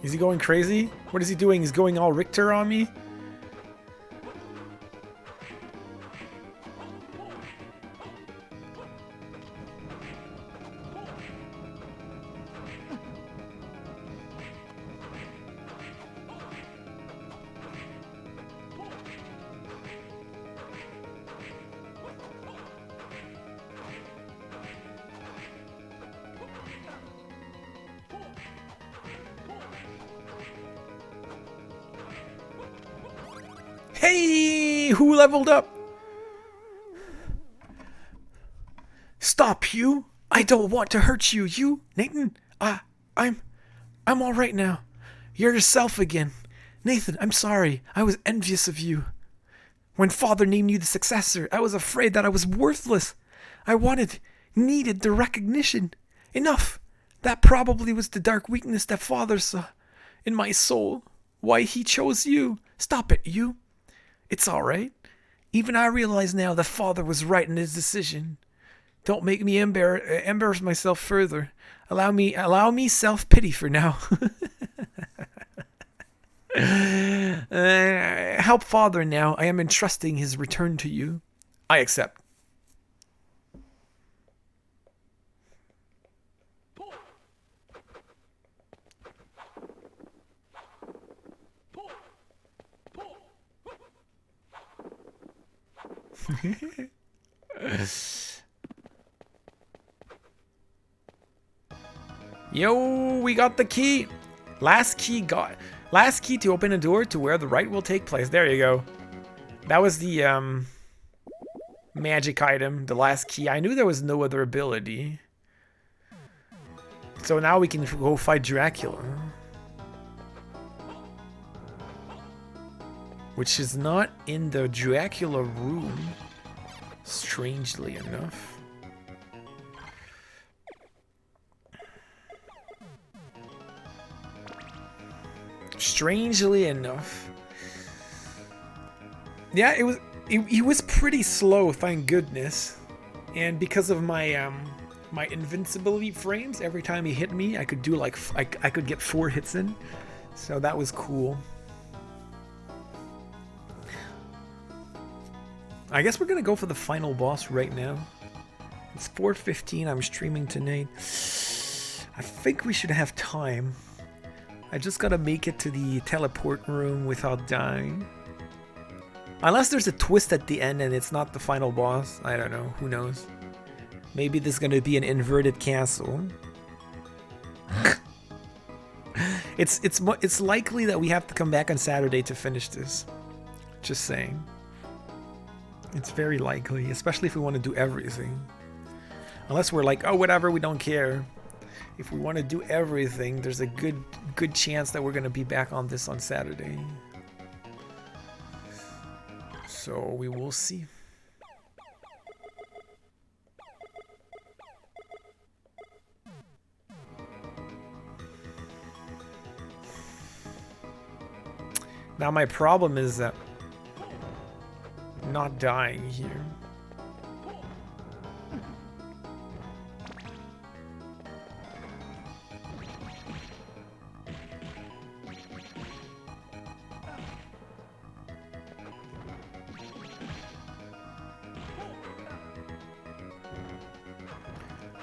Is he going crazy? What is he doing? He's going all Richter on me? Hey, who leveled up? Stop, Hugh. I don't want to hurt you. You, Nathan, I'm all right now. You're yourself again. Nathan, I'm sorry. I was envious of you. When Father named you the successor, I was afraid that I was worthless. I needed the recognition. Enough. That probably was the dark weakness that Father saw in my soul. Why he chose you. Stop it, you. It's all right. Even I realize now that Father was right in his decision. Don't make me embarrass myself further. Allow me self-pity for now. Help father now. I am entrusting his return to you. I accept. Yo, we got the key. Last key to open a door to where the rite will take place. There you go. That was the magic item, the last key. I knew there was no other ability. So now we can go fight Dracula. Which is not in the Dracula room, strangely enough. Strangely enough. Yeah, it was pretty slow, thank goodness. And because of my my invincibility frames, every time he hit me, I could do like I could get 4 hits in. So that was cool. I guess we're gonna go for the final boss right now. It's 4:15. I'm streaming tonight. I think we should have time. I just gotta make it to the teleport room without dying. Unless there's a twist at the end and it's not the final boss. I don't know. Who knows? Maybe there's gonna be an inverted castle. It's likely that we have to come back on Saturday to finish this. Just saying. It's very likely, especially if we want to do everything. Unless we're like, oh, whatever, we don't care. If we want to do everything, there's a good chance that we're going to be back on this on Saturday. So we will see. Now my problem is that not dying here.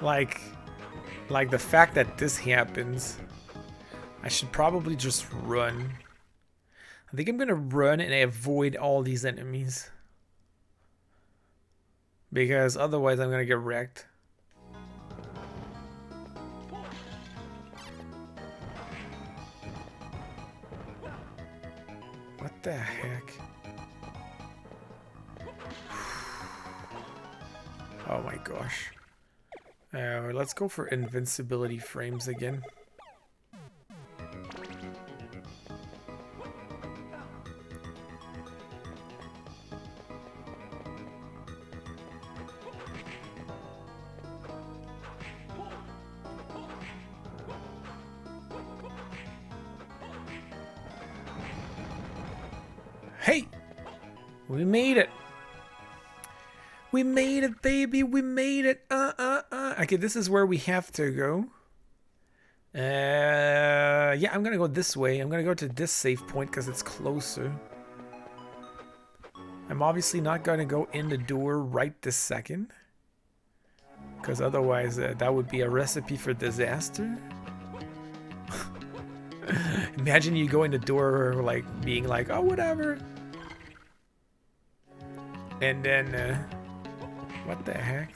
Like the fact that this happens, I should probably just run. I think I'm gonna run and avoid all these enemies. Because otherwise I'm gonna get wrecked. What the heck? Oh my gosh. Let's go for invincibility frames again. Hey! We made it! We made it, baby! We made it! Okay, this is where we have to go. Yeah, I'm gonna go this way. I'm gonna go to this save point because it's closer. I'm obviously not gonna go in the door right this second. Because otherwise, that would be a recipe for disaster. Imagine you go in the door, like, being like, oh, whatever. And then, what the heck?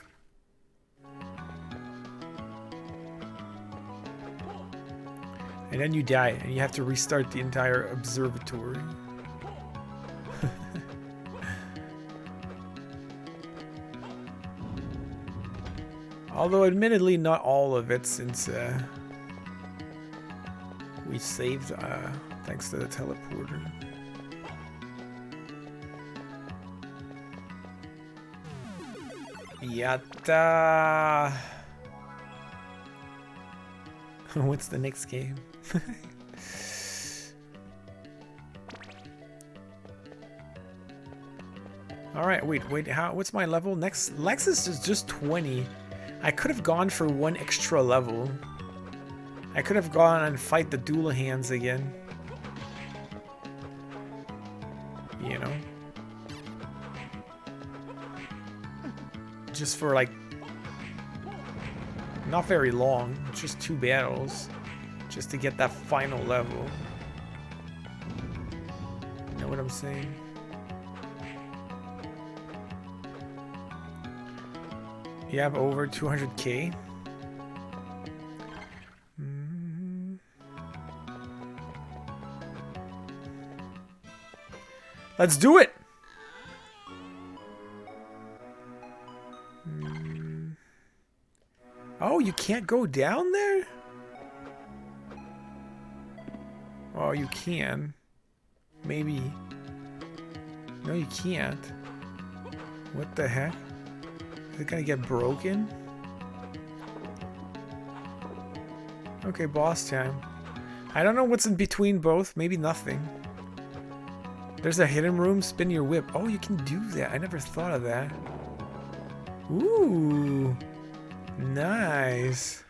And then you die, and you have to restart the entire observatory. Although, admittedly, not all of it, since we saved thanks to the teleporter. Yatta! What's the next game? Alright, wait, what's my level? Next, Lexus is just 20. I could have gone for 1 extra level. I could have gone and fight the Doulahands again. you know? Just for like, not very long, just 2 battles, just to get that final level. You know what I'm saying? You have over 200K? Let's do it! Oh, you can't go down there? Oh, you can. Maybe. No, you can't. What the heck? Is it gonna get broken? Okay, boss time. I don't know what's in between both. Maybe nothing. There's a hidden room. Spin your whip. Oh, you can do that. I never thought of that. Ooh. Nice.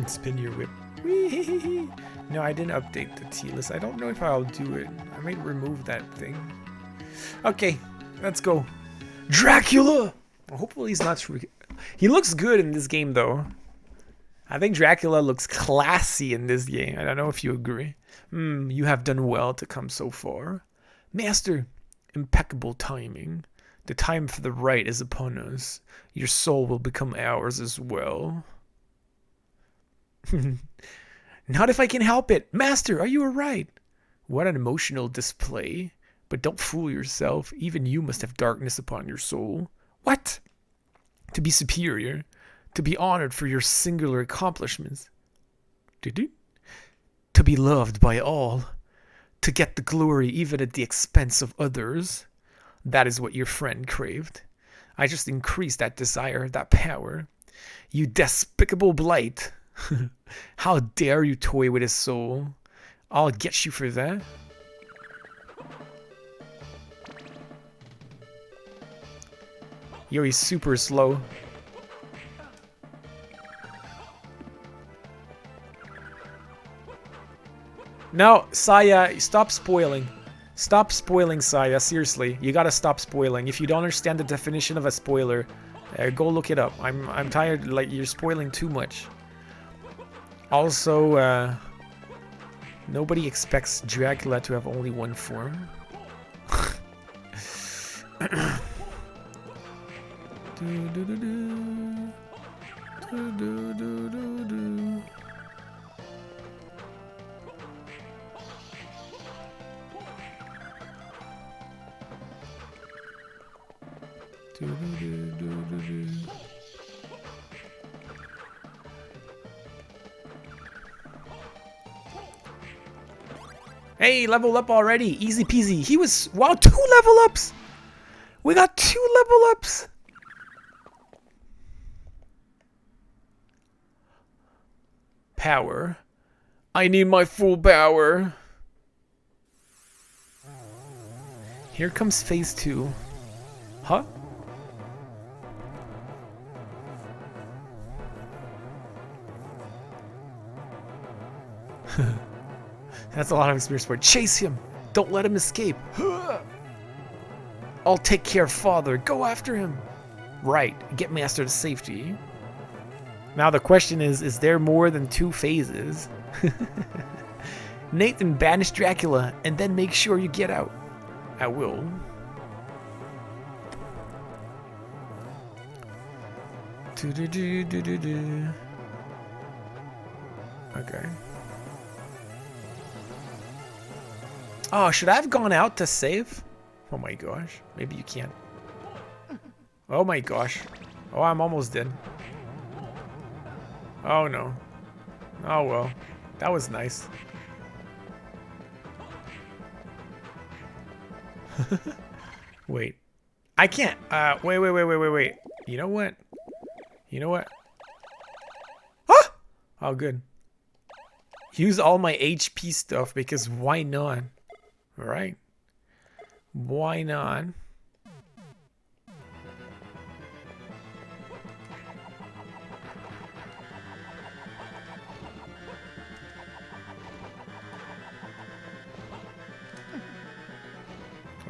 Spin your whip. Whee! No, I didn't update the T-list. I don't know if I'll do it. I might remove that thing. Okay, let's go. Dracula! Hopefully he's not... He looks good in this game, though. I think Dracula looks classy in this game. I don't know if you agree. You have done well to come so far. Master, impeccable timing. The time for the right is upon us. Your soul will become ours as well. Not if I can help it. Master, are you alright? What an emotional display. But don't fool yourself. Even you must have darkness upon your soul. What? To be superior. To be honored for your singular accomplishments. To be loved by all. To get the glory even at the expense of others. That is what your friend craved. I just increased that desire, that power. You despicable blight. How dare you toy with his soul? I'll get you for that. Yo, he's super slow. No, Saya, stop spoiling. Stop spoiling, Saya. Seriously, you gotta stop spoiling. If you don't understand the definition of a spoiler, go look it up. I'm tired. Like, you're spoiling too much. Also, nobody expects Dracula to have only one form. Hey, level up already. Easy peasy. He was... Wow, 2 level ups. We got 2 level ups. Power. I need my full power. Here comes phase 2. Huh? That's a lot of experience for it. Chase him! Don't let him escape! I'll take care, father. Go after him! Right. Get Master to safety. Now the question is there more than 2 phases? Nathan, banish Dracula, and then make sure you get out. I will. Okay. Oh, should I have gone out to save? Oh my gosh. Maybe you can't. Oh my gosh. Oh, I'm almost dead. Oh no. Oh well. That was nice. Wait. I can't. Wait. You know what? You know what? Ah! Oh, good. Use all my HP stuff because why not? Alright. Why not?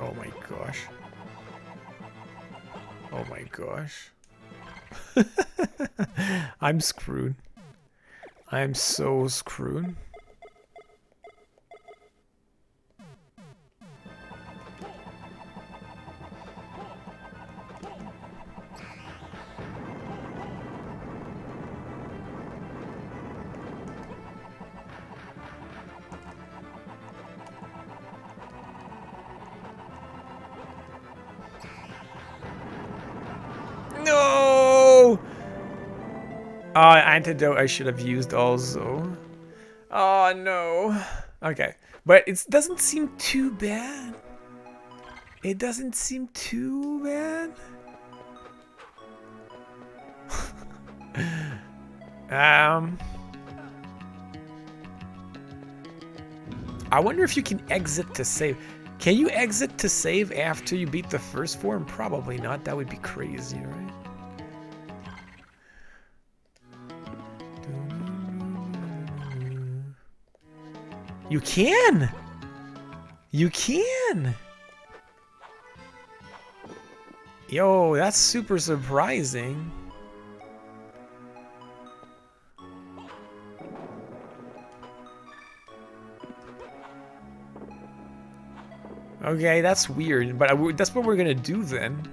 Oh my gosh. Oh my gosh. I'm screwed. I'm so screwed. No! Antidote I should have used also. Oh no. Okay, but it doesn't seem too bad. It doesn't seem too bad. I wonder if you can exit to save. Can you exit to save after you beat the first form? Probably not. That would be crazy, right? You can! You can! Yo, that's super surprising. Okay, that's weird, but that's what we're gonna do then.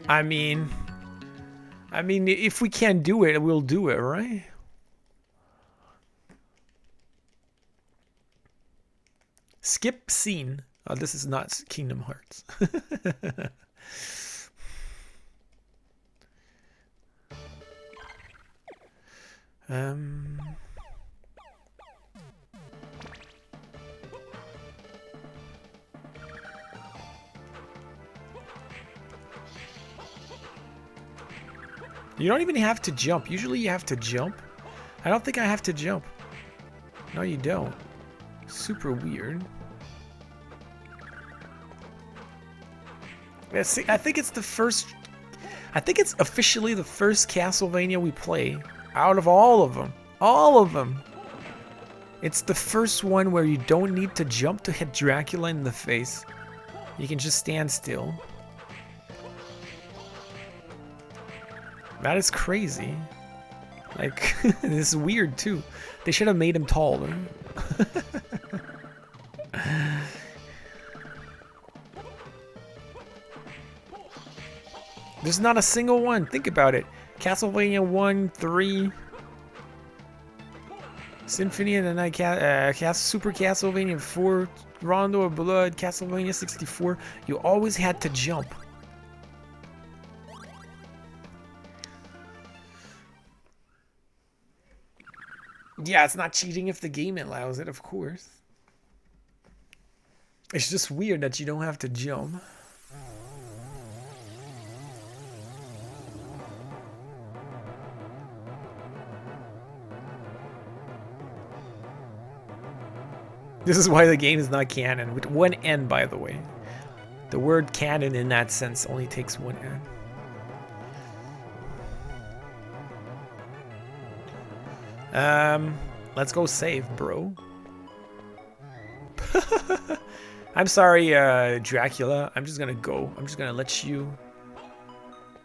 I mean, if we can't do it, we'll do it, right? Skip scene. Oh, this is not Kingdom Hearts. You don't even have to jump. Usually you have to jump. I don't think I have to jump. No, you don't. Super weird. I think it's the first... I think it's officially the first Castlevania we play out of all of them. All of them. It's the first one where you don't need to jump to hit Dracula in the face. You can just stand still. That is crazy. Like, this is weird too. They should have made him taller. There's not a single one. Think about it. Castlevania 1, 3, Symphony, and then Super Castlevania 4, Rondo of Blood, Castlevania 64. You always had to jump. Yeah, it's not cheating if the game allows it, of course. It's just weird that you don't have to jump. This is why the game is not canon, with one N, by the way. The word canon in that sense only takes one N. Let's go save, bro. I'm sorry, Dracula. I'm just gonna go. I'm just gonna let you...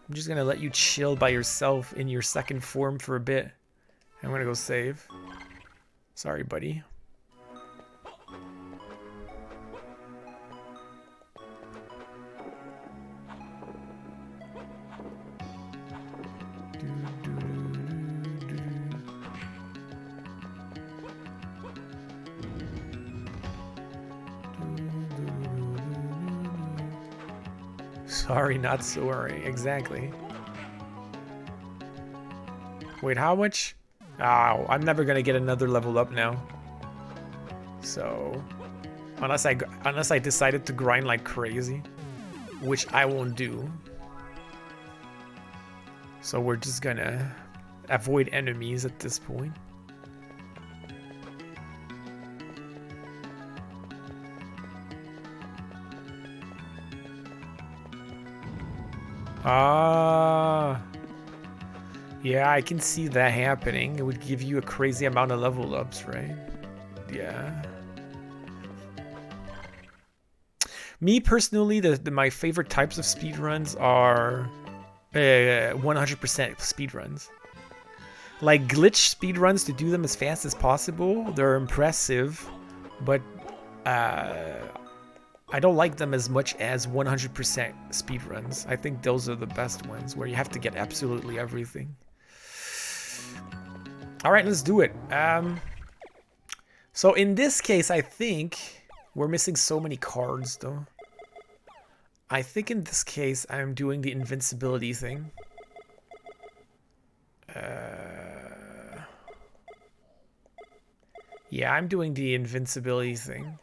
I'm just gonna let you chill by yourself in your second form for a bit. I'm gonna go save. Sorry, buddy. Sorry, not sorry. Exactly. Wait, how much? Oh, I'm never gonna get another level up now. So, unless I decided to grind like crazy, which I won't do. So we're just gonna avoid enemies at this point. Ah, yeah, I can see that happening. It would give you a crazy amount of level ups, right? Yeah. Me personally, my favorite types of speedruns are 100% speedruns. Like glitch speedruns, to do them as fast as possible, they're impressive, but I don't like them as much as 100% speedruns. I think those are the best ones, where you have to get absolutely everything. Alright, let's do it. So in this case, I think we're missing so many cards, though. I think in this case, I'm doing the invincibility thing. Yeah, I'm doing the invincibility thing.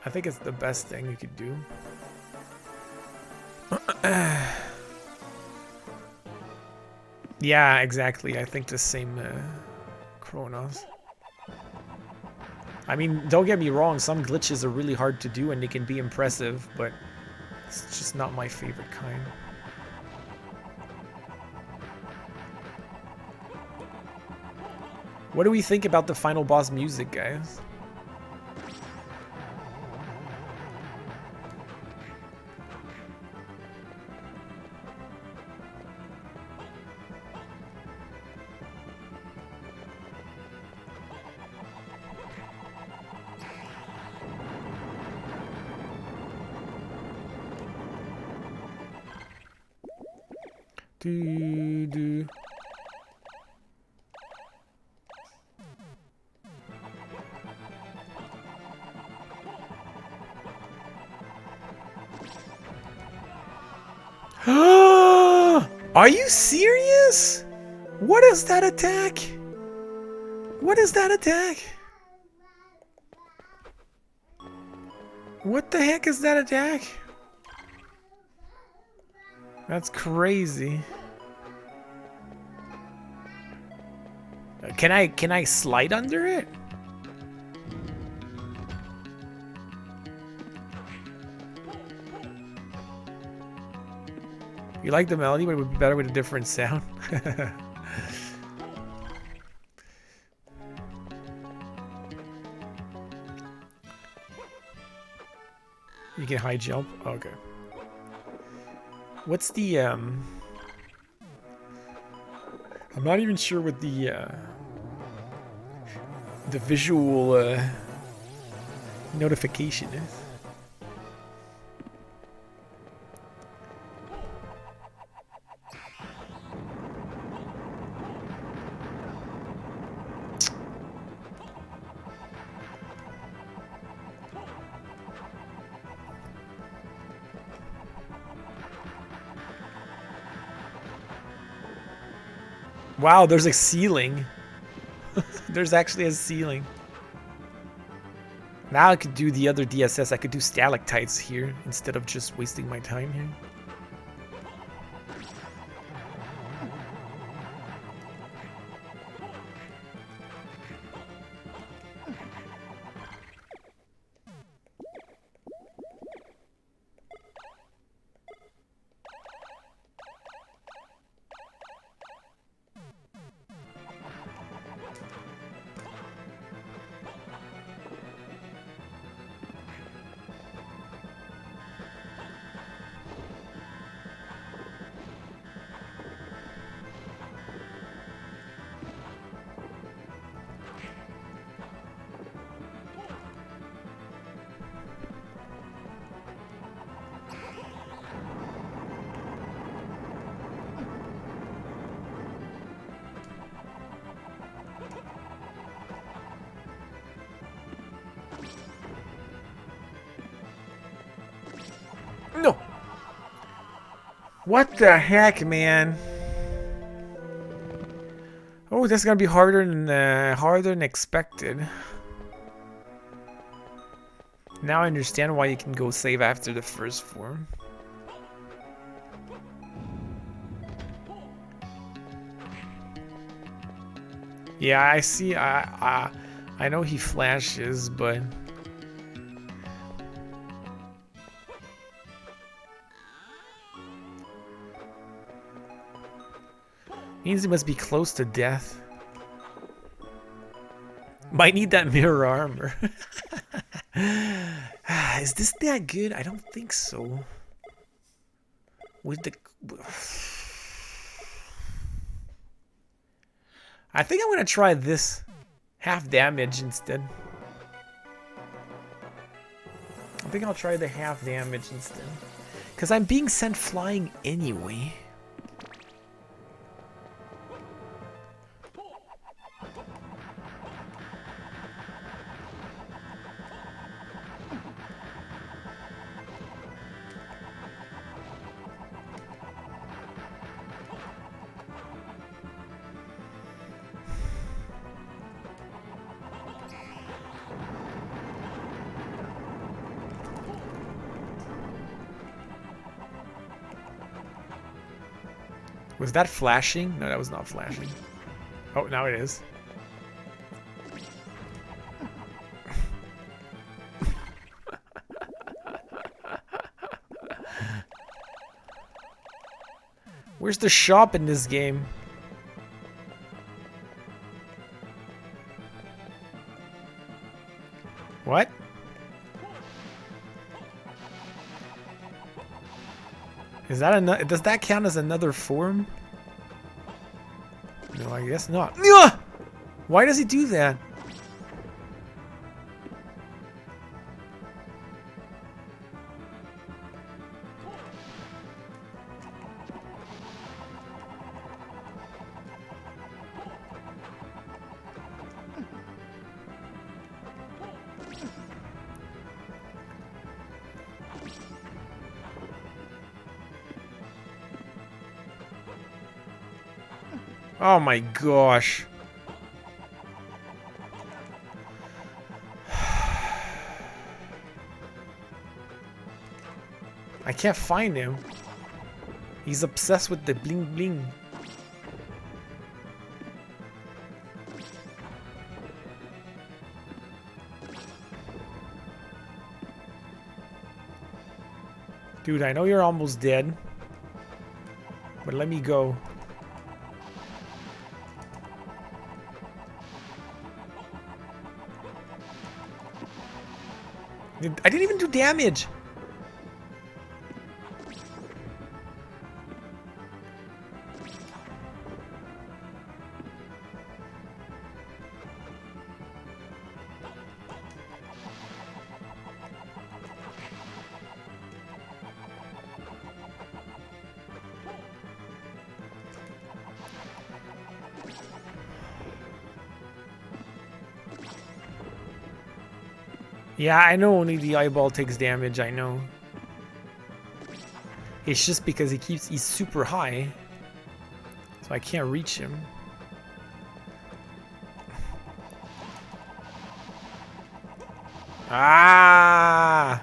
I think it's the best thing you could do. Yeah, exactly. I think the same Kronos. I mean, don't get me wrong, some glitches are really hard to do and they can be impressive, but it's just not my favorite kind. What do we think about the final boss music, guys? Do. Are you serious? What is that attack? What is that attack? What the heck is that attack? That's crazy. Can I slide under it? You like the melody, but it would be better with a different sound. You can high jump? Okay. What's the I'm not even sure what the visual notification is. Wow, there's a ceiling. There's actually a ceiling. Now I could do the other DSS. I could do stalactites here instead of just wasting my time here. No! What the heck, man? Oh, that's gonna be harder than expected. Now I understand why you can go save after the first form. Yeah, I see. I know he flashes, but means he must be close to death. Might need that mirror armor. Is this that good? I don't think so. With the... I think I'm gonna try this half damage instead. I think I'll try the half damage instead. Because I'm being sent flying anyway. Was that flashing? No, that was not flashing. Oh, now it is. Where's the shop in this game? What? Is that another? Does that count as another form? No, I guess not. Why does he do that? Oh my gosh. I can't find him. He's obsessed with the bling bling. Dude, I know you're almost dead. But let me go. I didn't even do damage. Yeah, I know only the eyeball takes damage, I know. It's just because he's super high. So I can't reach him. Ah!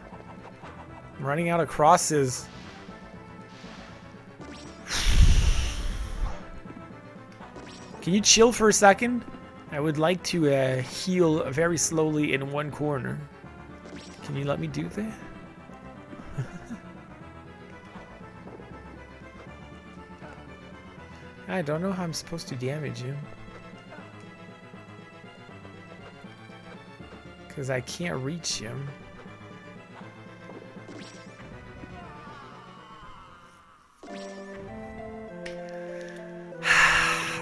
I'm running out of crosses. Can you chill for a second? I would like to heal very slowly in one corner. Can you let me do that? I don't know how I'm supposed to damage him. Because I can't reach him.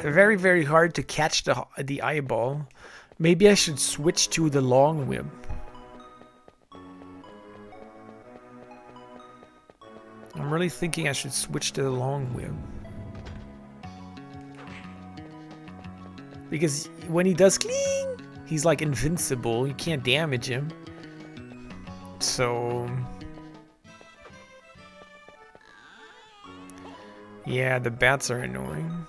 Very, very hard to catch the eyeball. Maybe I should switch to the long whip. I'm really thinking I should switch to the long whip. Because when he does cling, he's like invincible. You can't damage him. So... yeah, the bats are annoying.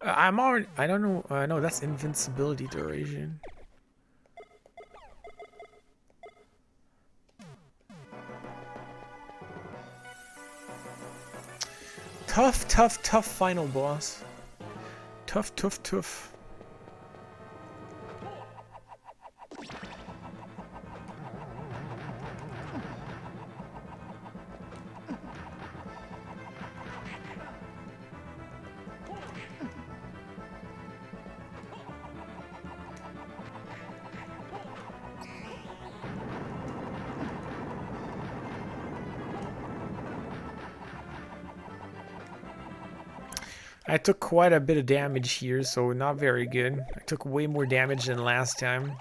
I'm already... I don't know... no, that's invincibility duration. Tough, tough, tough final boss. Tough, tough, tough. I took quite a bit of damage here, so not very good. I took way more damage than last time.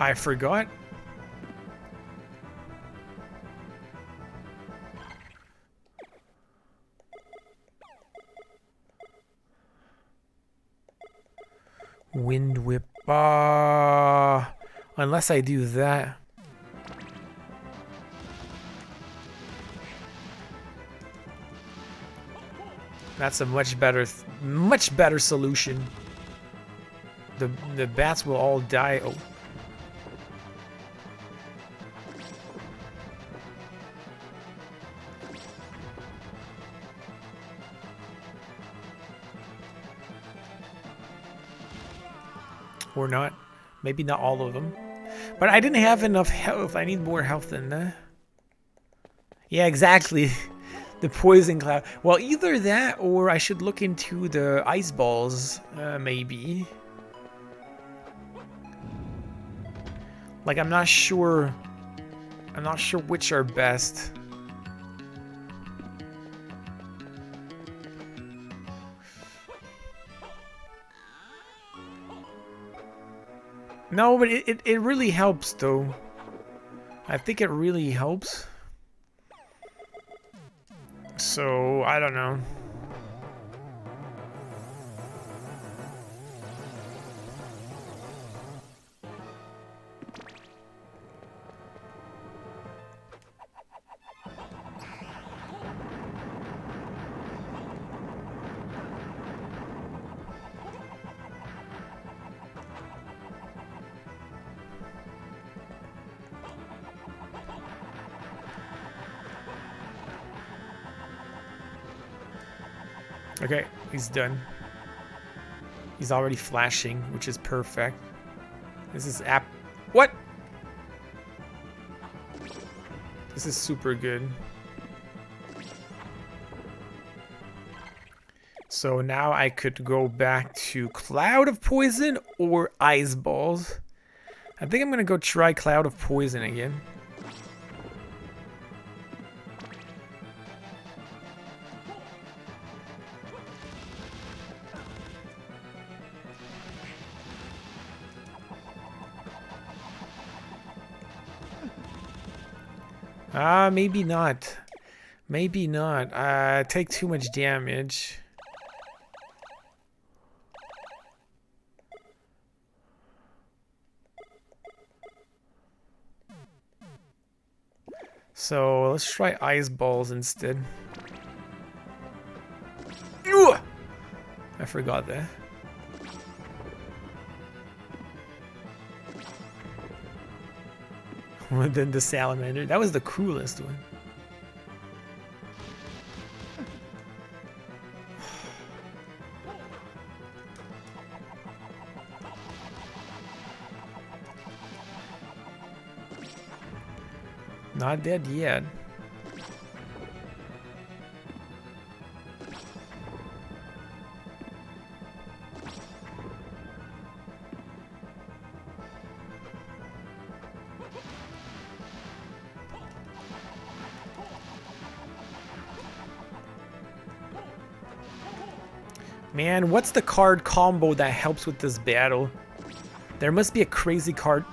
I forgot. Wind whip. Unless I do that. That's a much better solution. The bats will all die. Oh. Or not. Maybe not all of them. But I didn't have enough health. I need more health than that. Yeah, exactly. The poison cloud. Well, either that or I should look into the ice balls, maybe. Like, I'm not sure. I'm not sure which are best. No, but it really helps, though. I think it really helps. So, I don't know. Okay, he's done. He's already flashing, which is perfect. This is what? This is super good. So now I could go back to Cloud of Poison or Ice Balls. I think I'm gonna go try Cloud of Poison again. Maybe not. Maybe not. Take too much damage. So let's try ice balls instead. Ugh! I forgot that. Than the salamander. That was the coolest one. Not dead yet. Man, what's the card combo that helps with this battle? There must be a crazy card.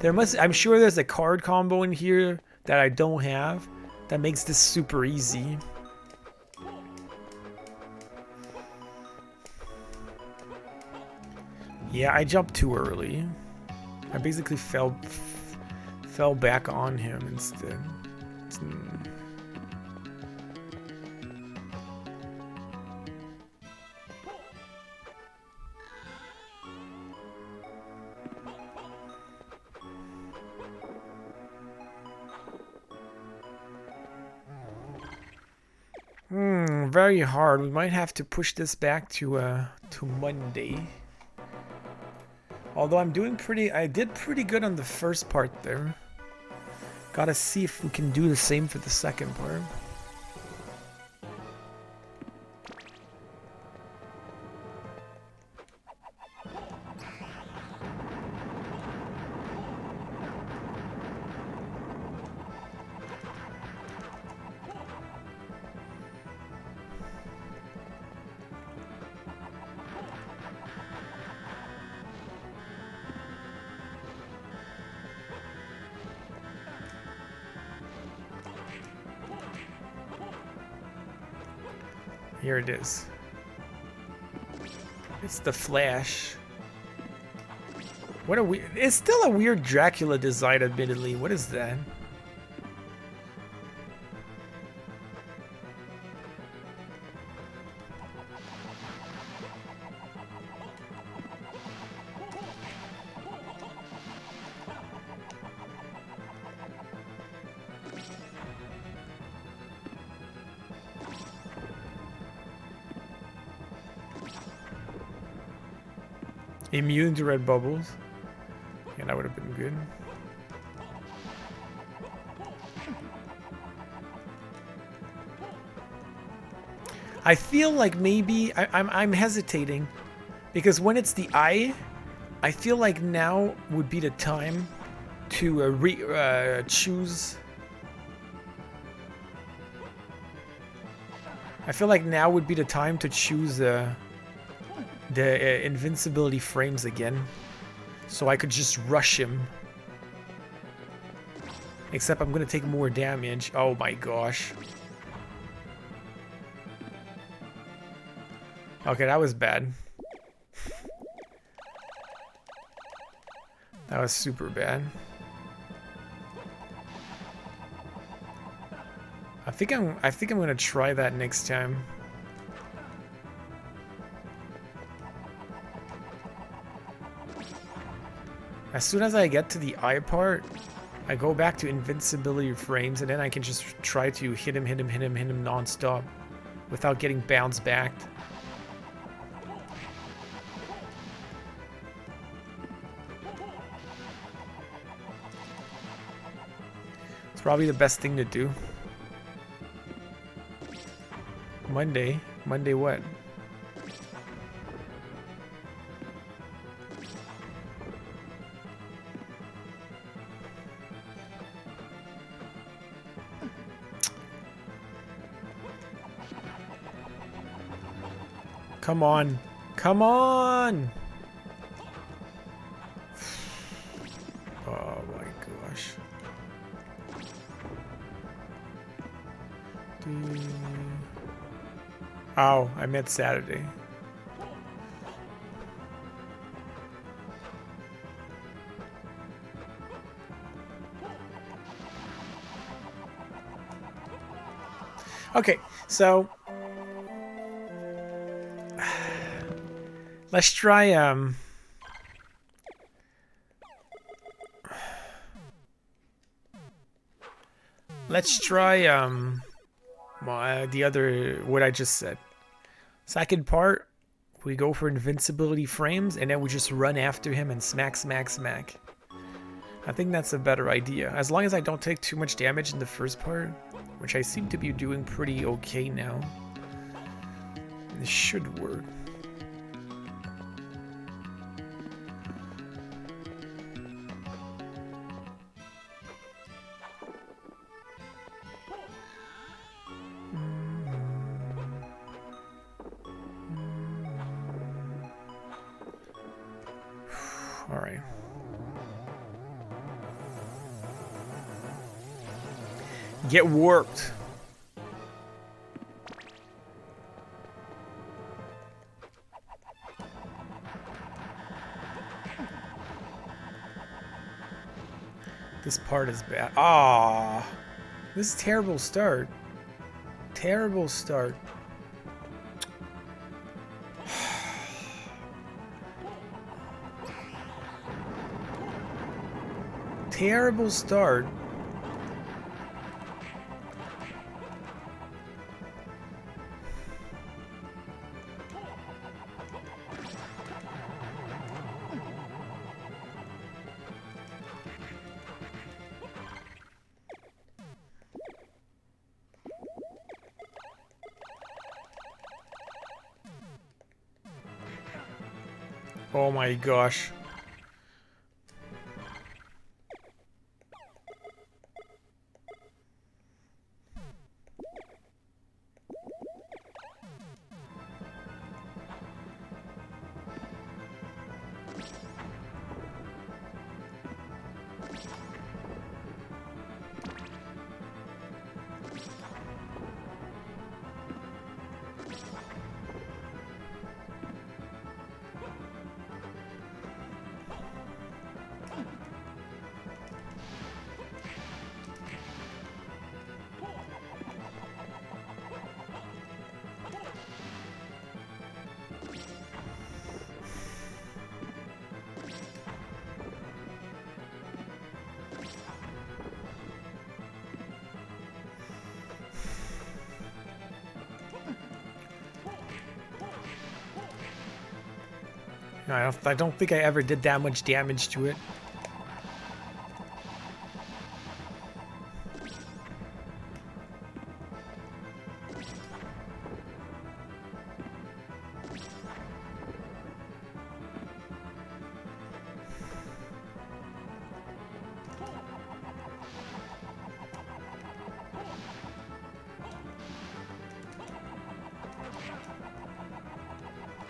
I'm sure there's a card combo in here that I don't have that makes this super easy. Yeah, I jumped too early. I basically fell back on him instead. Very hard. We might have to push this back to Monday. Although I did pretty good on the first part there. Gotta see if we can do the same for the second part. Here it is. It's the Flash. What a weird... It's still a weird Dracula design, admittedly. What is that? Immune to red bubbles. Yeah, that would have been good. I feel like maybe I'm hesitating because when it's the eye, I feel like now would be the time to choose. I feel like now would be the time to choose the invincibility frames again, so I could just rush him. Except I'm gonna take more damage. Oh my gosh. Okay, that was bad. That was super bad. I think I'm gonna try that next time. As soon as I get to the eye part, I go back to invincibility frames, and then I can just try to hit him non-stop without getting bounced back. It's probably the best thing to do. Monday? Monday what? Come on. Come on! Oh my gosh. Oh, I meant Saturday. Okay, so let's try the other, what I just said. Second part, we go for invincibility frames, and then we just run after him and smack, smack, smack. I think that's a better idea. As long as I don't take too much damage in the first part, which I seem to be doing pretty okay now. This should work. All right. Get warped. This part is bad. Ah, this is terrible start. Terrible start. Terrible start. Oh my gosh. I don't think I ever did that much damage to it.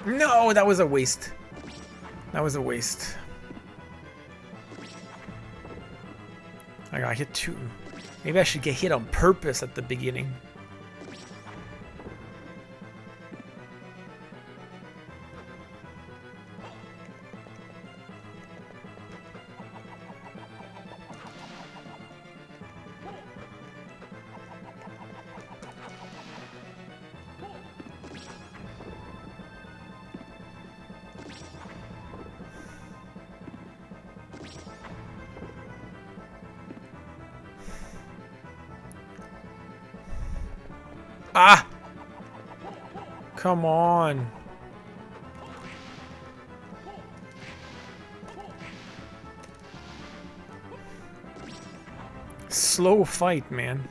No, that was a waste. That was a waste. I got hit too. Maybe I should get hit on purpose at the beginning. Ah! Come on. Slow fight, man.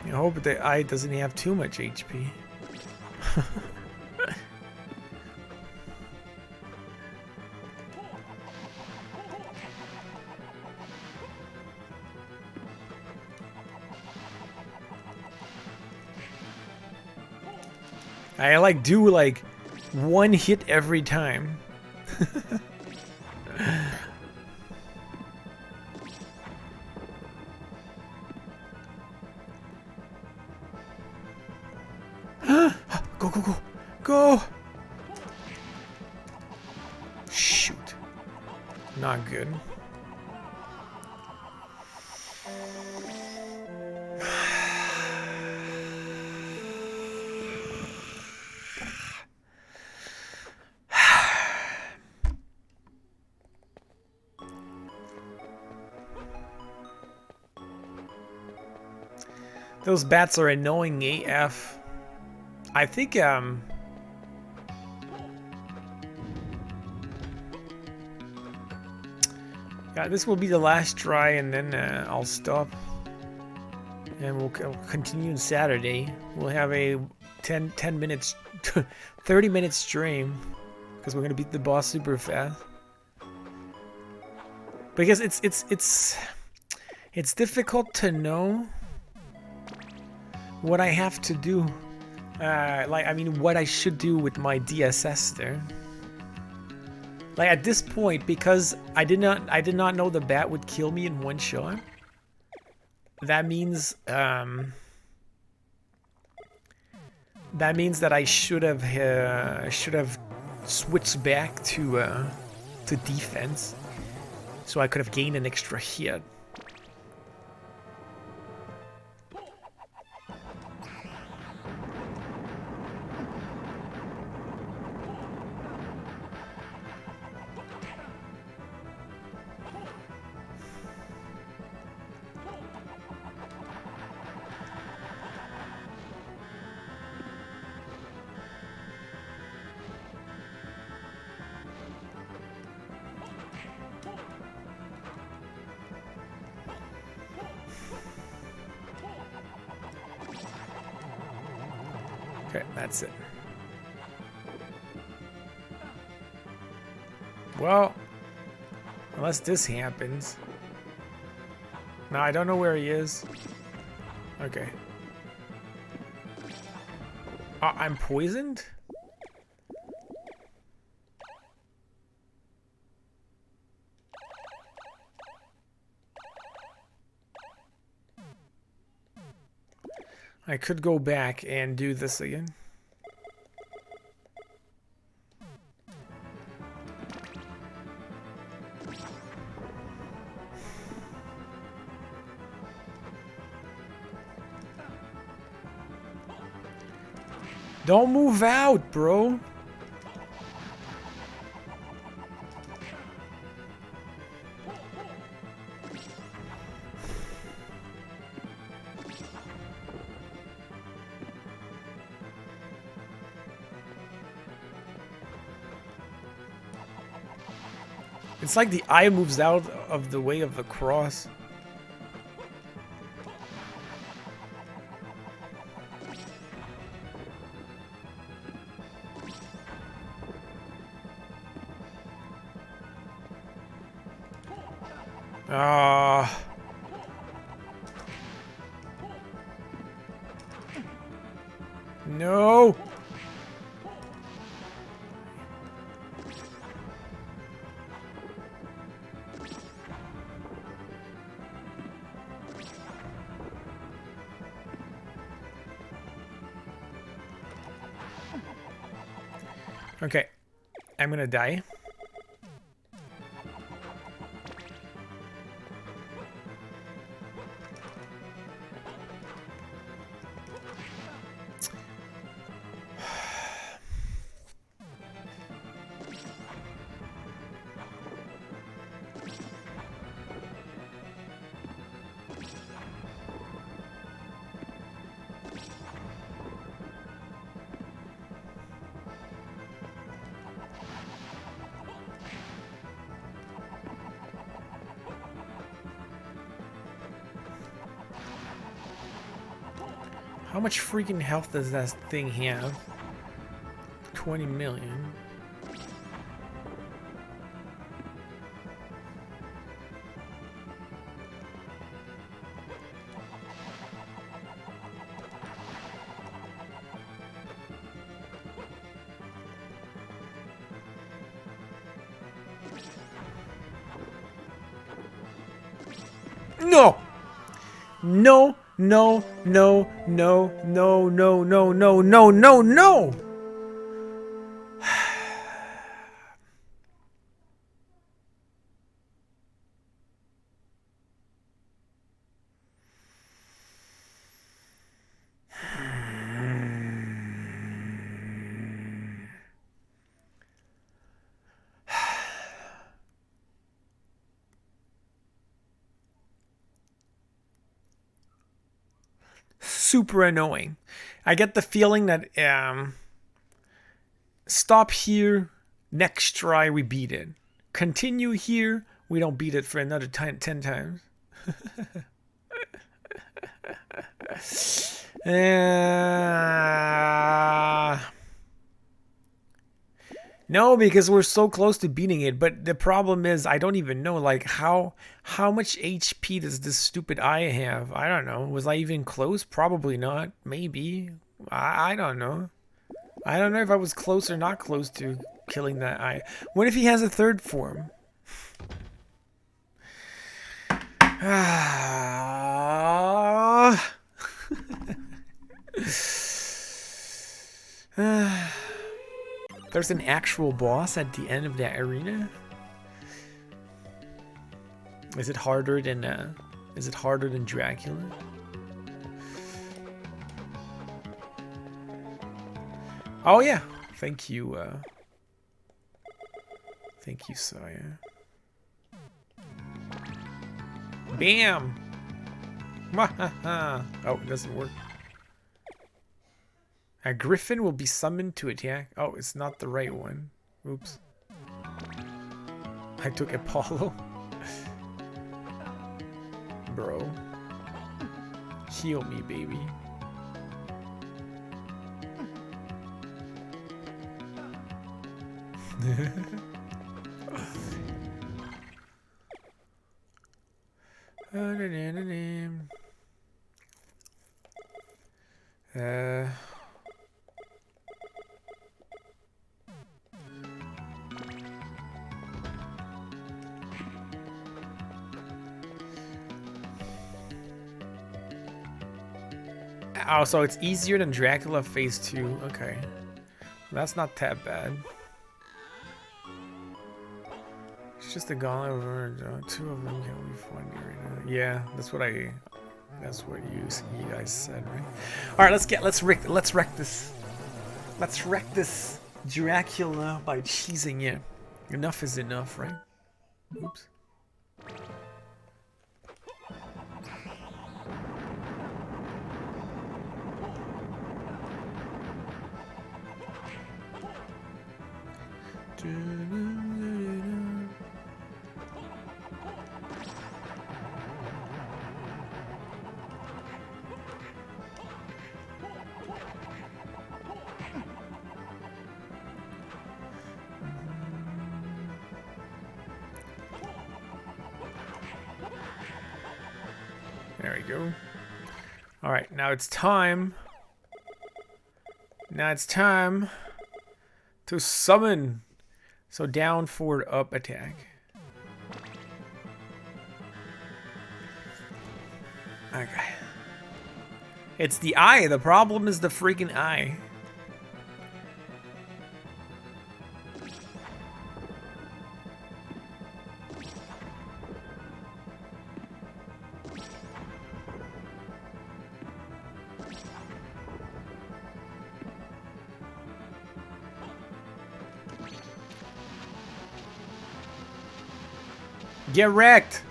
I hope the eye doesn't have too much HP. I like do like one hit every time. Go, go, go, go! Shoot. Not good. Those bats are annoying AF. I think, yeah, this will be the last try and then I'll stop. And we'll continue on Saturday. We'll have a 10 minutes, 30 minute stream. Because we're going to beat the boss super fast. Because it's difficult to know what I have to do, what I should do with my DSS there. Like at this point, because I did not know the bat would kill me in one shot. That means that I should have switched back to to defense. So I could have gained an extra hit. Okay, that's it. Well, unless this happens. No, I don't know where he is. Okay. I'm poisoned? I could go back and do this again. Don't move out, bro. It's like the eye moves out of the way of the cross. No. Okay, I'm gonna die. How much freaking health does that thing have? 20 million. No! No! No, no, no, no, no, no, no, no, no, no! Super annoying. I get the feeling that stop here, next try we beat it. Continue here, we don't beat it for another 10 times. No, because we're so close to beating it, but the problem is I don't even know like how much HP does this stupid eye have? I don't know. Was I even close? Probably not. Maybe. I don't know. I don't know if I was close or not close to killing that eye. What if he has a third form? There's an actual boss at the end of that arena? Is it harder than Dracula? Oh yeah. Thank you, Saya. Bam! Oh, it doesn't work. A griffin will be summoned to attack. Oh, it's not the right one. Oops. I took Apollo. Bro. Heal me, baby. Oh, so it's easier than Dracula Phase 2. Okay. That's not that bad. It's just a gauntlet. Two of them can be funny right now. Yeah, that's what you guys said, right? All right, let's wreck this Dracula by cheesing it. Enough is enough, right? Oops. There we go. All right, now it's time. Now it's time to summon. So down, forward, up, attack. Okay. It's the eye. The problem is the freaking eye. Get wrecked!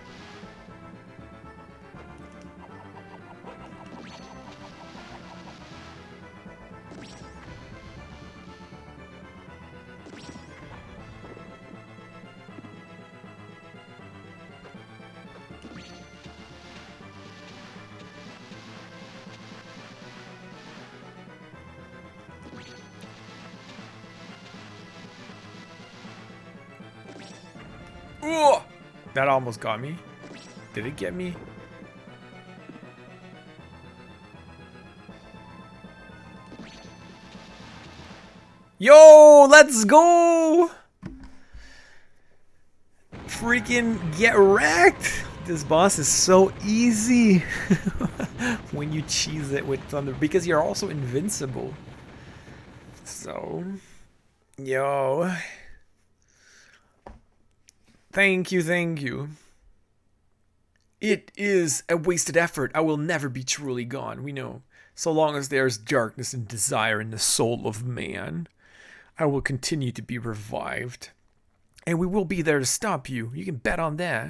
Ooh! That almost got me. Did it get me? Yo, let's go! Freaking get wrecked! This boss is so easy when you cheese it with thunder because you're also invincible. So, yo. Thank you, thank you. It is a wasted effort. I will never be truly gone, we know. So long as there is darkness and desire in the soul of man, I will continue to be revived. And we will be there to stop you. You can bet on that.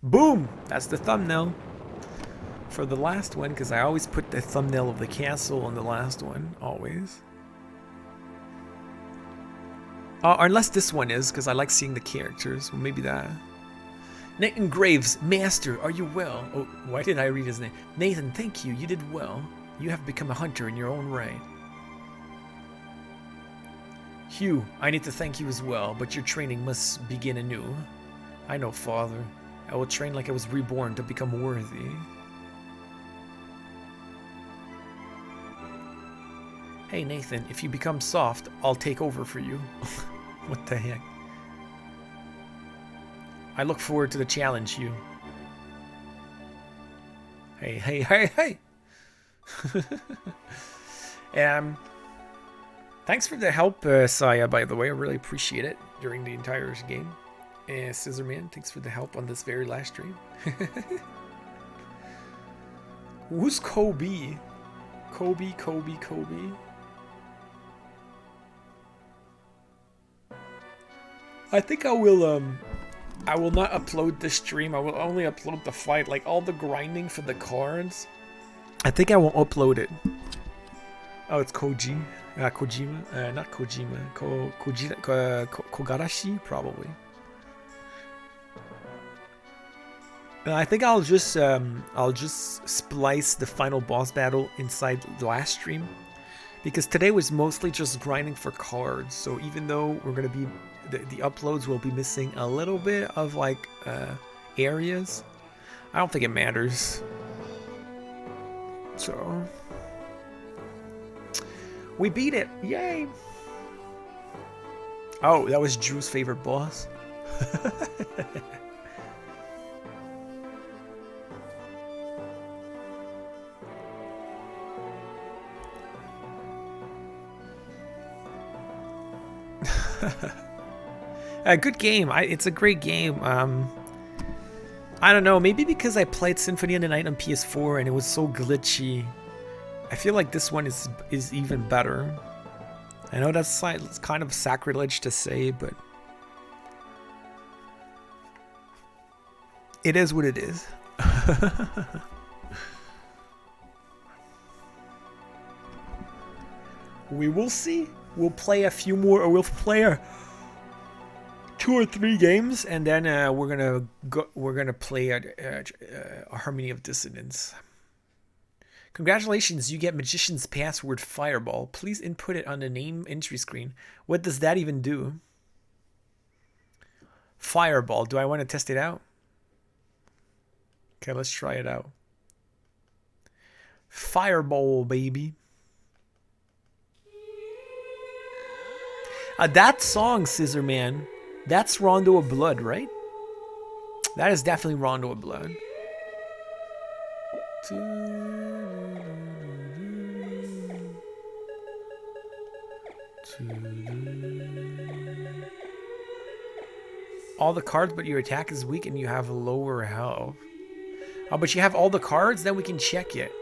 Boom! That's the thumbnail. For the last one, because I always put the thumbnail of the castle on the last one, always. Unless this one is, because I like seeing the characters. Well, maybe that. Nathan Graves, Master, are you well? Oh, why did I read his name? Nathan, thank you. You did well. You have become a hunter in your own right. Hugh, I need to thank you as well, but your training must begin anew. I know, Father. I will train like I was reborn to become worthy. Hey Nathan, if you become soft, I'll take over for you. What the heck? I look forward to the challenge, Hugh. Hey, hey, hey, hey! Thanks for the help, Saya, by the way. I really appreciate it during the entire game. Scissorman, thanks for the help on this very last stream. Who's Kobe? Kobe. I think I will not upload this stream. I will only upload the fight, like all the grinding for the cards. I think I won't upload it. Oh, it's Kojima. Not Kojima. Kogarashi, probably. I think I'll just splice the final boss battle inside the last stream, because today was mostly just grinding for cards. So even though we're gonna be the uploads will be missing a little bit of like areas, I don't think it matters. So we beat it! Yay! Oh, that was Drew's favorite boss. A good game. It's a great game. I don't know. Maybe because I played Symphony of the Night on PS4 and it was so glitchy. I feel like this one is even better. I know that's it's kind of sacrilege to say, but it is what it is. We will see. We'll play a few more, or we'll play 2 or 3 games, and then we're gonna play a Harmony of Dissonance. Congratulations, you get Magician's Password Fireball. Please input it on the name entry screen. What does that even do? Fireball. Do I want to test it out? Okay, let's try it out. Fireball, baby. That song, Scissorman, that's Rondo of Blood, right? That is definitely Rondo of Blood. All the cards, but your attack is weak and you have lower health. Oh, but you have all the cards? Then we can check it.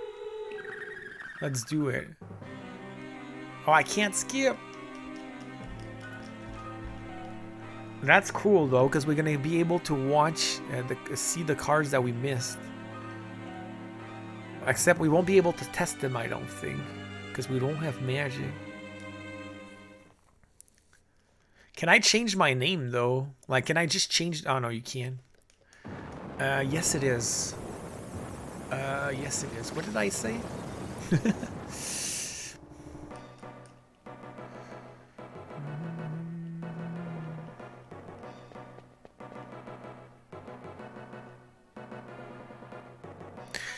Let's do it. Oh, I can't skip. That's cool though, because we're gonna be able to watch, see the cards that we missed. Except we won't be able to test them, I don't think, because we don't have magic. Can I change my name though? Like, can I just change? Oh no, you can. Yes it is. Yes it is. What did I say?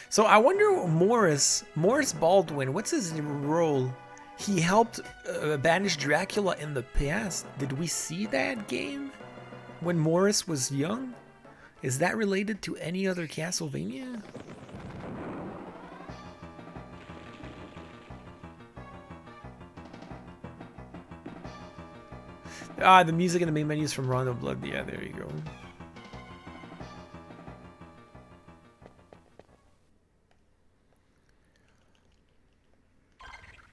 So I wonder, Morris Baldwin, what's his role? He helped banish Dracula in the past. Did we see that game when Morris was young? Is that related to any other Castlevania? Ah, the music in the main menu is from Rondo Blood. Yeah, there you go.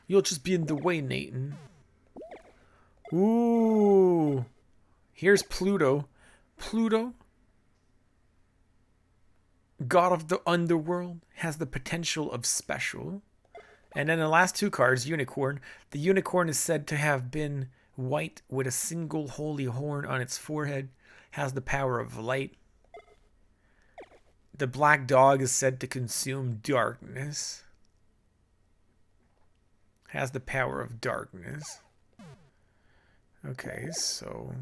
You'll just be in the way, Nathan. Ooh. Here's Pluto. Pluto, god of the underworld, has the potential of special. And then the last 2 cards, Unicorn. The unicorn is said to have been white with a single holy horn on its forehead. Has the power of light. The black dog is said to consume darkness. Has the power of darkness. Okay, so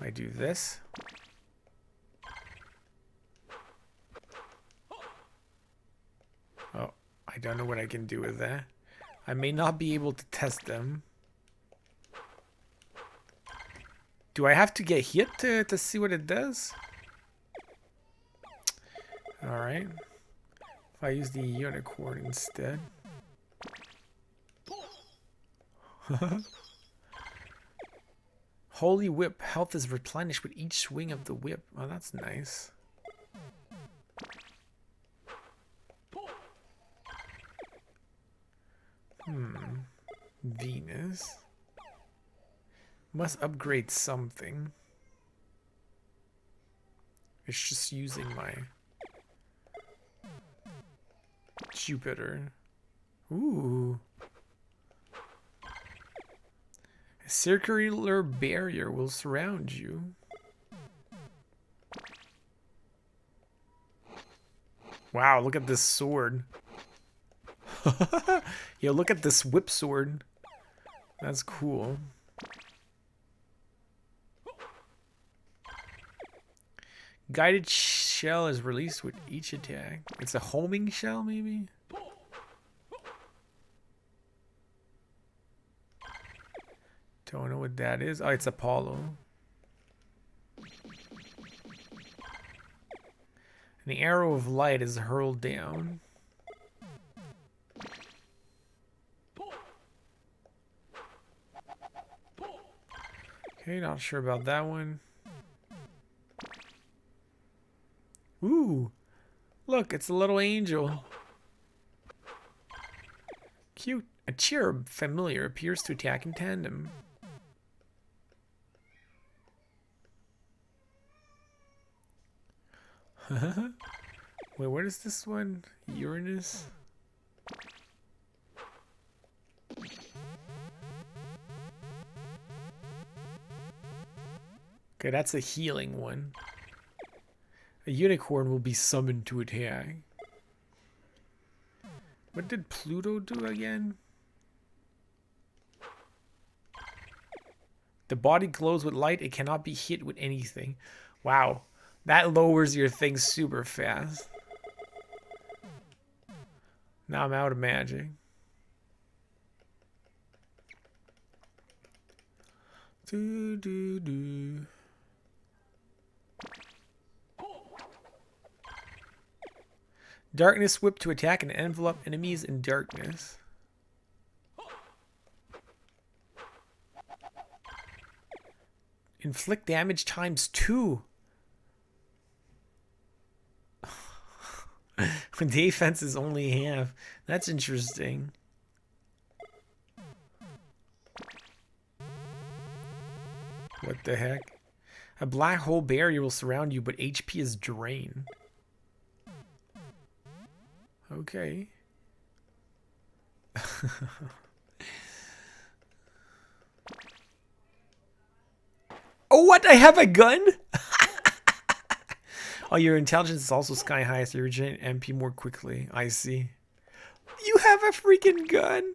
I do this. Oh, I don't know what I can do with that. I may not be able to test them. Do I have to get hit to see what it does? Alright. If I use the unicorn instead. Holy whip. Health is replenished with each swing of the whip. Oh, that's nice. Venus. Must upgrade something. It's just using my Jupiter. Ooh. A circular barrier will surround you. Wow, look at this sword. Yo, look at this whip sword. That's cool. Guided shell is released with each attack. It's a homing shell, maybe? Don't know what that is. Oh, it's Apollo. An arrow of light is hurled down. Okay, not sure about that one. Ooh, look, it's a little angel. Cute. A cherub familiar appears to attack in tandem. Wait, what is this one? Uranus? Okay, that's a healing one. A unicorn will be summoned to attack. What did Pluto do again? The body glows with light. It cannot be hit with anything. Wow. That lowers your thing super fast. Now I'm out of magic. Do. Darkness whip to attack and envelop enemies in darkness. Inflict damage times 2. Defense is only half. That's interesting. What the heck? A black hole barrier will surround you, but HP is drained. Okay. Oh, what? I have a gun? Oh, your intelligence is also sky high, so you regenerate MP more quickly. I see. You have a freaking gun?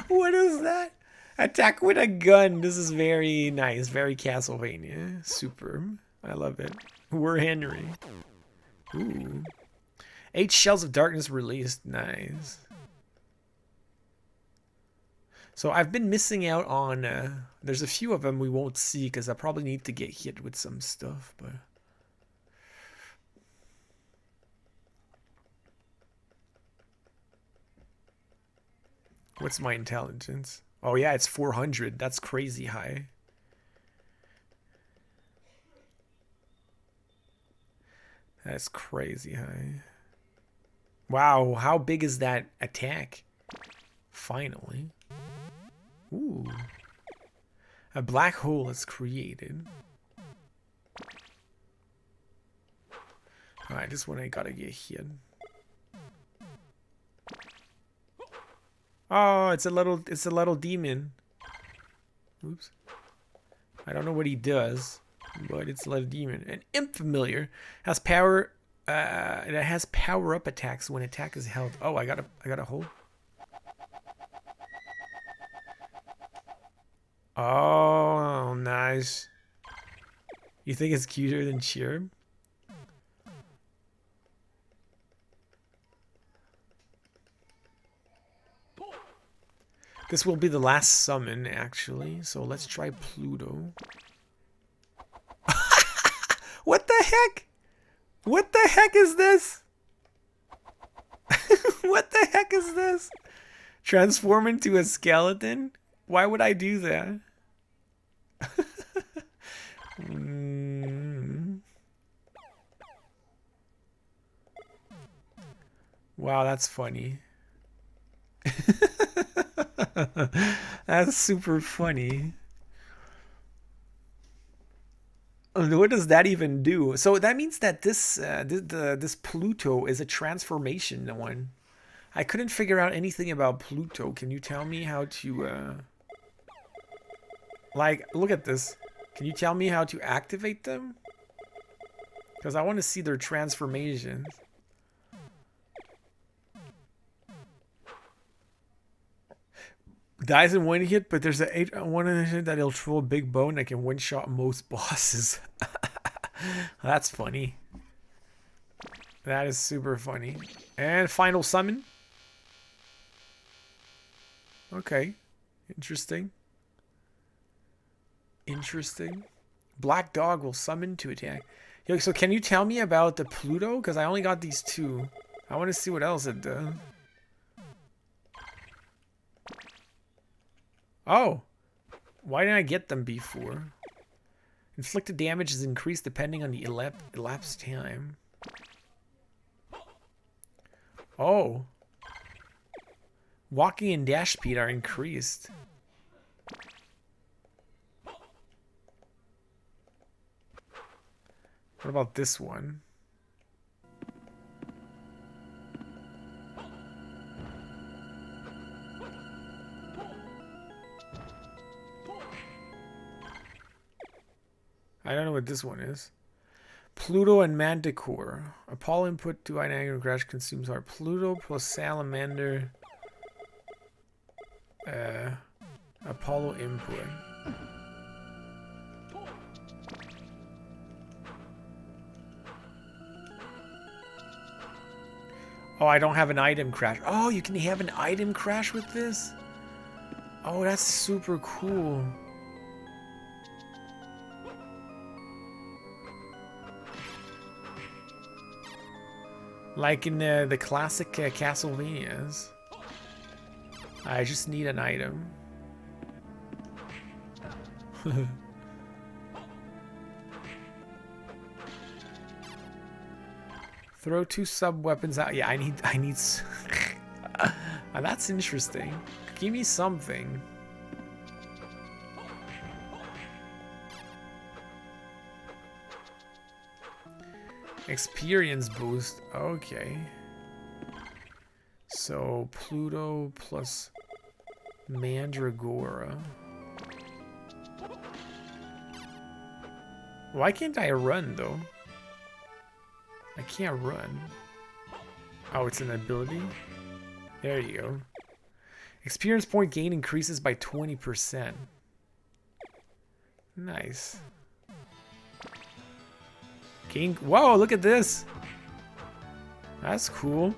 What is that? Attack with a gun. This is very nice. Very Castlevania. Superb. I love it. We're Henry. Ooh. 8 shells of darkness released. Nice. So I've been missing out on, there's a few of them we won't see because I probably need to get hit with some stuff, but. What's my intelligence? Oh yeah, it's 400. That's crazy high. That's crazy high. Wow, how big is that attack? Finally. Ooh. A black hole is created. Alright, this one I gotta get hit. Oh, it's a little demon. Oops. I don't know what he does, but it's a little demon. An imp familiar has power. It has power up attacks when attack is held. Oh, I gotta hold. Oh, nice. You think it's cuter than Cherub? This will be the last summon, actually. So let's try Pluto. What the heck? What the heck is this? What the heck is this? Transform into a skeleton? Why would I do that? Wow, that's funny. That's super funny. What does that even do? So that means that this this Pluto is a transformation one. I couldn't figure out anything about Pluto. Can you tell me how to like, look at this. Can you tell me how to activate them? Because I want to see their transformations. Dies in one hit, but there's one hit that he'll throw a big bone that can one-shot most bosses. That's funny. That is super funny. And final summon. Okay. Interesting. Interesting. Black dog will summon to attack. Yo, so can you tell me about the Pluto? Because I only got these two. I want to see what else it does. Oh, why didn't I get them before? Inflicted damage is increased depending on the elapsed time. Oh. Walking and dash speed are increased. What about this one? I don't know what this one is. Pluto and Manticore. Apollo input to Iron Crash consumes heart. Pluto plus Salamander. Apollo input. Oh, I don't have an item crash. Oh, you can have an item crash with this? Oh, that's super cool. Like in the classic Castlevanias. I just need an item. Throw 2 sub weapons out. Yeah, I need that's interesting. Give me something. Experience boost. Okay. So Pluto plus Mandragora. Why can't I run though? I can't run. Oh, it's an ability? There you go. Experience point gain increases by 20%. Nice. Gain. Whoa, look at this. That's cool.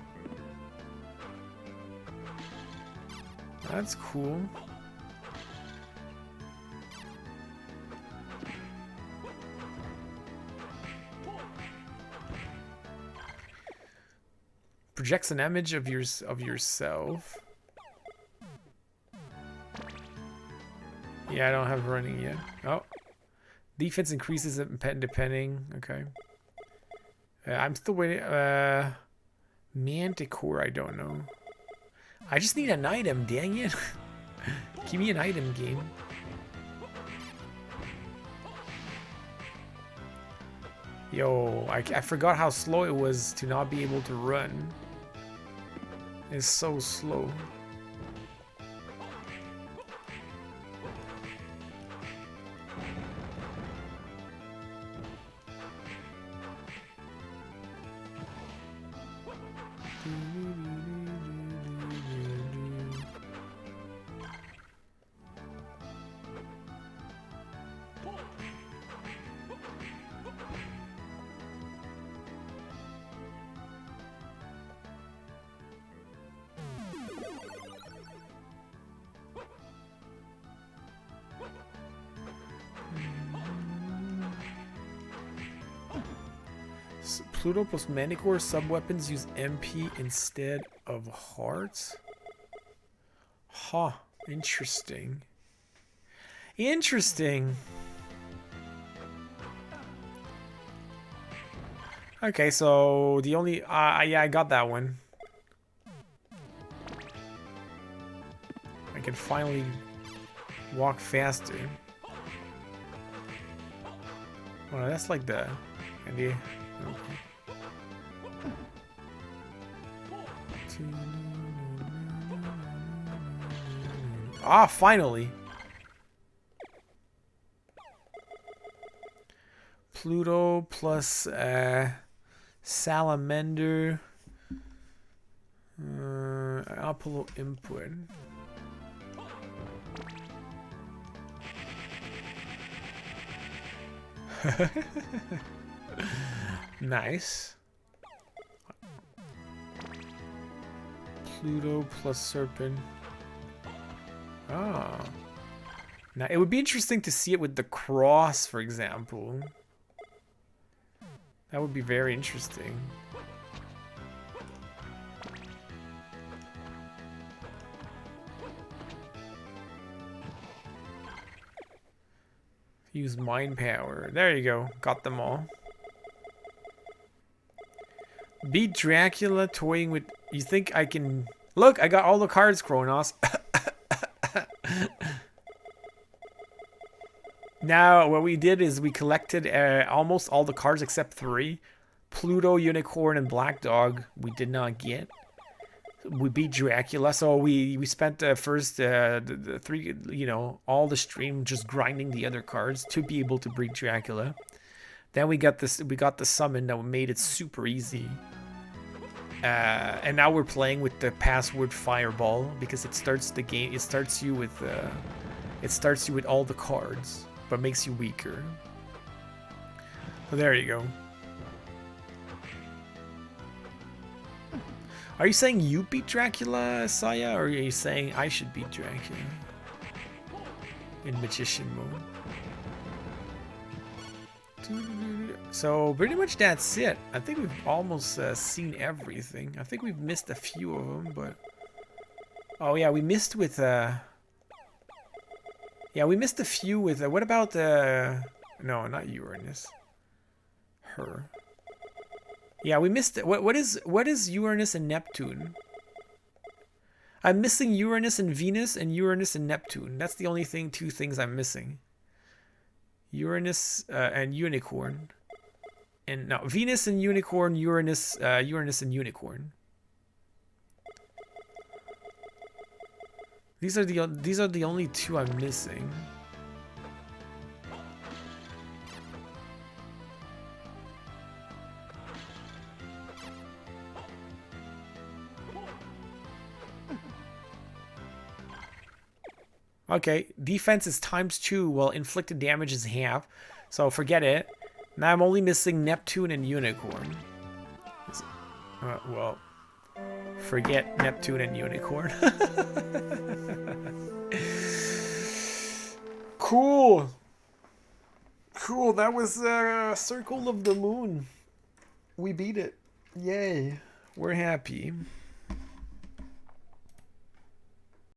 That's cool. Projects an image of yourself. Yeah, I don't have running yet. Oh. Defense increases depending. Okay. I'm still waiting. Manticore, I don't know. I just need an item, dang it. Give me an item, game. Yo, I forgot how slow it was to not be able to run. It's so slow. Pluto plus Manicore sub-weapons use MP instead of hearts? Huh. Interesting. Interesting. Okay, so the only... yeah, I got that one. I can finally walk faster. Oh, that's like the... idea. Okay. Ah, finally! Pluto plus Salamander. Apollo input. Nice. Pluto plus Serpent. Ah. Now, it would be interesting to see it with the cross, for example. That would be very interesting. Use mind power. There you go. Got them all. Beat Dracula toying with... You think I can... Look, I got all the cards, Kronos. Now, what we did is we collected almost all the cards except 3. Pluto, Unicorn, and Black Dog we did not get. We beat Dracula, so we spent the first the 3, you know, all the stream just grinding the other cards to be able to beat Dracula. Then we got this. We got the summon that made it super easy. And now we're playing with the password Fireball because it starts the game. It starts you with all the cards, but makes you weaker. So there you go. Are you saying you beat Dracula, Saya, or are you saying I should beat Dracula in Magician mode? So pretty much that's it. I think we've almost seen everything. I think we've missed a few of them, but oh yeah, we missed with yeah, we missed a few with what about no, not Uranus. Her. Yeah, we missed it. What is Uranus and Neptune? I'm missing Uranus and Venus and Uranus and Neptune. That's the only thing, 2 things I'm missing. Uranus and Unicorn. And no, Venus and Unicorn, Uranus and Unicorn. These are the only 2 I'm missing. Okay, defense is ×2 while inflicted damage is half. So forget it. Now I'm only missing Neptune and Unicorn. Well, forget Neptune and Unicorn. Cool. Cool, that was Circle of the Moon. We beat it. Yay. We're happy.